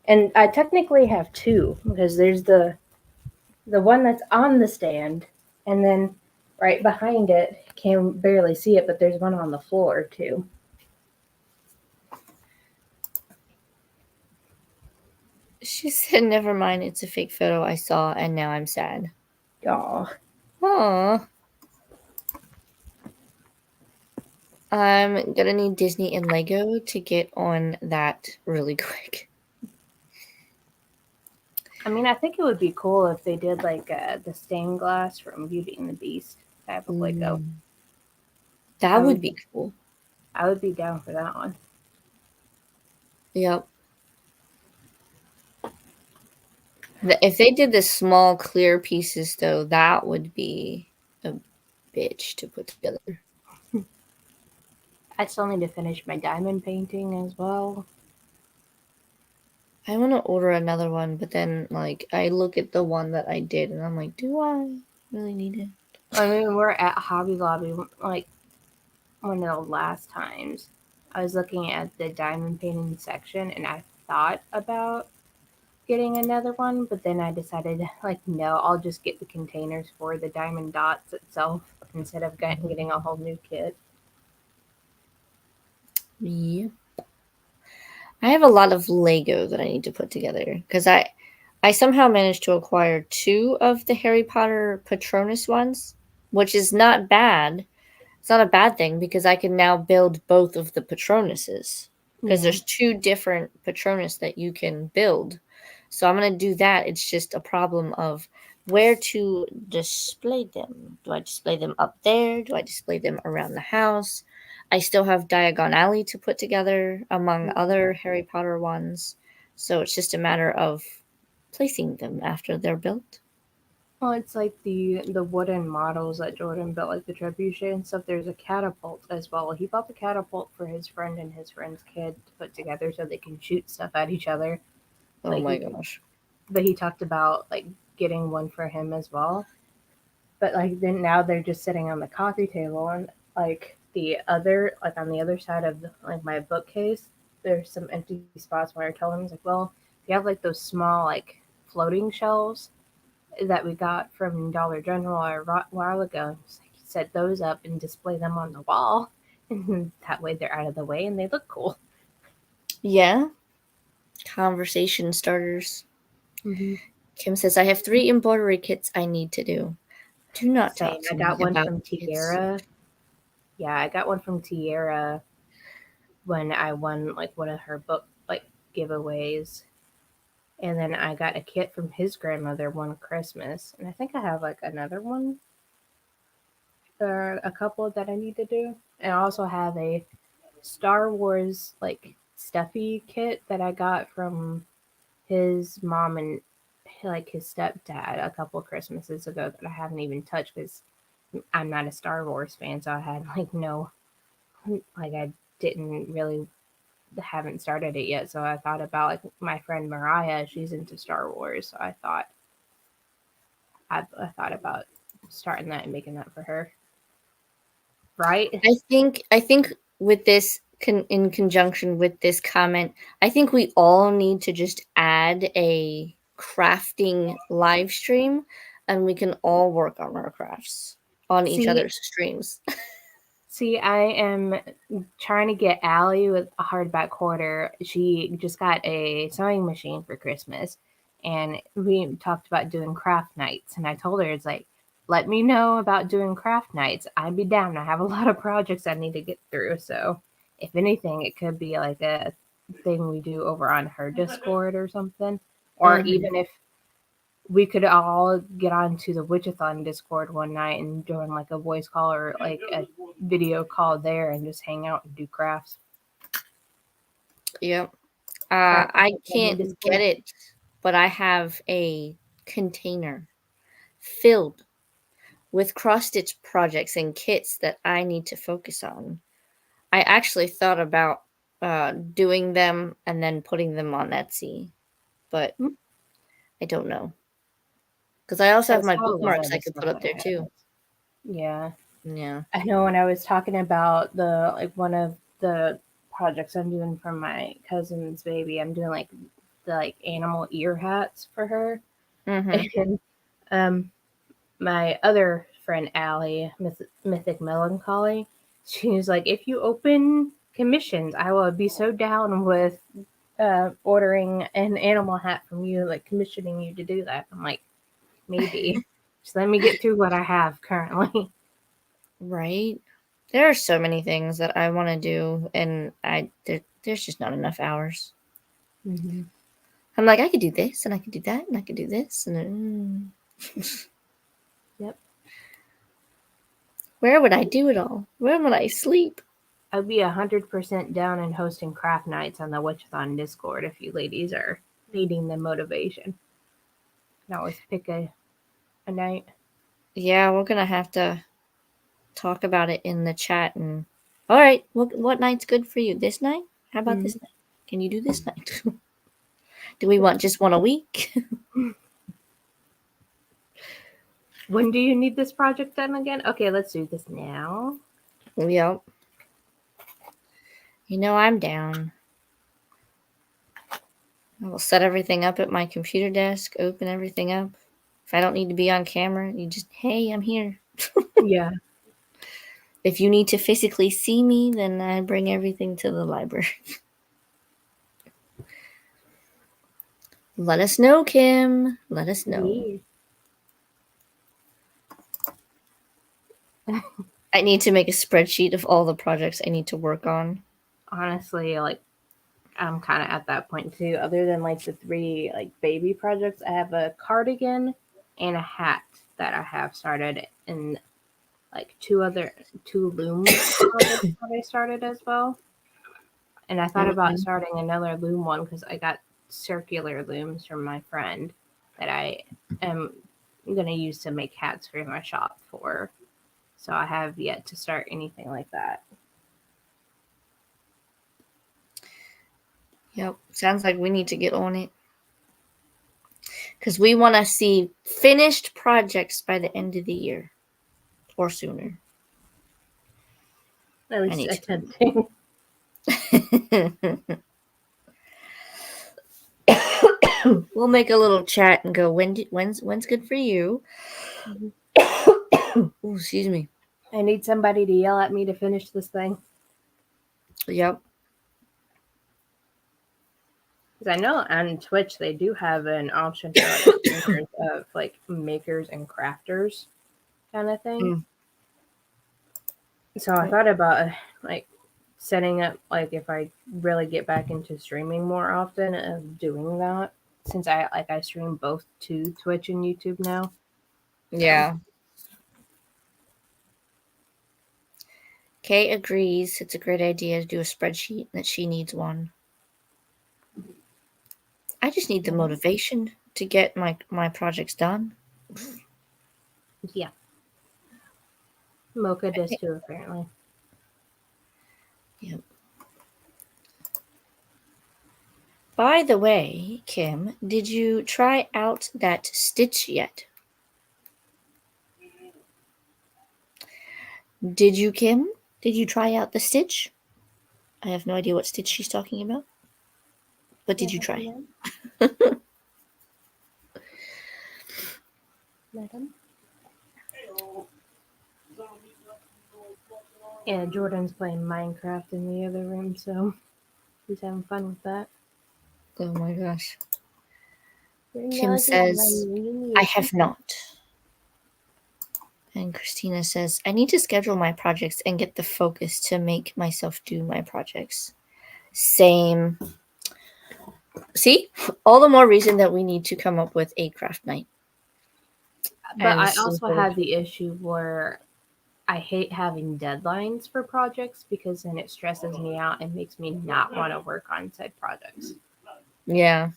And I technically have two because there's the one that's on the stand, and then right behind it, can barely see it, but there's one on the floor too. She said, never mind, it's a fake photo I saw and now I'm sad. Aw. Aww. I'm gonna need Disney and Lego to get on that really quick. I mean, I think it would be cool if they did like the stained glass from Beauty and the Beast type of Lego. That would be cool. I would be down for that one. Yep. If they did the small clear pieces though, that would be a bitch to put together. I still need to finish my diamond painting as well. I want to order another one, but then like I look at the one that I did and I'm like, do I really need it? I mean, we're at Hobby Lobby, like one of the last times. I was looking at the diamond painting section and I thought about getting another one, but then I decided, like, no, I'll just get the containers for the diamond dots itself instead of getting a whole new kit. Yep. I have a lot of Lego that I need to put together because I somehow managed to acquire 2 of the Harry Potter Patronus ones, which is not bad. It's not a bad thing because I can now build both of the Patronuses because Yeah. there's 2 different Patronus that you can build. So I'm going to do that. It's just a problem of where to display them. Do I display them up there? Do I display them around the house? I still have Diagon Alley to put together among other Harry Potter ones. So it's just a matter of placing them after they're built. Well, it's like the wooden models that Jordan built, like the trebuchet and stuff. There's a catapult as well. He bought the catapult for his friend and his friend's kid to put together so they can shoot stuff at each other. Oh my gosh. But he talked about like getting one for him as well. But like then now they're just sitting on the coffee table, and like the other, like on the other side of like my bookcase, there's some empty spots where I told him, he's like, well, if you have like those small like floating shelves that we got from Dollar General a while ago, he set those up and display them on the wall, and that way they're out of the way and they look cool. Yeah. Conversation starters. Mm-hmm. Kim says, I have 3 embroidery kits I need to do. Do not Same. talk to I me got one about from kids. Tierra. Yeah, I got one from Tierra when I won like one of her book like giveaways. And then I got a kit from his grandmother one Christmas. And I think I have like another one or a couple that I need to do. And I also have a Star Wars like stuffy kit that I got from his mom and like his stepdad a couple of Christmases ago that I haven't even touched because I'm not a Star Wars fan, so I had like no, like I didn't really haven't started it yet. So I thought about like my friend Mariah, she's into Star Wars, so I thought about starting that and making that for her. Right? I think with this in conjunction with this comment, I think we all need to just add a crafting live stream and we can all work on our crafts on each See, other's streams. See, I am trying to get Allie with a hardback quarter. She just got a sewing machine for Christmas, and we talked about doing craft nights. And I told her, it's like, let me know about doing craft nights. I'd be down. I have a lot of projects I need to get through. So, if anything, it could be like a thing we do over on her Discord or something. Or Mhm. even if we could all get onto the Witchathon Discord one night and join like a voice call or like a video call there and just hang out and do crafts. Yep. Craft I in can't Discord. get it, but I have a container filled with cross stitch projects and kits that I need to focus on. I actually thought about doing them and then putting them on Etsy, but Hmm. I don't know because I also have That's my how a lot bookmarks of I the could stuff put up I there have. too. Yeah. Yeah. I know when I was talking about the like one of the projects I'm doing for my cousin's baby, I'm doing like the like animal ear hats for her. Mm-hmm. And my other friend Allie, Mythic Melancholy, she's like, if you open commissions, I will be so down with ordering an animal hat from you, like commissioning you to do that. I'm like, maybe. Just let me get through what I have currently. Right. There are so many things that I want to do, and there's just not enough hours. Mm-hmm. I'm like, I could do this, and I could do that, and I could do this, and Yep. where would I do it all? Where would I sleep? I'd be 100% down in hosting craft nights on the Witchathon Discord if you ladies are needing the motivation. You can always pick a night. Yeah, we're gonna have to talk about it in the chat. And all right, what night's good for you? This night? How about Mm-hmm. this night? Can you do this night? Do we want just one a week? When do you need this project done again? Okay, let's do this now. Yep. You know I'm down. I will set everything up at my computer desk, open everything up. If I don't need to be on camera, you just, hey, I'm here. Yeah. If you need to physically see me, then I bring everything to the library. Let us know, Kim. Let us know. Yeah. I need to make a spreadsheet of all the projects I need to work on. Honestly, like I'm kind of at that point too. Other than like the 3 like baby projects, I have a cardigan and a hat that I have started, and like 2 loom projects that I started as well. And I thought about Mhm. starting another loom one because I got circular looms from my friend that I am going to use to make hats for my shop for. So I have yet to start anything like that. Yep. Sounds like we need to get on it. Because we want to see finished projects by the end of the year or sooner. At least need to. attempting. We'll make a little chat and go, when's good for you? Mhm. Ooh, excuse me. I need somebody to yell at me to finish this thing. Yep. Because I know on Twitch they do have an option for like streamers of like makers and crafters kind of thing. Mm. So I thought about like setting up like if I really get back into streaming more often of doing that since I stream both to Twitch and YouTube now. Yeah. Kay agrees it's a great idea to do a spreadsheet, that she needs one. I just need the motivation to get my projects done. Yeah. Mocha does too apparently. Yep. By the way, Kim, did you try out that stitch yet? Did you, Kim? Did you try out the stitch? I have no idea what stitch she's talking about. But did you try? Madam? Hey-oh. Yeah, Jordan's playing Minecraft in the other room, so he's having fun with that. Oh my gosh. You're Kim not says, my I have not. And Christina says, I need to schedule my projects and get the focus to make myself do my projects. Same. See? All the more reason that we need to come up with a craft night. But And I some also sort of- have the issue where I hate having deadlines for projects because then it stresses me out and makes me not want to work on said projects. Yeah.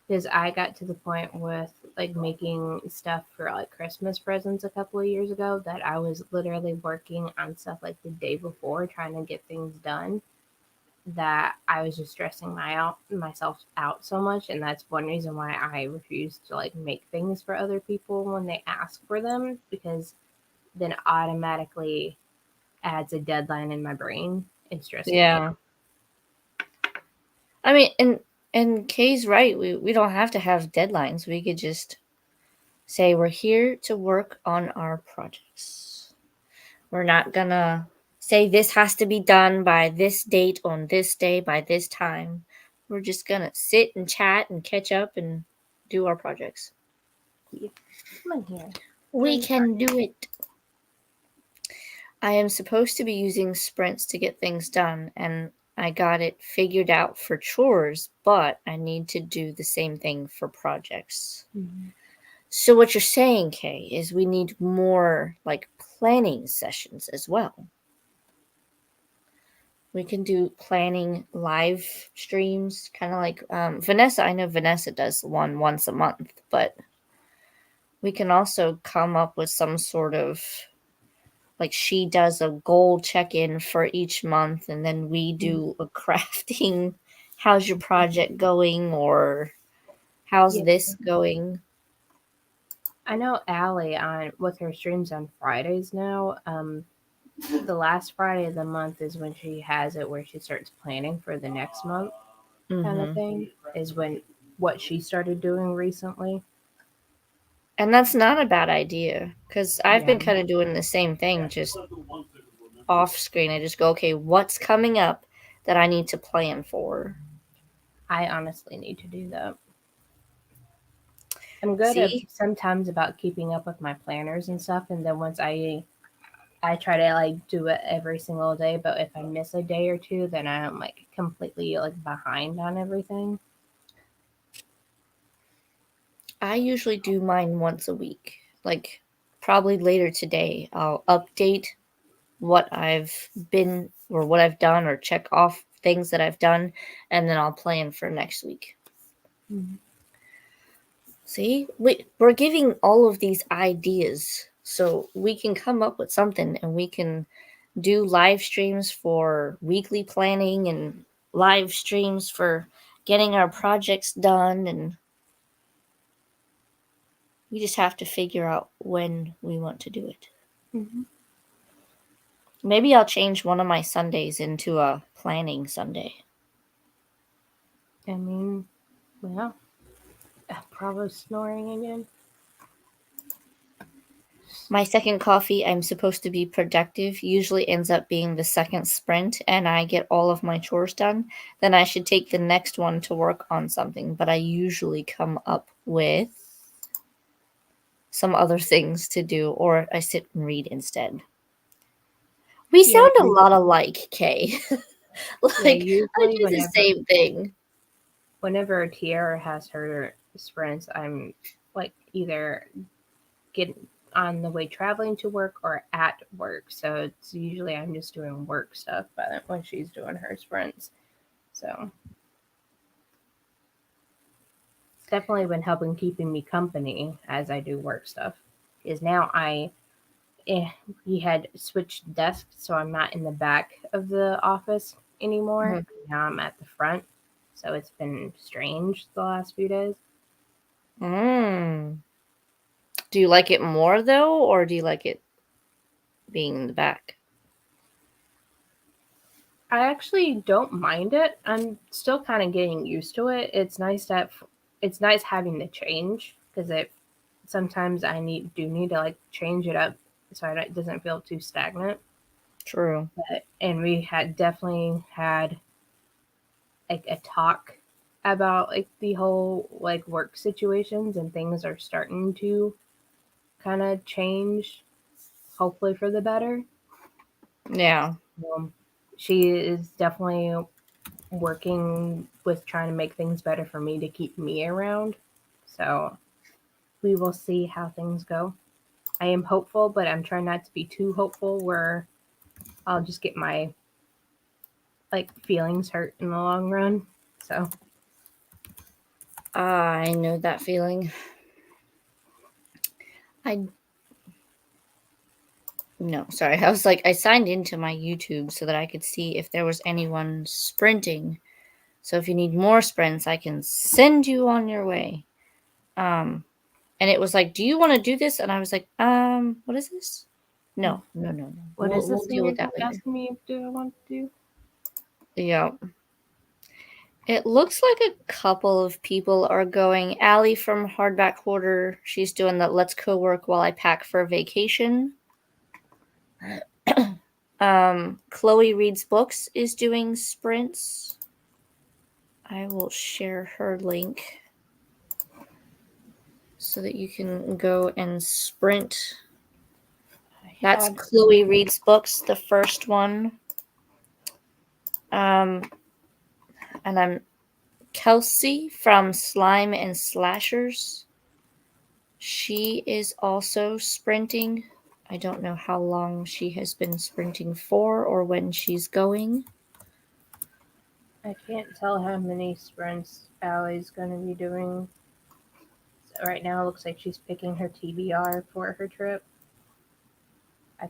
Because I got to the point with like making stuff for like Christmas presents a couple of years ago that I was literally working on stuff like the day before trying to get things done, that I was just stressing myself out so much, and that's one reason why I refuse to like make things for other people when they ask for them, because then automatically adds a deadline in my brain and stresses me Yeah. out. I mean, and Kay's right. We don't have to have deadlines. We could just say we're here to work on our projects. We're not gonna say this has to be done by this date on this day by this time. We're just gonna sit and chat and catch up and do our projects. Come on here. We can do it. I am supposed to be using sprints to get things done, and I got it figured out for chores, but I need to do the same thing for projects. Mhm. So what you're saying, Kay, is we need more like planning sessions as well. We can do planning live streams, kind of like Vanessa. I know Vanessa does one once a month, but we can also come up with some sort of like she does a goal check-in for each month, and then we do a crafting. How's your project going, or how's Yeah. this going? I know Allie on with her streams on Fridays now. The last Friday of the month is when she has it where she starts planning for the next month, kind of Mhm. thing. Is when what she started doing recently. And that's not a bad idea, because I've been Yeah. kind of doing the same thing, just off screen. I just go, okay, what's coming up that I need to plan for? I honestly need to do that. I'm good at See? sometimes about keeping up with my planners and stuff, and then once I try to like do it every single day, but if I miss a day or two, then I'm like completely like behind on everything. I usually do mine once a week. Like probably later today, I'll update what I've been or what I've done or check off things that I've done, and then I'll plan for next week. Mhm. See, we're giving all of these ideas so we can come up with something, and we can do live streams for weekly planning and live streams for getting our projects done, and we just have to figure out when we want to do it. Mhm. Maybe I'll change one of my Sundays into a planning Sunday. I mean, well, probably snoring again. My second coffee, I'm supposed to be productive, usually ends up being the second sprint, and I get all of my chores done. Then I should take the next one to work on something, but I usually come up with some other things to do, or I sit and read instead. We Yeah, sound a lot alike, Kay. yeah. Like, I Usually, do the same thing. whenever Tiara has her sprints, I'm like either getting on the way traveling to work or at work. So it's usually I'm just doing work stuff by then when she's doing her sprints. So it's definitely been helping keeping me company as I do work stuff. Is now we had switched desks, so I'm not in the back of the office anymore. Mhm. Now I'm at the front. So it's been strange the last few days. Mm. Do you like it more, though, or do you like it being in the back? I actually don't mind it. I'm still kind of getting used to it. It's nice having the change because it sometimes do need to like change it up so it doesn't feel too stagnant. True. And we had definitely had like a talk about like the whole like work situations, and things are starting to kind of change, hopefully for the better. Yeah. She is definitely working with trying to make things better for me to keep me around. So we will see how things go. I am hopeful, but I'm trying not to be too hopeful where I'll just get my like feelings hurt in the long run. So I know that feeling. I No, sorry. I was like, I signed into my YouTube so that I could see if there was anyone sprinting. So if you need more sprints, I can send you on your way. And it was like, do you want to do this? And I was like, what is this? No. what is We'll this thing deal with you're that later. asking me? Do I want to do? Yeah. It looks like a couple of people are going. Allie from Hardback Hoarder, she's doing the let's co-work while I pack for vacation. Chloe Reads Books is doing sprints. I will share her link so that you can go and sprint. That's Chloe Reads Books, the first one. And I'm Kelsey from Slime and Slashers. She is also sprinting. I don't know how long she has been sprinting for or when she's going. I can't tell how many sprints Allie's going to be doing. So right now, it looks like she's picking her TBR for her trip.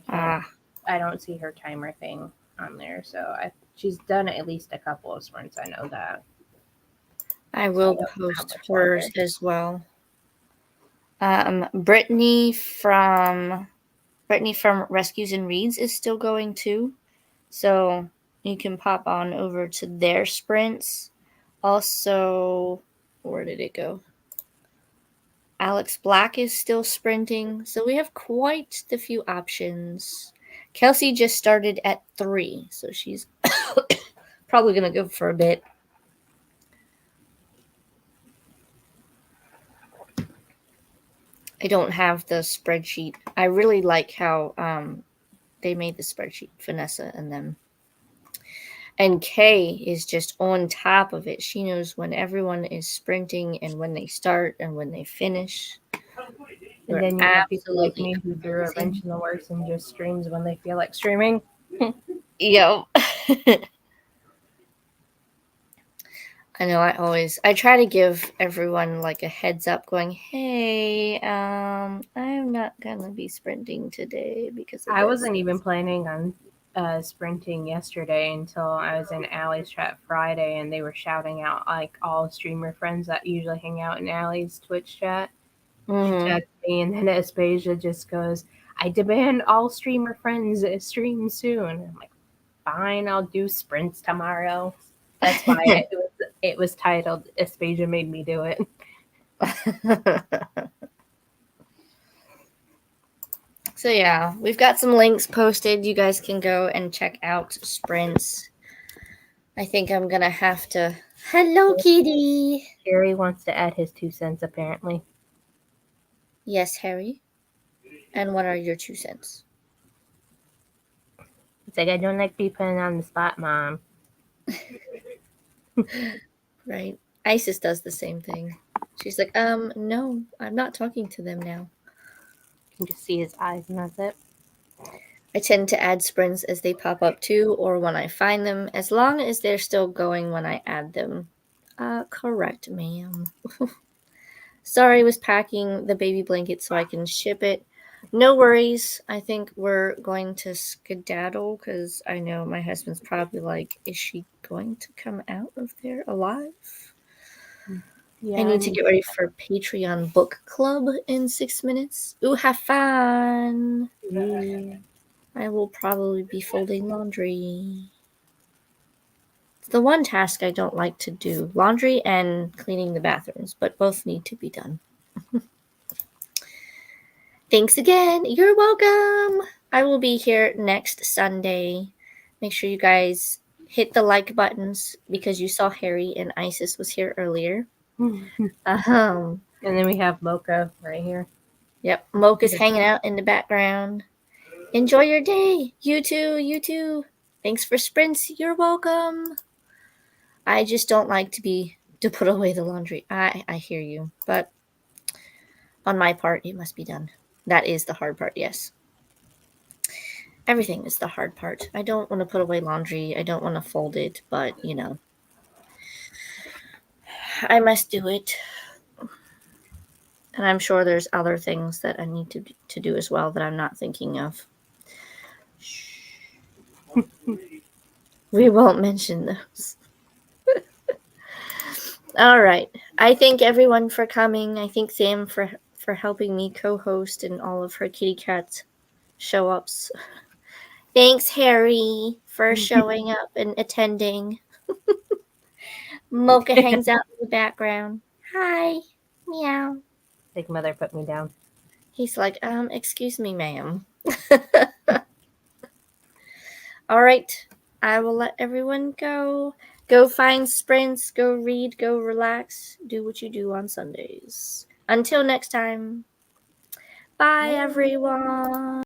I don't see her timer thing on there, so she's done at least a couple of sprints. I know that. I will post hers as well. Brittany from Rescues and Reads is still going too. So you can pop on over to their sprints. Also, where did it go? Alex Black is still sprinting. So we have quite the few options. Kelsey just started at 3, so she's probably going to go for a bit. I don't have the spreadsheet. I really like how they made the spreadsheet, Vanessa and them. And Kay is just on top of it. She knows when everyone is sprinting and when they start and when they finish. And then you have people like me who threw a wrench in the works and just streams when they feel like streaming. Yep. I know I try to give everyone like a heads up going, hey, I'm not gonna be sprinting today because of I this. wasn't even planning on sprinting yesterday until I was in Allie's chat Friday, and they were shouting out like all streamer friends that usually hang out in Allie's Twitch chat. Mhm. Texts me, and then Aspasia just goes, "I demand all streamer friends stream soon." I'm like, "Fine, I'll do sprints tomorrow." That's why it was titled Aspasia made me do it. So yeah, we've got some links posted. You guys can go and check out sprints. I think I'm gonna have to. Hello, kitty. Harry wants to add his 2 cents apparently. Yes, Harry. And what are your 2 cents? It's like, I don't like being put on the spot, Mom. Right. Isis does the same thing. She's like, no, I'm not talking to them now. You can just see his eyes, and that's it. I tend to add sprints as they pop up too, or when I find them, as long as they're still going when I add them. Correct, ma'am. Sorry, was packing the baby blanket so I can ship it. No worries. I think we're going to skedaddle because I know my husband's probably like, is she going to come out of there alive? Yeah, I need to get ready for Patreon book club in 6 minutes. Ooh, have fun. Yeah. I will probably be folding laundry. It's the one task I don't like to do. Laundry and cleaning the bathrooms, but both need to be done. Thanks again. You're welcome. I will be here next Sunday. Make sure you guys hit the like buttons because you saw Harry and Isis was here earlier. And then we have Mocha right here. Yep, Mocha's hanging out in the background. Enjoy your day. You too, you too. Thanks for sprints. You're welcome. I just don't like to put away the laundry. I hear you, but on my part, it must be done. That is the hard part, yes. Everything is the hard part. I don't want to put away laundry. I don't want to fold it, but I must do it. And I'm sure there's other things that I need to do as well that I'm not thinking of. We won't mention those. All right. I thank everyone for coming. I thank Sam for helping me co-host and all of her kitty cat show ups. Thanks, Harry, for showing up and attending. Mocha hangs out in the background. Hi. Meow. Like, Mother put me down. He's like, excuse me, ma'am. All right. I will let everyone go. Go find sprints, go read, go relax, do what you do on Sundays. Until next time. Bye, everyone.